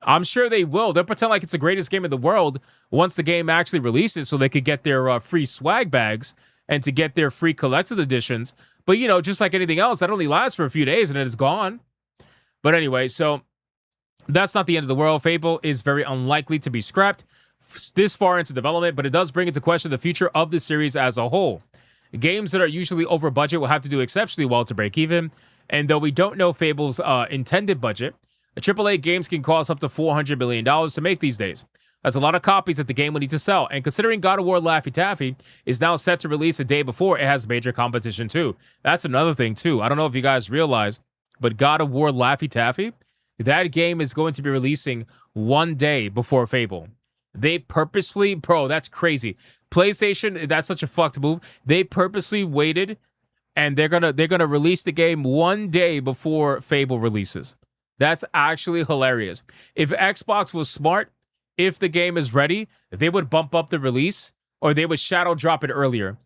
[SPEAKER 2] I'm sure they will. They'll pretend like it's the greatest game in the world once the game actually releases so they could get their free swag bags and to get their free collector's editions. But, you know, just like anything else, that only lasts for a few days and then it's gone. But anyway, so that's not the end of the world. Fable is very unlikely to be scrapped this far into development, but it does bring into question the future of the series as a whole. Games that are usually over budget will have to do exceptionally well to break even. And though we don't know Fable's intended budget, AAA games can cost up to $400 million to make these days. That's a lot of copies that the game will need to sell. And considering God of War Laffy Taffy is now set to release a day before, it has major competition too. That's another thing too. I don't know if you guys realize, but God of War Laffy Taffy, that game is going to be releasing one day before Fable. They purposefully, bro, that's crazy. PlayStation, that's such a fucked move. They purposely waited and they're gonna release the game one day before Fable releases. That's actually hilarious. If Xbox was smart, if the game is ready, if they would bump up the release or they would shadow drop it earlier.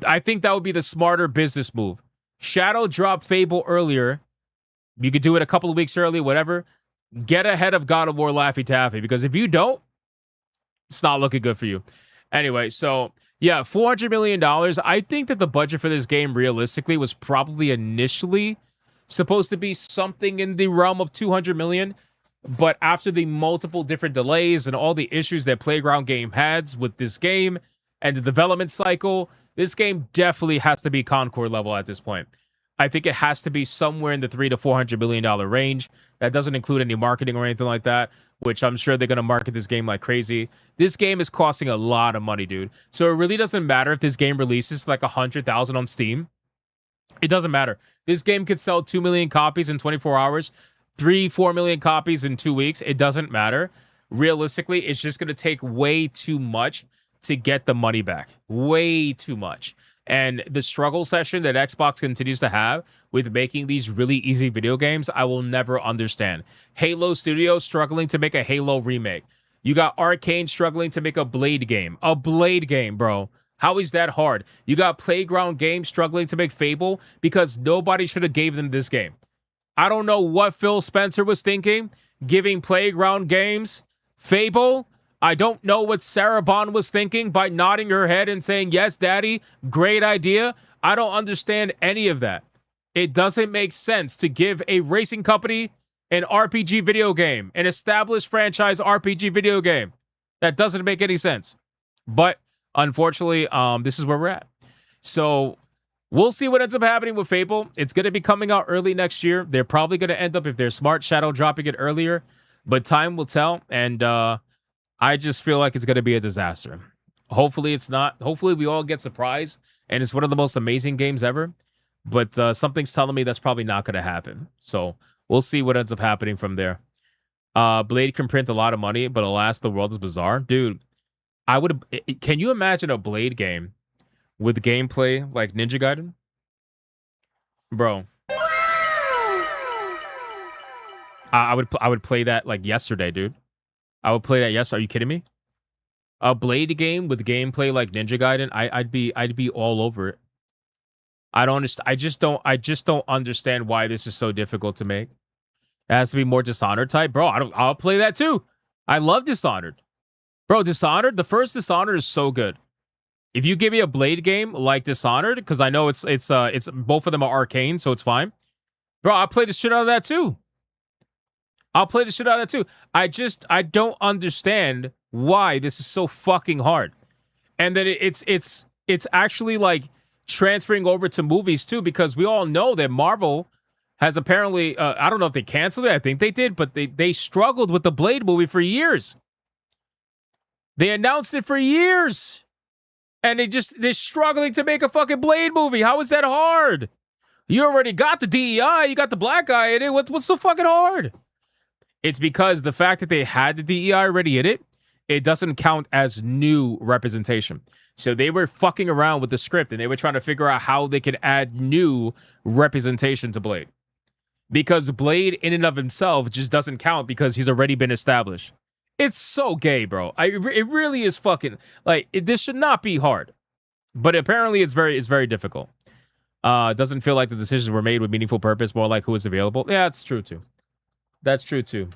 [SPEAKER 2] I think that would be the smarter business move. Shadow drop Fable earlier. You could do it a couple of weeks early, whatever. Get ahead of God of War Laffy Taffy, because if you don't, it's not looking good for you. Anyway, so yeah, $400 million. I think that the budget for this game realistically was probably initially supposed to be something in the realm of 200 million, but after the multiple different delays and all the issues that Playground Game has with this game and the development cycle, this game definitely has to be Concord level at this point. I think it has to be somewhere in the $300 to $400 million range. That doesn't include any marketing or anything like that, which I'm sure they're going to market this game like crazy. This game is costing a lot of money, dude. So it really doesn't matter if this game releases like 100,000 on Steam. It doesn't matter. This game could sell 2 million copies in 24 hours, 4 million copies in 2 weeks. It doesn't matter. Realistically, it's just going to take way too much to get the money back. Way too much. And the struggle session that Xbox continues to have with making these really easy video games, I will never understand. Halo Studios struggling to make a Halo remake. You got Arcane struggling to make a Blade game. A Blade game, bro. How is that hard? You got Playground Games struggling to make Fable because nobody should have gave them this game. I don't know what Phil Spencer was thinking, giving Playground Games Fable. I don't know what Sarah Bond was thinking by nodding her head and saying, yes, daddy, great idea. I don't understand any of that. It doesn't make sense to give a racing company an RPG video game, an established franchise RPG video game. That doesn't make any sense. But unfortunately, this is where we're at. So we'll see what ends up happening with Fable. It's going to be coming out early next year. They're probably going to end up, if they're smart, shadow dropping it earlier. But time will tell. And I just feel like it's going to be a disaster. Hopefully it's not. Hopefully we all get surprised. And it's one of the most amazing games ever. But something's telling me that's probably not going to happen. So we'll see what ends up happening from there. Blade can print a lot of money, but alas, the world is bizarre. Dude, can you imagine a Blade game with gameplay like Ninja Gaiden? Bro. I would play that like yesterday, dude. I would play that yesterday. Are you kidding me? A Blade game with gameplay like Ninja Gaiden, I'd be all over it. I don't understand. I just don't understand why this is so difficult to make. It has to be more Dishonored type, bro. I'll play that too. I love Dishonored, bro. Dishonored, the first Dishonored is so good. If you give me a Blade game like Dishonored, because I know it's both of them are arcane, so it's fine, bro. I'll play the shit out of that too. I'll play the shit out of that too. I don't understand why this is so fucking hard, and that it's actually like transferring over to movies too, because we all know that Marvel has apparently, I don't know if they canceled it. I think they did, but they struggled with the Blade movie for years. They announced it for years. And they're struggling to make a fucking Blade movie. How is that hard? You already got the DEI. You got the black guy in it. What's so fucking hard? It's because the fact that they had the DEI already in it, it doesn't count as new representation. So they were fucking around with the script and they were trying to figure out how they could add new representation to Blade. Because Blade in and of himself just doesn't count because he's already been established. It's so gay, bro. It really is fucking like this should not be hard, but apparently it's very difficult. It doesn't feel like the decisions were made with meaningful purpose, more like who is available. Yeah, that's true too. That's true too.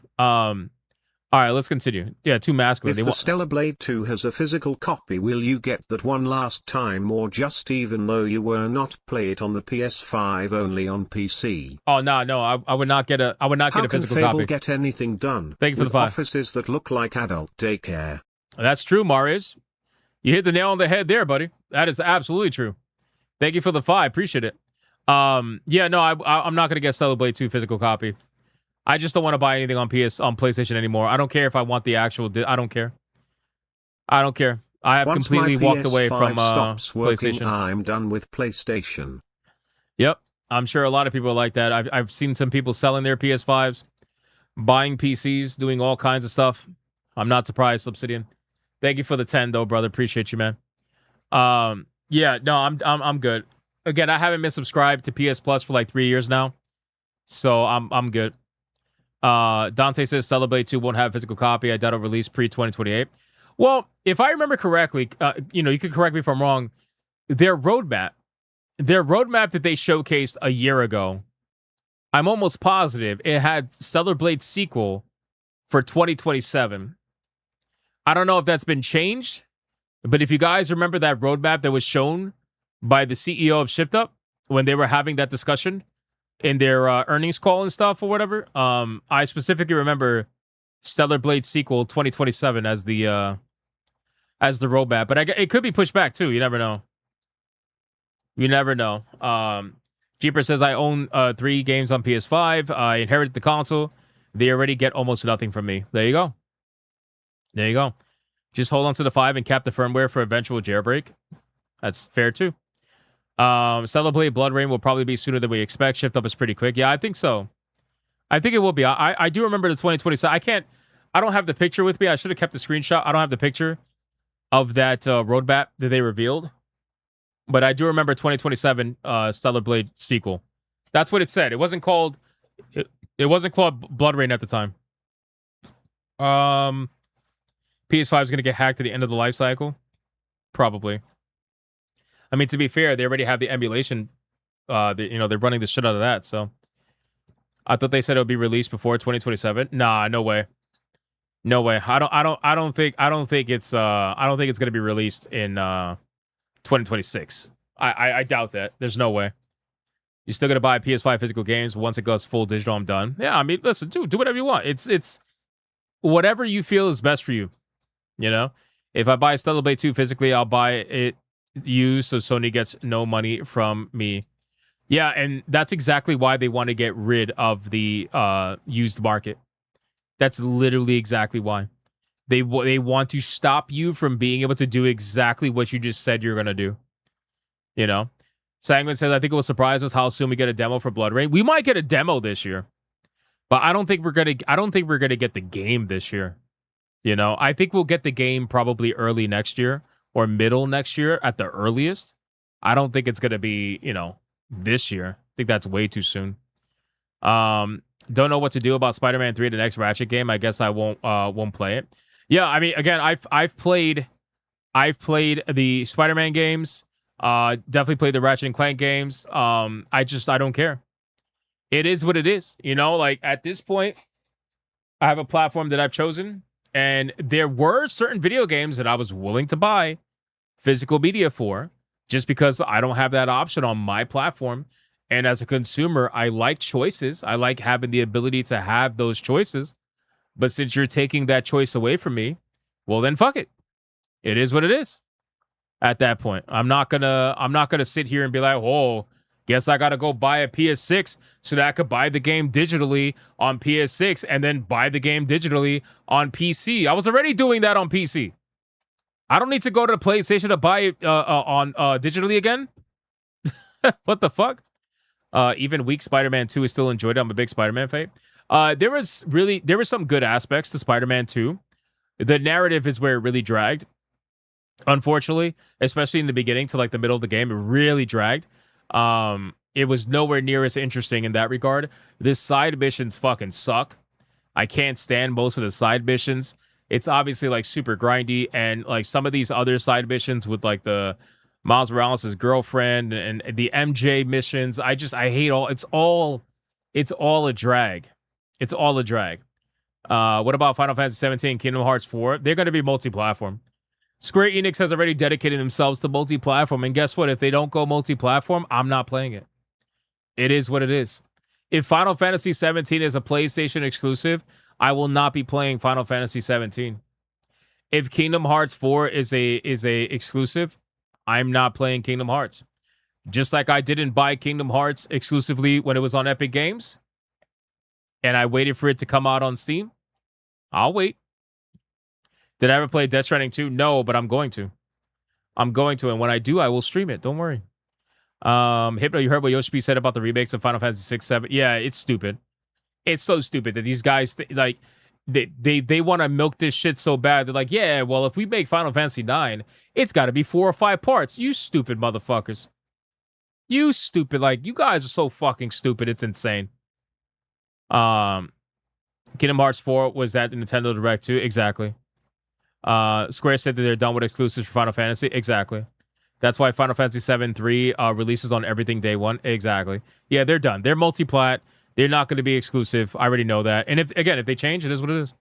[SPEAKER 2] All right, let's continue. Yeah, too masculine.
[SPEAKER 5] If the Stellar Blade 2 has a physical copy, will you get that one last time, or just even though you were not play it on the PS5 only on PC?
[SPEAKER 2] Oh no, I would not get a a physical
[SPEAKER 5] Fable
[SPEAKER 2] copy.
[SPEAKER 5] Get anything done?
[SPEAKER 2] Thank you for the 5.
[SPEAKER 5] Offices that look like adult daycare.
[SPEAKER 2] That's true, Marius. You hit the nail on the head there, buddy. That is absolutely true. Thank you for the 5. Appreciate it. Yeah, no, I'm not gonna get Stellar Blade 2 physical copy. I just don't want to buy anything on PlayStation anymore. I don't care if I want the actual. I don't care. I don't care. I have
[SPEAKER 5] Once
[SPEAKER 2] completely
[SPEAKER 5] my
[SPEAKER 2] walked away
[SPEAKER 5] PS5
[SPEAKER 2] from
[SPEAKER 5] stops working,
[SPEAKER 2] PlayStation.
[SPEAKER 5] I'm done with PlayStation.
[SPEAKER 2] Yep, I'm sure a lot of people are like that. I've seen some people selling their PS5s, buying PCs, doing all kinds of stuff. I'm not surprised, Obsidian. Thank you for the 10, though, brother. Appreciate you, man. Yeah, no, I'm good. Again, I haven't been subscribed to PS Plus for like 3 years now, so I'm good. Dante says Stellar Blade 2 won't have a physical copy. I doubt it'll release pre-2028. Well, if I remember correctly, you can correct me if I'm wrong. Their roadmap that they showcased a year ago, I'm almost positive it had Stellar Blade sequel for 2027. I don't know if that's been changed, but if you guys remember that roadmap that was shown by the CEO of Shipped Up when they were having that discussion in their earnings call and stuff or whatever, I specifically remember Stellar Blade sequel 2027 as the roadmap, but it could be pushed back too. You never know. You never know. Jeeper says I own 3 games on PS5. I inherited the console. They already get almost nothing from me. There you go. There you go. Just hold on to the 5 and cap the firmware for eventual jailbreak. That's fair too. Stellar Blade Blood Rain will probably be sooner than we expect. Shift up is pretty quick. Yeah, I think so. I think it will be. I do remember the 2027. I don't have the picture with me. I should have kept the screenshot. I don't have the picture of that roadmap that they revealed. But I do remember 2027 Stellar Blade sequel. That's what it said. It wasn't called Blood Rain at the time. PS5 is going to get hacked at the end of the life cycle. Probably. I mean, to be fair, they already have the emulation. They're running the shit out of that. So I thought they said it would be released before 2027. Nah, no way. No way. I don't think it's going to be released in 2026. I doubt that. There's no way. You're still going to buy PS5 physical games. Once it goes full digital, I'm done. Yeah, I mean, listen, do whatever you want. It's whatever you feel is best for you. You know? If I buy Stellar Blade 2 physically, I'll buy it used so Sony gets no money from me. Yeah, and that's exactly why they want to get rid of the used market. That's literally exactly why. They want to stop you from being able to do exactly what you just said you're going to do. You know? Sanguine says, I think it will surprise us how soon we get a demo for Blood Rain. We might get a demo this year. But I don't think we're going to get the game this year. You know, I think we'll get the game probably early next year or middle next year at the earliest. I don't think it's going to be, this year. I think that's way too soon. Don't know what to do about Spider-Man 3, the next Ratchet game. I guess I won't play it. Yeah, I mean, again, I've played the Spider-Man games. Definitely played the Ratchet and Clank games. I don't care. It is what it is. You know, like at this point, I have a platform that I've chosen, and there were certain video games that I was willing to buy physical media for, just because I don't have that option on my platform. And as a consumer, I like choices. I like having the ability to have those choices. But since you're taking that choice away from me, well then fuck it. It is what it is. At that point, I'm not gonna sit here and be like, "Oh, guess I gotta go buy a PS6 so that I could buy the game digitally on PS6 and then buy the game digitally on PC." I was already doing that on PC. I don't need to go to the PlayStation to buy it on digitally again. What the fuck? Even weak Spider-Man 2 is still enjoyed. I'm a big Spider-Man fan. There were some good aspects to Spider-Man 2. The narrative is where it really dragged. Unfortunately, especially in the beginning to like the middle of the game, it really dragged. It was nowhere near as interesting in that regard. This side missions fucking suck. I can't stand most of the side missions. It's obviously like super grindy, and like some of these other side missions with like the Miles Morales' girlfriend and the MJ missions, I hate all. It's all a drag. It's all a drag. What about Final Fantasy 17, Kingdom Hearts 4? They're going to be multi-platform. Square Enix has already dedicated themselves to multi-platform, and guess what? If they don't go multi-platform, I'm not playing it. It is what it is. If Final Fantasy 17 is a PlayStation exclusive, I will not be playing Final Fantasy 17. If Kingdom Hearts 4 is a exclusive, I'm not playing Kingdom Hearts. Just like I didn't buy Kingdom Hearts exclusively when it was on Epic Games, and I waited for it to come out on Steam. I'll wait. Did I ever play Death Stranding 2? No, but I'm going to. And when I do, I will stream it. Don't worry. Hypno, you heard what Yoshi P said about the remakes of Final Fantasy 6, 7? Yeah, it's stupid. It's so stupid that these guys they want to milk this shit so bad. They're like, yeah, well, if we make Final Fantasy 9, it's got to be 4 or 5 parts. You stupid motherfuckers. You stupid. Like, you guys are so fucking stupid. It's insane. Kingdom Hearts 4 was that the Nintendo Direct too? Exactly. Square said that they're done with exclusives for Final Fantasy. Exactly. That's why Final Fantasy 7-3 releases on everything day one. Exactly. Yeah, they're done. They're multi-plat. They're not going to be exclusive. I already know that. And if they change, it is what it is.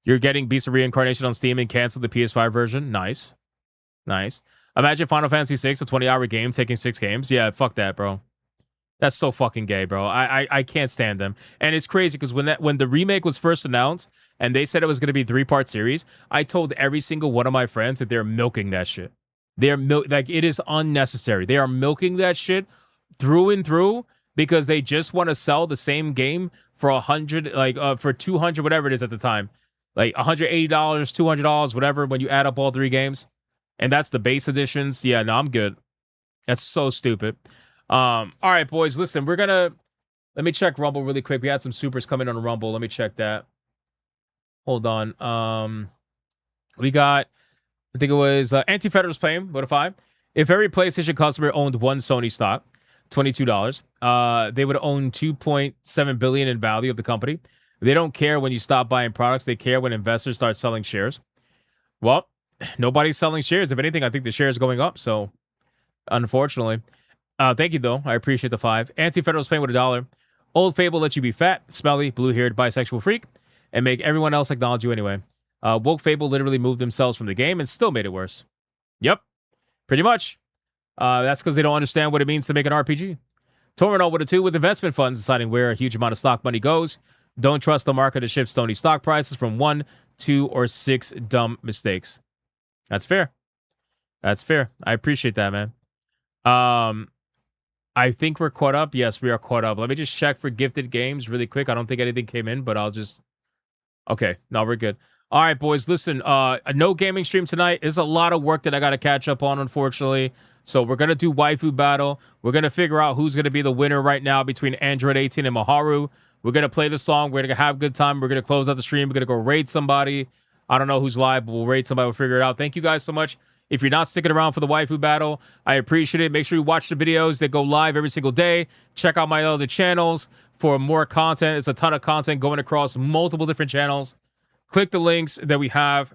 [SPEAKER 2] You're getting Beast of Reincarnation on Steam and cancel the PS5 version. Nice. Imagine Final Fantasy 6, a 20-hour game, taking 6 games. Yeah, fuck that, bro. That's so fucking gay, bro. I can't stand them. And it's crazy because when the remake was first announced and they said it was going to be a 3-part series, I told every single one of my friends that they're milking that shit. Like, it is unnecessary. They are milking that shit through and through because they just want to sell the same game for $100, for $200, whatever it is at the time, like $180, $200, whatever. When you add up all 3 games, and that's the base editions. Yeah, no, I'm good. That's so stupid. All right, boys, listen, let me check Rumble really quick. We had some supers coming on Rumble. Let me check that. Hold on. We got, I think it was Anti-Federalist playing. What if if every PlayStation customer owned one Sony stock, $22, they would own $2.7 billion in value of the company. They don't care when you stop buying products. They care when investors start selling shares. Well, nobody's selling shares. If anything, I think the shares are going up. So, unfortunately. Thank you, though. I appreciate the 5. Anti-Federalist paying with $1. Old Fable lets you be fat, smelly, blue-haired, bisexual freak, and make everyone else acknowledge you anyway. Woke Fable literally moved themselves from the game and still made it worse. Yep. Pretty much. That's because they don't understand what it means to make an RPG. Torino with a 2 with investment funds deciding where a huge amount of stock money goes. Don't trust the market to shift Sony stock prices from 1, 2, or 6 dumb mistakes. That's fair. I appreciate that, man. I think we're caught up. Yes, we are caught up. Let me just check for gifted games really quick. I don't think anything came in, but I'll just... Okay, no, we're good. All right, boys, listen, no gaming stream tonight. There's a lot of work that I got to catch up on, unfortunately. So we're going to do Waifu Battle. We're going to figure out who's going to be the winner right now between Android 18 and Maharu. We're going to play the song. We're going to have a good time. We're going to close out the stream. We're going to go raid somebody. I don't know who's live, but we'll raid somebody. We'll figure it out. Thank you guys so much. If you're not sticking around for the Waifu Battle, I appreciate it. Make sure you watch the videos that go live every single day. Check out my other channels for more content. It's a ton of content going across multiple different channels. Click the links that we have.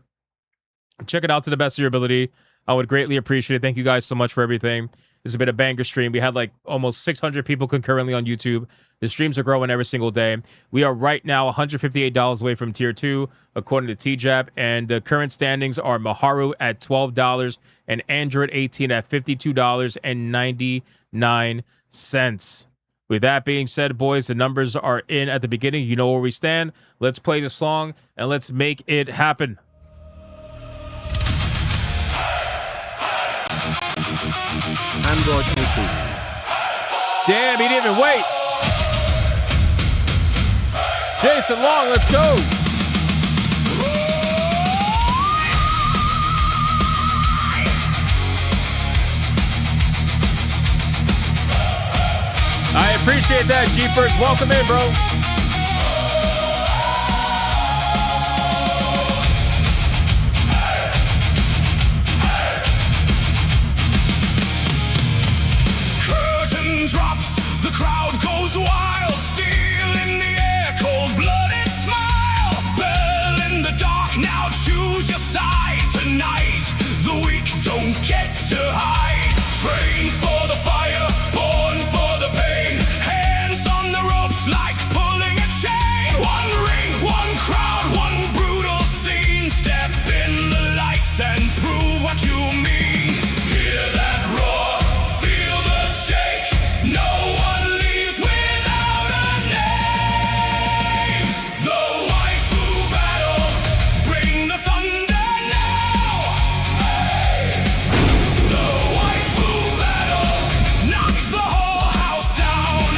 [SPEAKER 2] Check it out to the best of your ability. I would greatly appreciate it. Thank you guys so much for everything. This has been a banger stream. We had like almost 600 people concurrently on YouTube. The streams are growing every single day. We are right now $158 away from tier 2, according to TJAP. And the current standings are Maharu at $12 and Android 18 at $52.99. With that being said, boys, the numbers are in at the beginning. You know where we stand. Let's play the song and let's make it happen.
[SPEAKER 5] Android 18.
[SPEAKER 2] Damn, he didn't even wait. Jason Long, let's go. I appreciate that, Jeepers. Welcome in, bro.
[SPEAKER 1] Drops, the crowd goes wild, steel in the air, cold-blooded smile, bell in the dark, now choose your side. Tonight, the weak don't get to hide. Train for the fire, born for the pain, hands on the ropes like pulling a chain. One ring, one crowd, one brutal scene. Step in the lights and prove what you mean. Hear that roar, feel the shake. No one leaves without a name. The waifu battle, bring the thunder now. The waifu battle, knock the whole house down.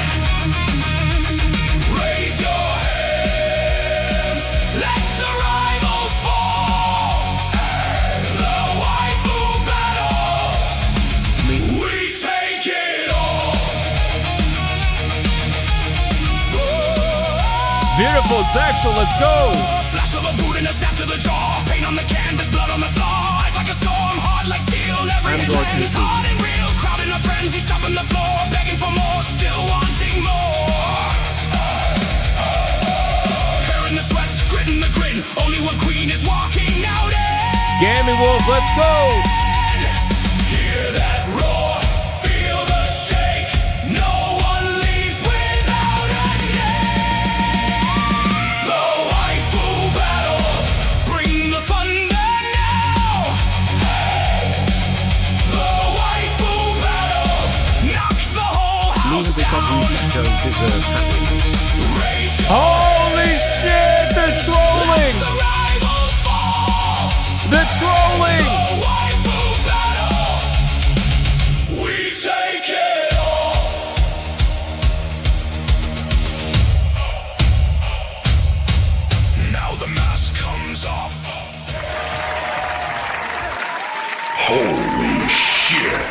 [SPEAKER 1] Raise your hands, let the rivals fall. The waifu battle, we take it all.
[SPEAKER 2] Beautiful, Zexel, let's go.
[SPEAKER 1] Flash of a boot and a snap to the jaw. Paint on the canvas, blood on the floor. Eyes like a storm, hard like steel. Every headland is hard and real. Crowd in a frenzy, stomping the floor, begging for more, still wanting more. Hair in the sweat, grit in the grin. Only one queen is walking out in.
[SPEAKER 2] Gammy Wolf, let's go.
[SPEAKER 1] Hear that roar, feel the shake. No one leaves without a name. The waifu battle, bring the thunder now. The waifu battle, knock the whole house down.
[SPEAKER 5] Don't deserve happiness.
[SPEAKER 1] Raise your
[SPEAKER 2] Holy shit, they're trolling.
[SPEAKER 1] the rivals fall.
[SPEAKER 2] The trolling.
[SPEAKER 1] The waifu battle, we take it all. Now the mask comes off.
[SPEAKER 12] Holy shit.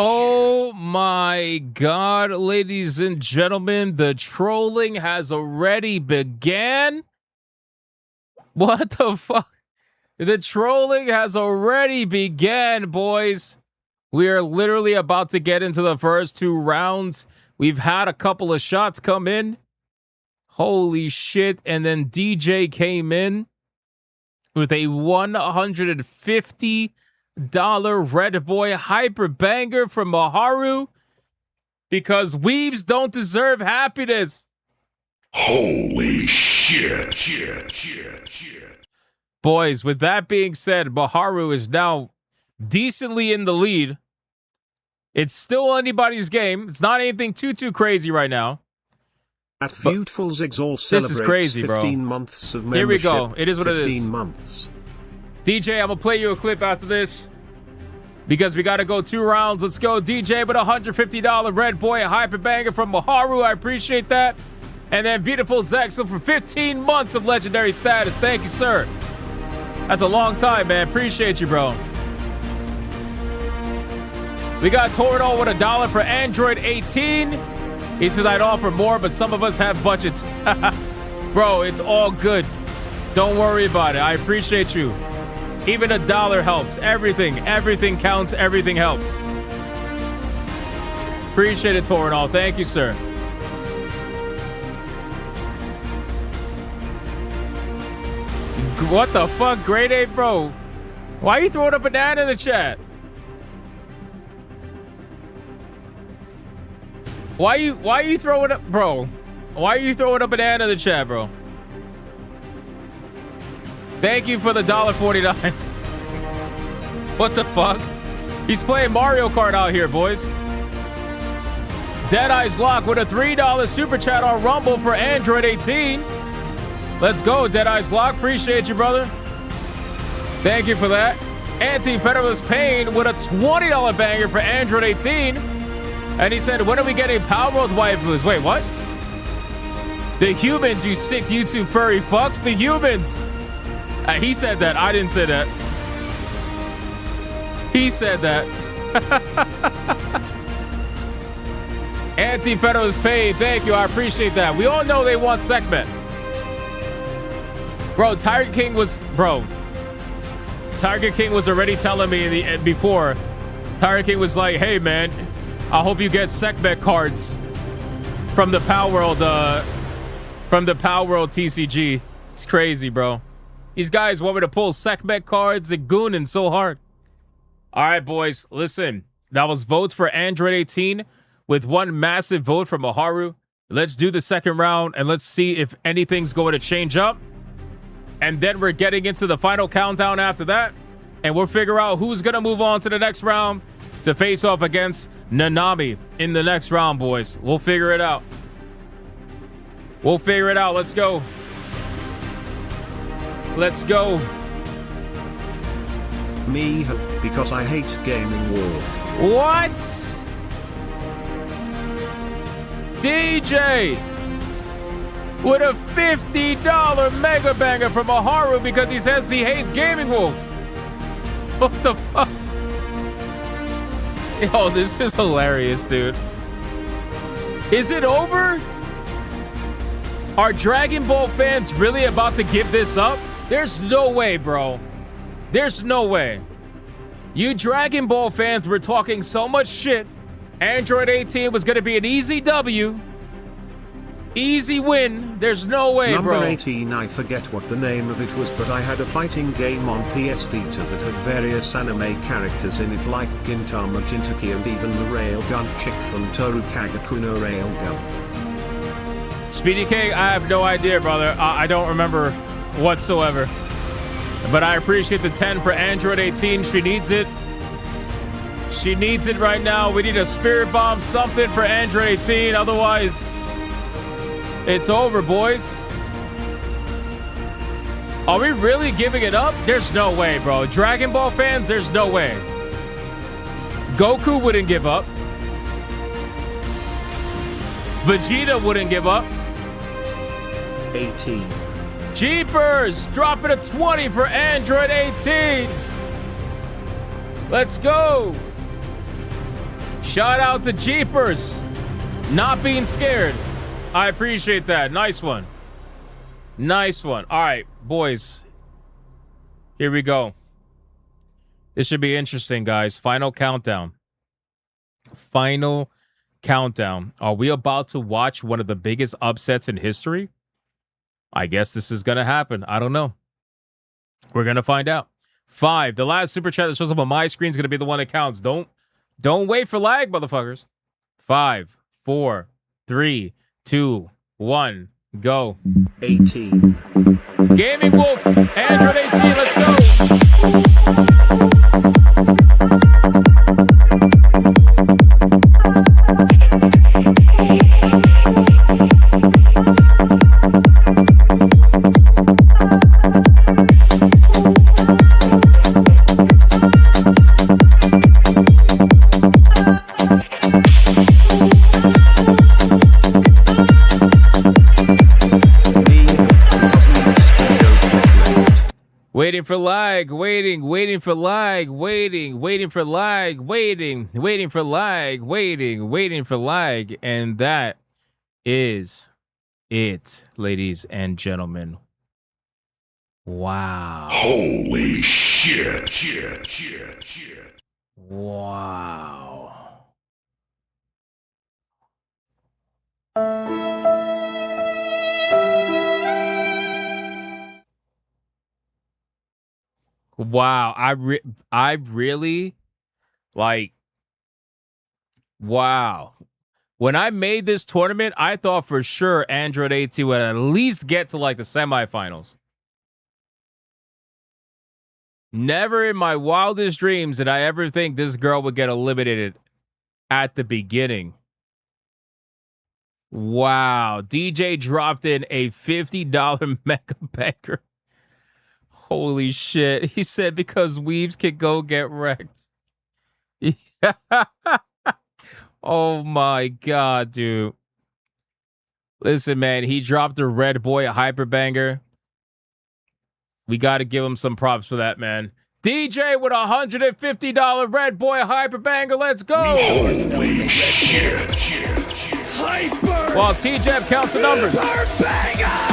[SPEAKER 2] Oh my God, ladies and gentlemen, the trolling has already began. What the fuck? The trolling has already began, boys. We are literally about to get into the first 2 rounds. We've had a couple of shots come in. Holy shit. And then DJ came in with a $150 Red Boy Hyper Banger from Maharu because weebs don't deserve happiness.
[SPEAKER 12] Holy shit.
[SPEAKER 2] Boys, with that being said, Maharu is now decently in the lead. It's still anybody's game. It's not anything too crazy right now.
[SPEAKER 5] At Beautiful Zigzall
[SPEAKER 2] This
[SPEAKER 5] celebrates
[SPEAKER 2] is crazy, bro.
[SPEAKER 5] 15 months of membership.
[SPEAKER 2] Here we go. It is what it is.
[SPEAKER 5] 15 months.
[SPEAKER 2] DJ, I'm going to play you a clip after this because we got to go 2 rounds. Let's go. DJ with a $150 Red Boy Hyper Banger from Maharu. I appreciate that. And then Beautiful Zexel for 15 months of legendary status. Thank you, sir. That's a long time, man. Appreciate you, bro. We got Toradol with $1 for Android 18. He says, I'd offer more, but some of us have budgets. Bro, it's all good. Don't worry about it. I appreciate you. Even $1 helps. Everything counts. Everything helps. Appreciate it, Toradol. Thank you, sir. What the fuck? Grade 8, bro. Why are you throwing a banana in the chat? Why you throwing up, bro? Why are you throwing a banana in the chat, bro? Thank you for the $1.49. What the fuck? He's playing Mario Kart out here, boys. Deadeye's Lock with a $3 super chat on Rumble for Android 18. Let's go, Deadeye's Lock. Appreciate you, brother. Thank you for that. Anti-Federalist Pain with a $20 banger for Android 18. And he said, when are we getting Power World waifus? Wait, what? The humans, you sick YouTube furry fucks. The humans. He said that. I didn't say that. He said that. Anti-Federalist Pain, thank you. I appreciate that. We all know they want segment. Bro, Tiger King was already telling me before. Tiger King was like, hey man, I hope you get segment cards from the Power World TCG. It's crazy, bro. These guys want me to pull segment cards and gooning so hard. All right, boys, listen. That was votes for Android 18 with one massive vote from Maharu. Let's do the second round and let's see if anything's going to change up. And then we're getting into the final countdown after that. And we'll figure out who's going to move on to the next round to face off against Nanami in the next round, boys. We'll figure it out. We'll figure it out. Let's go. Let's go.
[SPEAKER 5] Me, because I hate gaming wolf.
[SPEAKER 2] What? DJ with a $50 mega banger from Maharu because he says he hates Gaming Wolf. What the fuck? Yo, this is hilarious, dude. Is it over? Are Dragon Ball fans really about to give this up? There's no way, bro. There's no way. You Dragon Ball fans were talking so much shit. Android 18 was going to be an easy W. Easy win. There's no way,
[SPEAKER 5] Number
[SPEAKER 2] bro.
[SPEAKER 5] 18, I forget what the name of it was, but I had a fighting game on PS Vita that had various anime characters in it like Gintama Jintoki and even the railgun chick from Toru Kagakuno Railgun.
[SPEAKER 2] Speedy K, I have no idea, brother. I don't remember whatsoever. But I appreciate the 10 for Android 18. She needs it. She needs it right now. We need a spirit bomb, something for Android 18. Otherwise, it's over, boys. Are we really giving it up? There's no way, bro. Dragon Ball fans, there's no way. Goku wouldn't give up. Vegeta wouldn't give up.
[SPEAKER 5] 18.
[SPEAKER 2] Jeepers! Dropping a 20 for Android 18. Let's go. Shout out to Jeepers. Not being scared. I appreciate that. Nice one. Nice one. All right, boys. Here we go. This should be interesting, guys. Final countdown. Final countdown. Are we about to watch one of the biggest upsets in history? I guess this is going to happen. I don't know. We're going to find out. 5. The last super chat that shows up on my screen is going to be the one that counts. Don't wait for lag, motherfuckers. 5, 4, 3, 2, 1, go.
[SPEAKER 5] 18.
[SPEAKER 2] Gaming Wolf, Android 18, let's go. Waiting for lag, waiting for lag, waiting for lag, waiting for lag, and that is it, ladies and gentlemen. Wow.
[SPEAKER 12] Holy shit.
[SPEAKER 2] Wow. Wow. I really like. Wow. When I made this tournament, I thought for sure Android 18 would at least get to like the semifinals. Never in my wildest dreams did I ever think this girl would get eliminated at the beginning. Wow. DJ dropped in a $50 mega banker. Holy shit. He said because weaves can go get wrecked. Oh my God, dude. Listen, man, he dropped a Red Boy hyper banger. We got to give him some props for that, man. DJ with a $150 Red Boy hyper banger. Let's go.
[SPEAKER 1] Hyper.
[SPEAKER 2] While TJ counts the numbers.
[SPEAKER 1] Banger.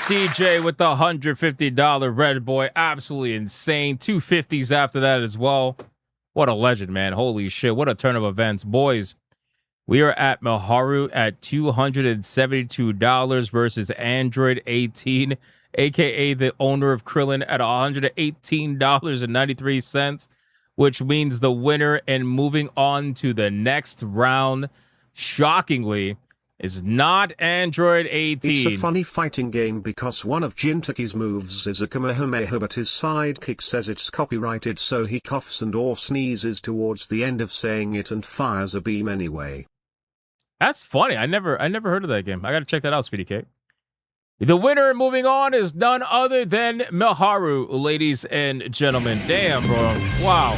[SPEAKER 2] DJ with the $150 Red Boy. Absolutely insane. 250s after that as well. What a legend, man. Holy shit. What a turn of events. Boys, we are at Miharu at $272 versus Android 18, a.k.a. the owner of Krillin, at $118.93, which means the winner and moving on to the next round, shockingly, is not Android 18.
[SPEAKER 5] It's a funny fighting game because one of Jintaki's moves is a Kamehameha, but his sidekick says it's copyrighted, so he coughs and or sneezes towards the end of saying it and fires a beam anyway.
[SPEAKER 2] That's funny. I never heard of that game. I gotta check that out, Speedy K. The winner moving on is none other than Miharu, ladies and gentlemen. Damn, bro. Wow.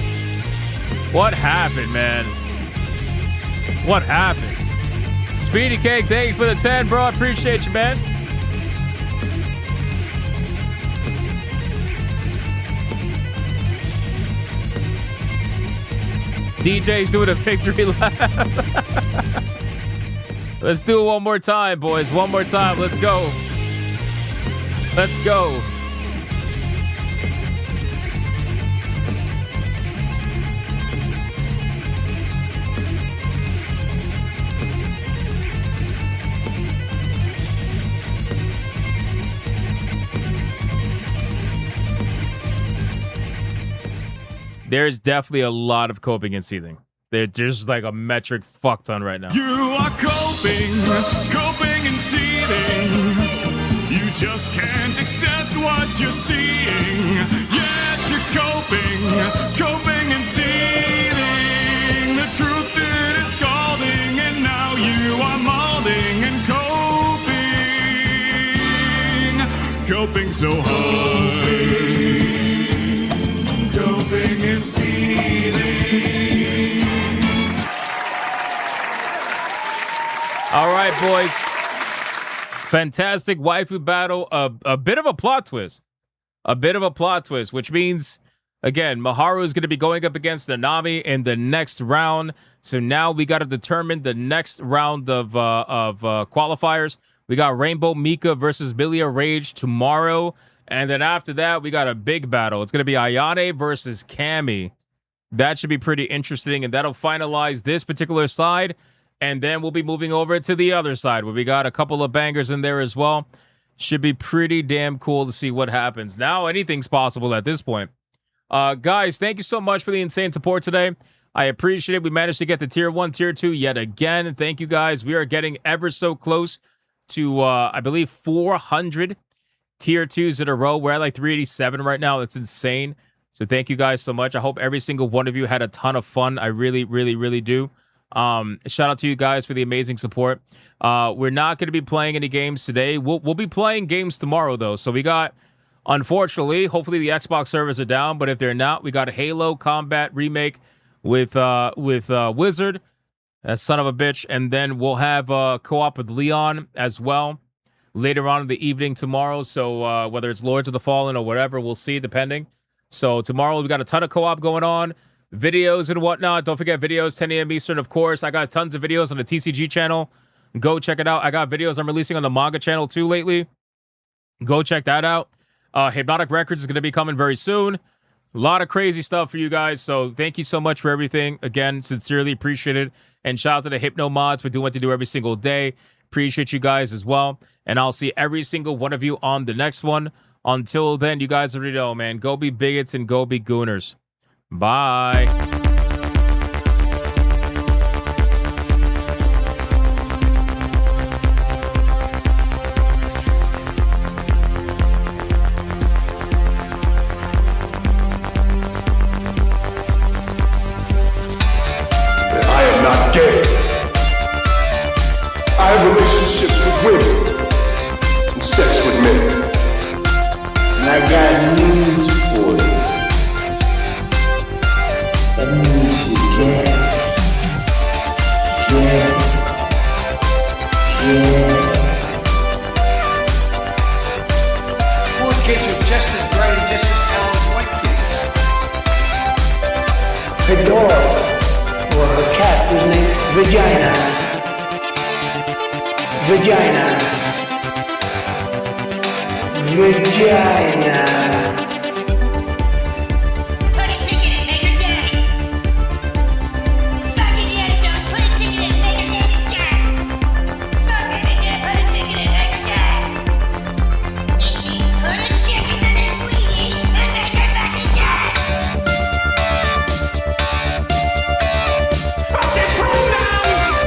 [SPEAKER 2] What happened, man? What happened? Speedy Cake, thank you for the 10, bro. I appreciate you, man. DJ's doing a victory lap. Let's do it one more time, boys. One more time. Let's go. Let's go. There's definitely a lot of coping and seething. There's just like a metric fuck ton right now.
[SPEAKER 1] You are coping and seething. You just can't accept what you're seeing. Yes, you're coping and seething. The truth it is scalding, and now you are molding and coping so hard. Coping and seething.
[SPEAKER 2] All right, boys. Fantastic waifu battle. A bit of a plot twist. A bit of a plot twist, which means, again, Miharu is going to be going up against Nanami in the next round. So now we got to determine the next round of qualifiers. We got Rainbow Mika versus Milia Rage tomorrow And then after that, we got a big battle. It's going to be Ayane versus Cammy. That should be pretty interesting, and that'll finalize this particular side. And then we'll be moving over to the other side, where we got a couple of bangers in there as well. Should be pretty damn cool to see what happens. Now anything's possible at this point. Guys, thank you so much for the insane support today. I appreciate it. We managed to get to Tier 1, Tier 2 yet again. Thank you, guys. We are getting ever so close to, I believe, 400 Tier 2s in a row. We're at like 387 right now. That's insane. So thank you guys so much. I hope every single one of you had a ton of fun. I really, really, really do. Shout out to you guys for the amazing support. We're not going to be playing any games today. We'll be playing games tomorrow, though. So we got, unfortunately, hopefully the Xbox servers are down. But if they're not, we got a Halo Combat Remake with Wizard, that son of a bitch. And then we'll have co-op with Leon as well later on in the evening tomorrow. So whether it's Lords of the Fallen or whatever, we'll see, depending. So tomorrow we got a ton of co-op going on, videos and whatnot. Don't forget videos, 10 a.m. Eastern, of course. I got tons of videos on the TCG channel. Go check it out. I got videos I'm releasing on the manga channel too lately. Go check that out. Hypnotic Records is going to be coming very soon. A lot of crazy stuff for you guys. So thank you so much for everything. Again, sincerely appreciate it. And shout out to the Hypno mods for doing what they do every single day. Appreciate you guys as well. And I'll see every single one of you on the next one. Until then, you guys already know, man. Go be bigots and go be gooners. Bye.
[SPEAKER 12] I am not gay. I have relationships with women and sex with men. And I got news for you. That means you get.
[SPEAKER 7] Poor kids are just as bright and just as talented as white kids. Her dog, or her cat, was named Vagina.
[SPEAKER 15] Put a ticket in, make her gay. Fuck Indiana Jones, put a ticket in, make her lady gay. Fuck Indiana, put a ticket in, make her gay. It means put a chicken in it we eat and make her fucking gay. Fucking pronouns!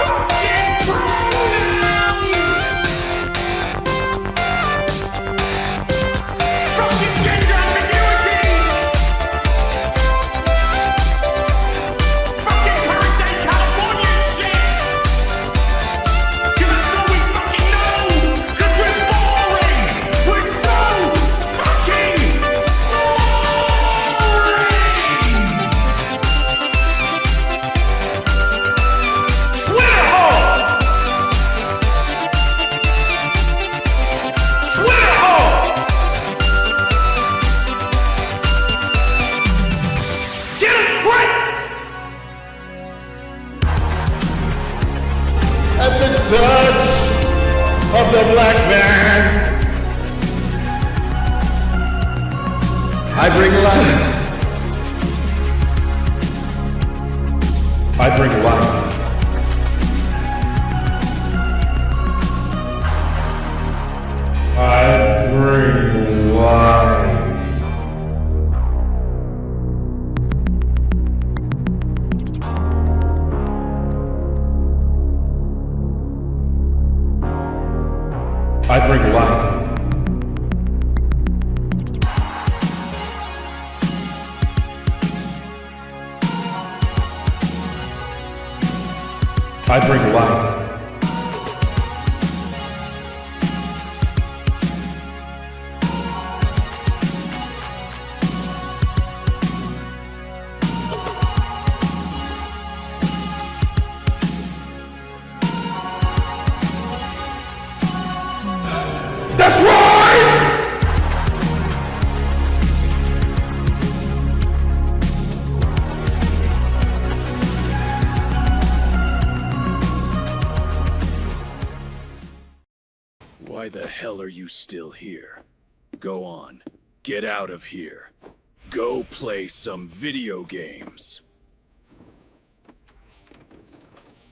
[SPEAKER 15] Fucking pronouns! Fucking gender ambiguity! Fucking current day Californian shit! Cause that's all we fucking know! Cause we're boring! We're so fucking boring! Twitter hole! Twitter hole! Get it right!
[SPEAKER 12] At the touch of the black man, I bring life. I bring life. I bring life. I bring life. I bring life. That's right!
[SPEAKER 16] Why the hell are you still here? Go on. Get out of here. Go play some video games.